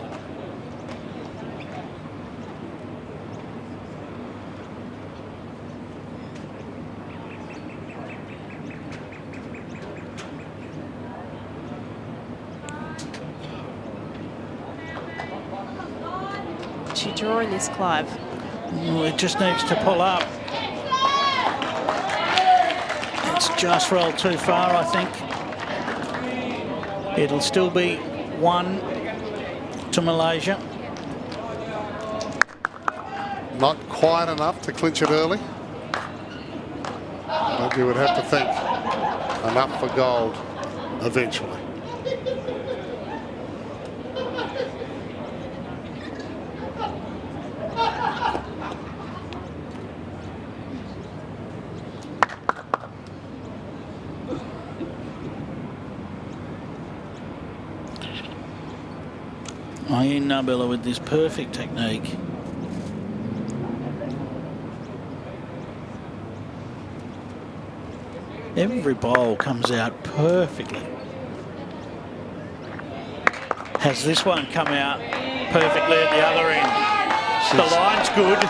She drawing this, Clive? Well, it just needs to pull up. It's just rolled too far, I think. It'll still be 1 to Malaysia. Not quite enough to clinch it early. But you would have to think enough for gold eventually. Nabilah with this perfect technique. Every bowl comes out perfectly. Has this one come out perfectly at the other end? The line's good.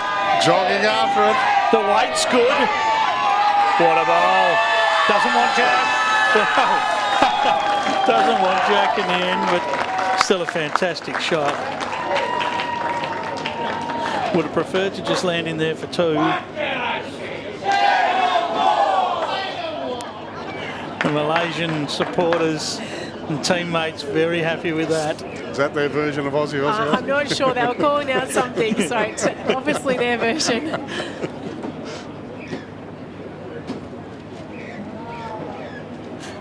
Jogging after it. The weight's good. What a bowl. Doesn't want jack. Doesn't want jack in the end, but still a fantastic shot. Would have preferred to just land in there for 2. The Malaysian supporters and teammates very happy with that. Is that their version of Aussie? I'm not sure. They were calling out something, so it's obviously their version.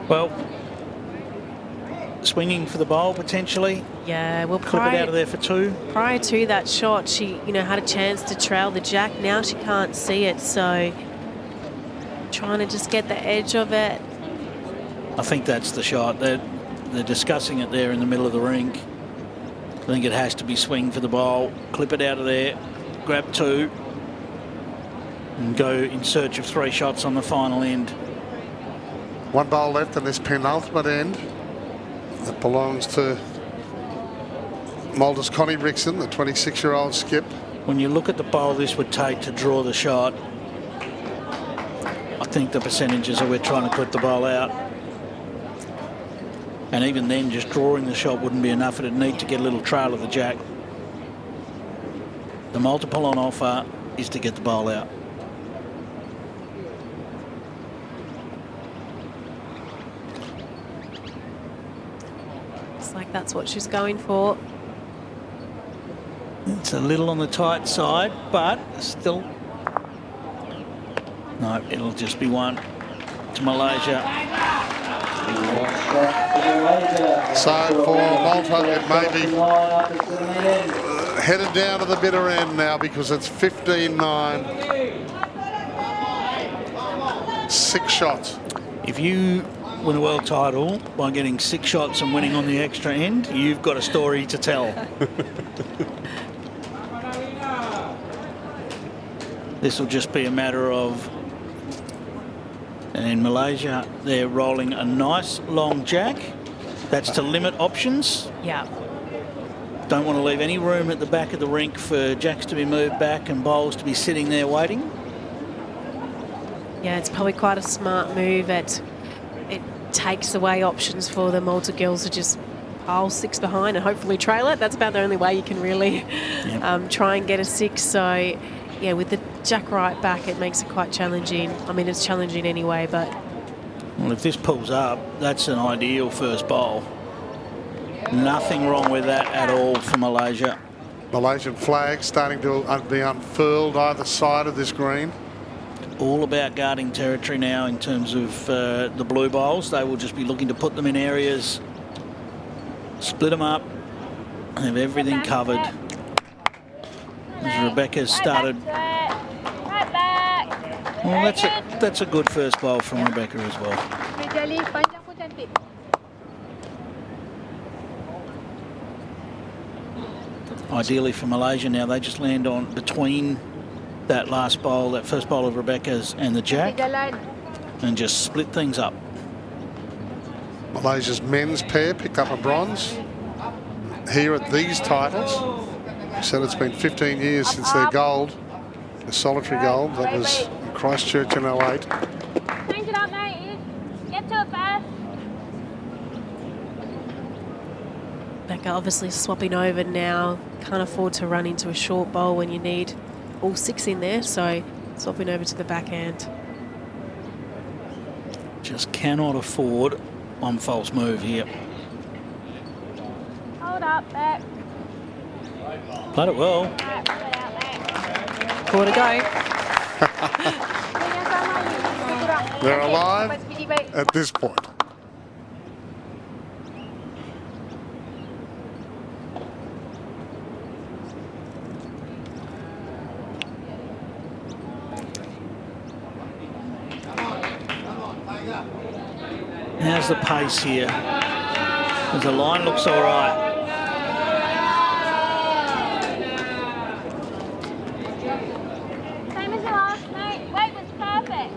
Well, swinging for the bowl potentially. Yeah, well, clip it out of there for 2. Prior to that shot, she, had a chance to trail the jack. Now she can't see it, so trying to just get the edge of it. I think that's the shot. They're discussing it there in the middle of the rink. I think it has to be swing for the bowl, clip it out of there, grab 2, and go in search of 3 shots on the final end. 1 bowl left in this penultimate end. That belongs to Malta's Connie Rixon, the 26-year-old skip. When you look at the bowl this would take to draw the shot, I think the percentages are we're trying to clip the bowl out. And even then, just drawing the shot wouldn't be enough. It'd need to get a little trail of the jack. The multiple on offer is to get the bowl out. Looks like that's what she's going for. It's a little on the tight side, but still. No, it'll just be 1 to Malaysia. So for Malta, it may be headed down to the bitter end now because it's 15-9. 6 shots. If you win a world title by getting 6 shots and winning on the extra end, you've got a story to tell. This will just be a matter of, and in Malaysia, they're rolling a nice long jack. That's to limit options. Yeah. Don't want to leave any room at the back of the rink for jacks to be moved back and bowls to be sitting there waiting. Yeah, it's probably quite a smart move. It takes away options for the Malta girls to just pile 6 behind and hopefully trail it. That's about the only way you can really try and get a 6. So, yeah, with the jack right back, it makes it quite challenging. I mean, it's challenging anyway, but... Well, if this pulls up, that's an ideal first bowl. Nothing wrong with that at all for Malaysia. Malaysian flag starting to be unfurled either side of this green. All about guarding territory now in terms of the blue bowls. They will just be looking to put them in areas, split them up, and have everything covered. As Rebecca's started. Well, that's a good first bowl from Rebecca as well. Ideally for Malaysia now, they just land on between that last bowl, that first bowl of Rebecca's and the jack, and just split things up. Malaysia's men's pair picked up a bronze here at these titles. Said it's been 15 years since their gold, the solitary gold. That was in Christchurch in 08. Change it up, mate. Get to it fast. Becca obviously swapping over now. Can't afford to run into a short bowl when you need all 6 in there, so swapping over to the backhand. Just cannot afford one false move here. Hold up, back. Played it well. Four to go. They're alive at this point. How's the pace here? As the line looks all right. Same as the last, mate. Weight was perfect.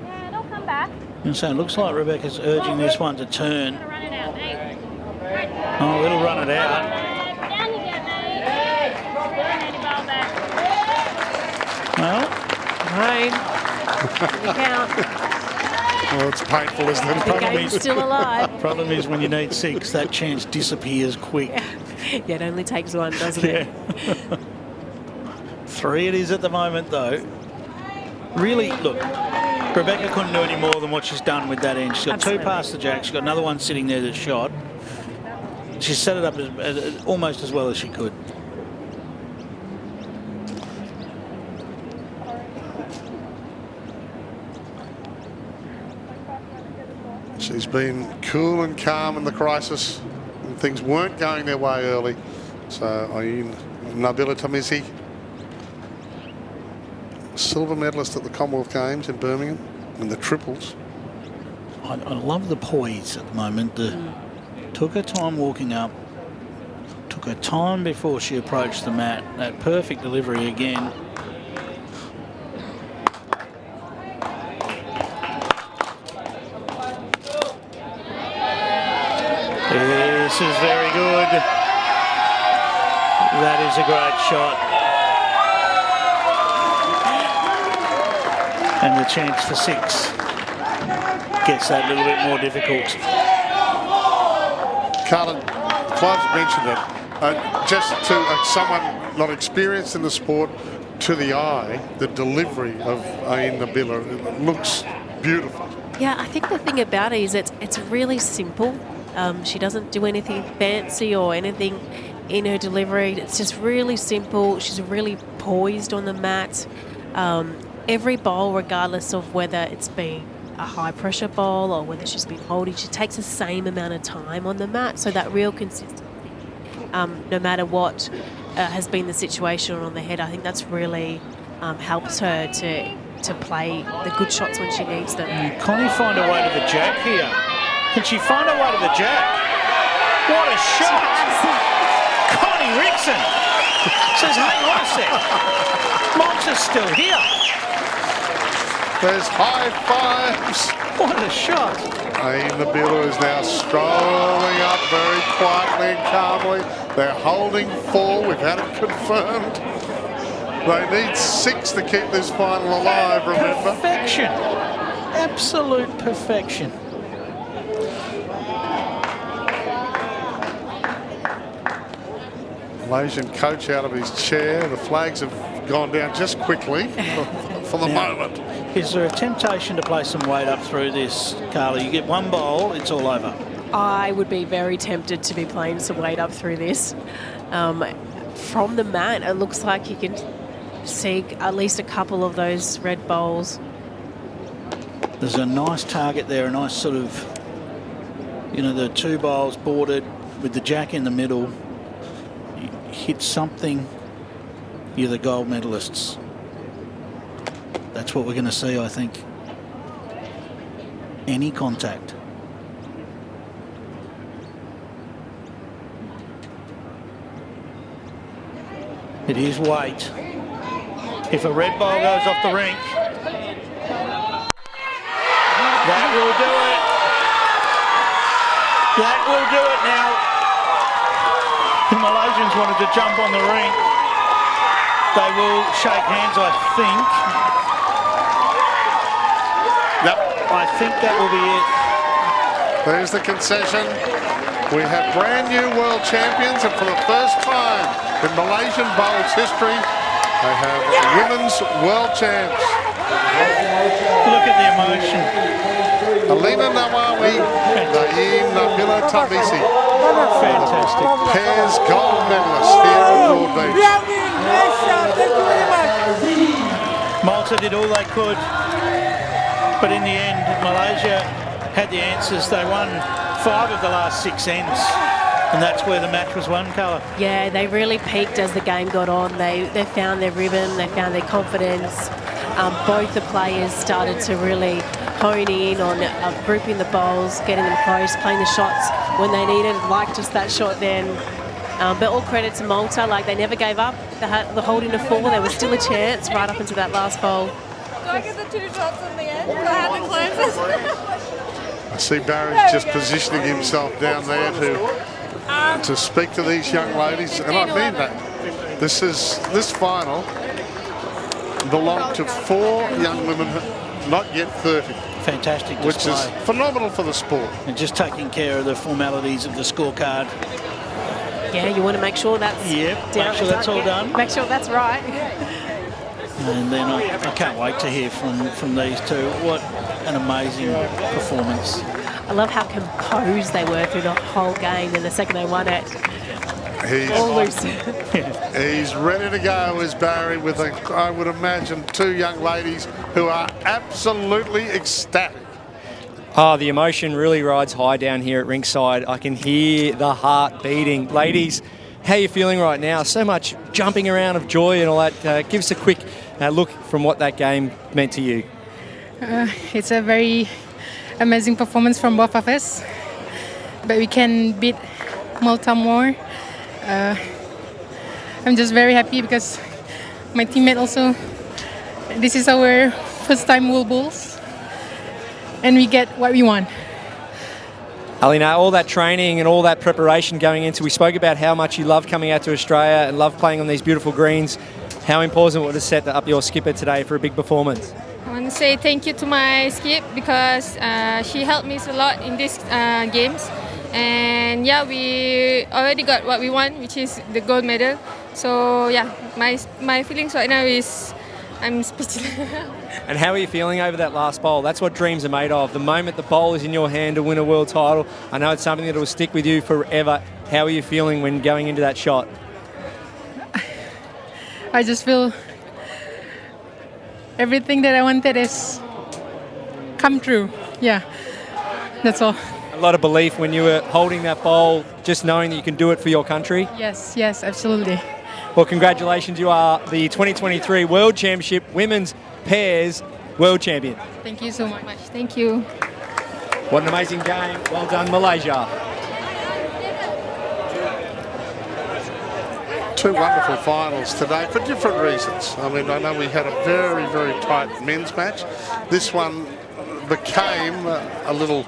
Yeah, it'll come back. And so it looks like Rebecca's urging this one to turn. Run it out, mate. Oh, it'll run it out. Down you get, mate. And then you bowl back. Well, Fine. You count. Well, it's painful, isn't it? The game's still alive. Problem is when you need 6, that chance disappears quick. Yeah, it only takes one, doesn't it? 3 it is at the moment, though. Really, look, Rebecca couldn't do any more than what she's done with that end. She's got Absolutely. 2 past the jack. She's got another one sitting there that's shot. She set it up almost as well as she could. She's been cool and calm in the crisis, and things weren't going their way early. So Nabilah Tarmizi, silver medalist at the Commonwealth Games in Birmingham in the triples. I love the poise at the moment. Took her time walking up. Took her time before she approached the mat. That perfect delivery again. This is very good. That is a great shot. And the chance for 6 gets that little bit more difficult. Carlin, Clive's mentioned it. Just to someone not experienced in the sport, to the eye, the delivery of Nabilah looks beautiful. Yeah, I think the thing about it is it's really simple. She doesn't do anything fancy or anything in her delivery. It's just really simple. She's really poised on the mat. Every bowl, regardless of whether it's been a high pressure bowl or whether she's been holding, she takes the same amount of time on the mat. So that real consistency, no matter what has been the situation on the head, I think that's really helps her to play the good shots when she needs them. Connie find a way to the jack here. Can she find a way to the jack? What a shot! Connie Rixon says, hang on a sec. Malta's still here. There's high fives. What a shot. Nabilah is now strolling up very quietly and calmly. They're holding 4. We've had it confirmed. They need 6 to keep this final alive, remember? Perfection. Absolute perfection. Malaysian coach out of his chair. The flags have gone down just quickly for the moment. Is there a temptation to play some weight up through this, Carly? You get one bowl, it's all over. I would be very tempted to be playing some weight up through this. From the mat, it looks like you can see at least a couple of those red bowls. There's a nice target there, a nice sort of, you know, the 2 bowls bordered with the jack in the middle. You hit something, you're the gold medalists. That's what we're going to see, I think. Any contact. It is weight. If a red ball goes off the rink, that will do it. That will do it now. The Malaysians wanted to jump on the rink. They will shake hands, I think. Yep. I think that will be it. There's the concession. We have brand new world champions, and for the first time in Malaysian bowls history, they have women's world champs. Look at the emotion. Aleena Nawawi, Nabilah Tarmizi. Fantastic. Pairs gold medalists here at Broadbeach. Malta did all they could, but in the end, Malaysia had the answers. They won 5 of the last 6 ends, and that's where the match was won, Colour. Yeah, they really peaked as the game got on. They found their rhythm, they found their confidence. Both the players started to really hone in on grouping the bowls, getting them close, playing the shots when they needed, like just that shot then. But all credit to Malta, like they never gave up. They had the holding to 4, there was still a chance right up into that last bowl. Do I get the 2 shots in the end? Do I have to close this? I see Barry's just positioning himself down there to speak to these young ladies, and I mean that. This final belonged to 4 young women, not yet 30. Fantastic display. Which is phenomenal for the sport. And just taking care of the formalities of the scorecard. Yeah, you want to make sure that's make sure that's all done. Make sure that's right. And then I can't wait to hear from these two. What an amazing performance. I love how composed they were through the whole game, and the second they won it, all loose. He's ready to go, is Barry, with, I would imagine, 2 young ladies who are absolutely ecstatic. Oh, the emotion really rides high down here at ringside. I can hear the heart beating. Ladies, how are you feeling right now? So much jumping around of joy and all that. Give us a quick look from what that game meant to you. It's a very amazing performance from both of us, but we can beat Malta more. I'm just very happy because my teammate also, this is our first time World Bowls, and we get what we want. Aleena, all that training and all that preparation going into, we spoke about how much you love coming out to Australia and love playing on these beautiful greens. How important was it to set up your skipper today for a big performance? I want to say thank you to my skip because she helped me a lot in these games. And yeah, we already got what we want, which is the gold medal. So yeah, my feelings right now is I'm speechless. And how are you feeling over that last bowl? That's what dreams are made of. The moment the bowl is in your hand to win a world title, I know it's something that will stick with you forever. How are you feeling when going into that shot? I just feel everything that I wanted is come true. Yeah, that's all. A lot of belief when you were holding that bowl, just knowing that you can do it for your country? Yes, absolutely. Well, congratulations. You are the 2023 World Championship Women's Pairs World Champion. Thank you so much. Thank you. What an amazing game. Well done, Malaysia. 2 wonderful finals today for different reasons. I mean, I know we had a very, very tight men's match. This one became a little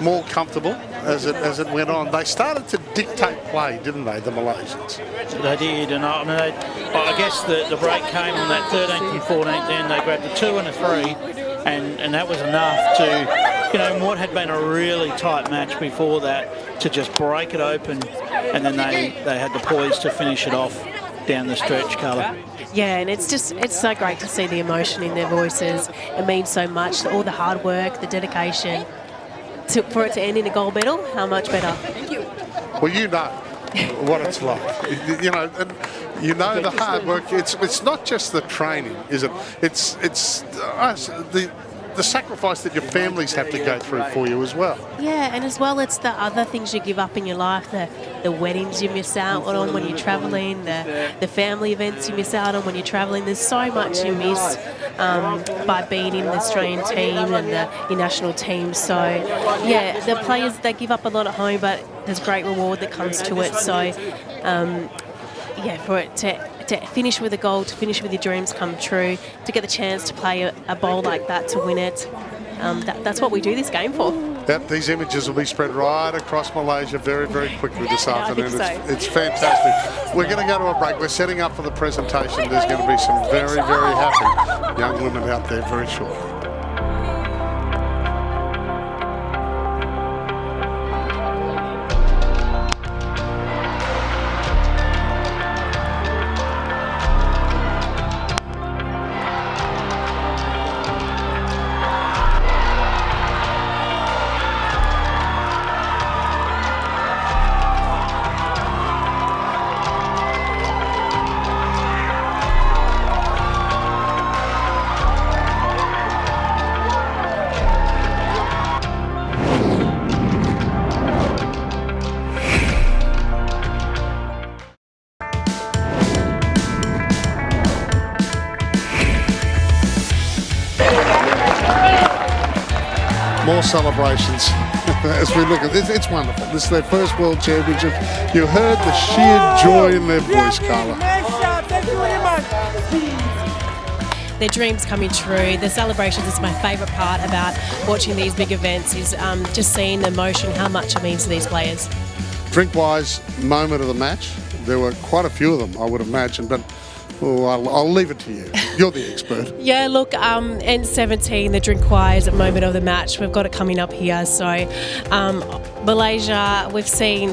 more comfortable as it went on. They started to dictate play, didn't they, the Malaysians? They did, and I guess the break came on that 13th and 14th end. They grabbed a 2 and a 3, and that was enough to, what had been a really tight match before that, to just break it open, and then they had the poise to finish it off down the stretch, Carla. Yeah, and it's so great to see the emotion in their voices. It means so much, all the hard work, the dedication. For it to end in a gold medal, how much better? Thank you. Well, you know what it's like. You know, and you know the hard work. It's not just the training, is it? It's us, the sacrifice that your families have to go through for you as well. Yeah, and as well, it's the other things you give up in your life, the weddings you miss out on when you're travelling, the family events you miss out on when you're travelling. There's so much you miss by being in the Australian team and your national team. So, yeah, the players, they give up a lot at home, but there's great reward that comes to it. So, yeah, for it to finish with a goal, to finish with your dreams come true, to get the chance to play a bowl like that, to win it, that's what we do this game for. Yep, these images will be spread right across Malaysia very, very quickly this afternoon. I think so. It's fantastic. We're going to go to a break. We're setting up for the presentation. There's going to be some very, very happy young women out there very shortly. More celebrations as we look at this. It's wonderful. This is their first World Championship. You heard the sheer joy in their voice, Carla. Thank you very much. Their dreams coming true. The celebrations is my favourite part about watching these big events, is just seeing the emotion, how much it means to these players. Drink-wise moment of the match. There were quite a few of them, I would imagine, but I'll leave it to you. You're the expert. Yeah, look, N17, the drink-wise moment of the match, we've got it coming up here. So Malaysia, we've seen,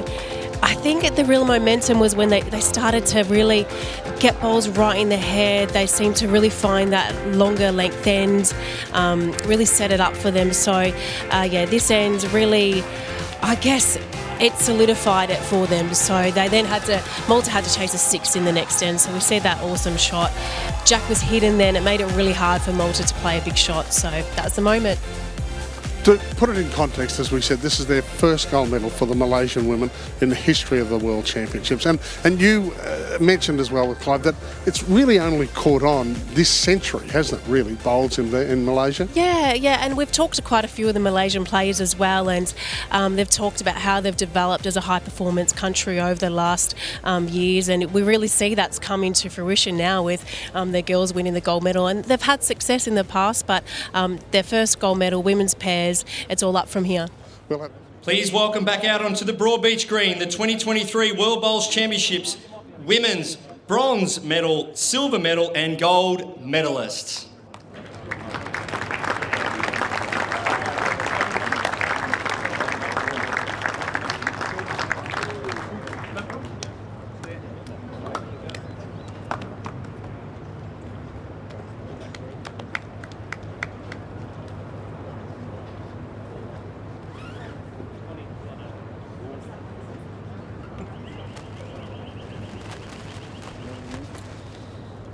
I think the real momentum was when they started to really get balls right in the head. They seemed to really find that longer length end, really set it up for them. So, yeah, this end really, I guess, it solidified it for them. So they then Malta had to chase a 6 in the next end. So we see that awesome shot. Jack was hidden then. It made it really hard for Malta to play a big shot. So that's the moment. To put it in context, as we said, this is their first gold medal for the Malaysian women in the history of the World Championships. And you mentioned as well with Clive that it's really only caught on this century, hasn't it, really, bowls in Malaysia? Yeah, and we've talked to quite a few of the Malaysian players as well, and they've talked about how they've developed as a high-performance country over the last years, and we really see that's coming to fruition now with their girls winning the gold medal. And they've had success in the past, but their first gold medal, women's pairs, it's all up from here. Please welcome back out onto the Broadbeach green the 2023 World Bowls Championships women's bronze medal, silver medal and gold medalists.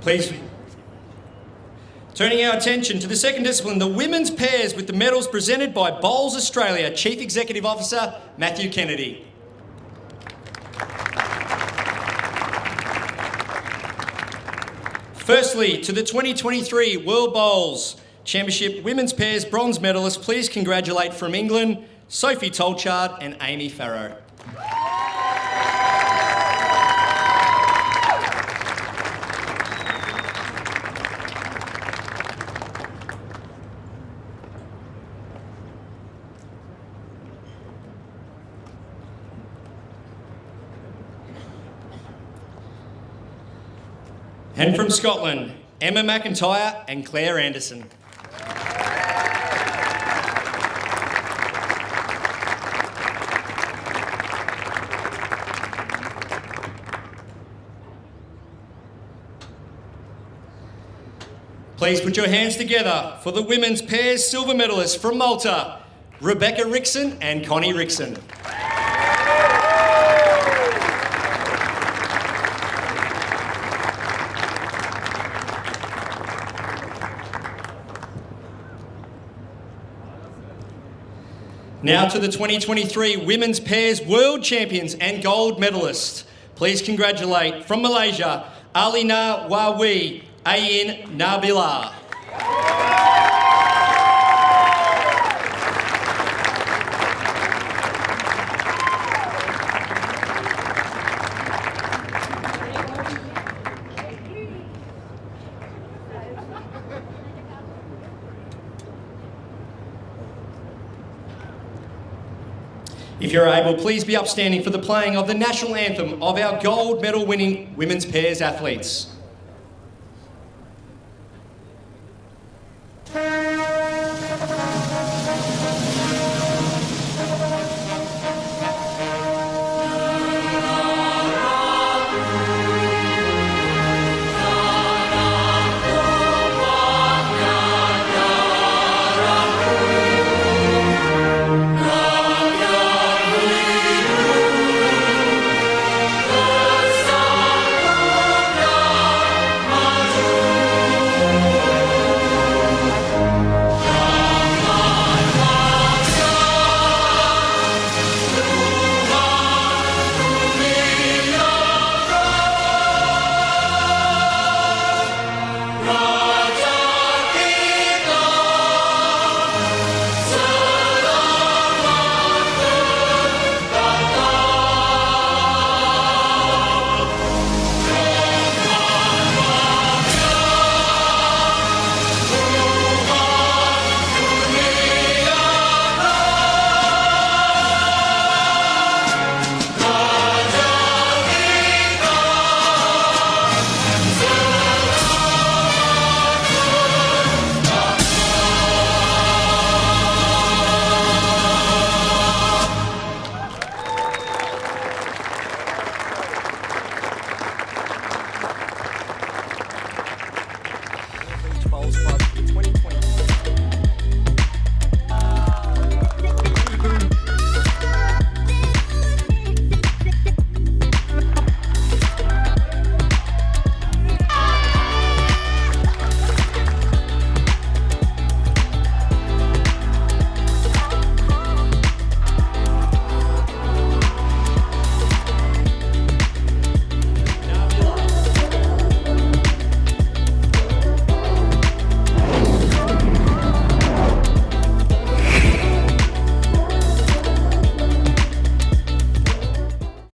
Please. Turning our attention to the second discipline, the women's pairs, with the medals presented by Bowls Australia Chief Executive Officer Matthew Kennedy. Firstly, to the 2023 World Bowls Championship women's pairs bronze medalists, please congratulate from England, Sophie Tolchard and Amy Farrow. And from Scotland, Emma McIntyre and Claire Anderson. Please put your hands together for the women's pairs silver medalists from Malta, Rebecca Rixon and Connie Rixon. Now to the 2023 Women's Pairs World Champions and Gold Medalists. Please congratulate from Malaysia, Aleena Nawawi, Nabilah. If you're able, please be upstanding for the playing of the national anthem of our gold medal winning women's pairs athletes.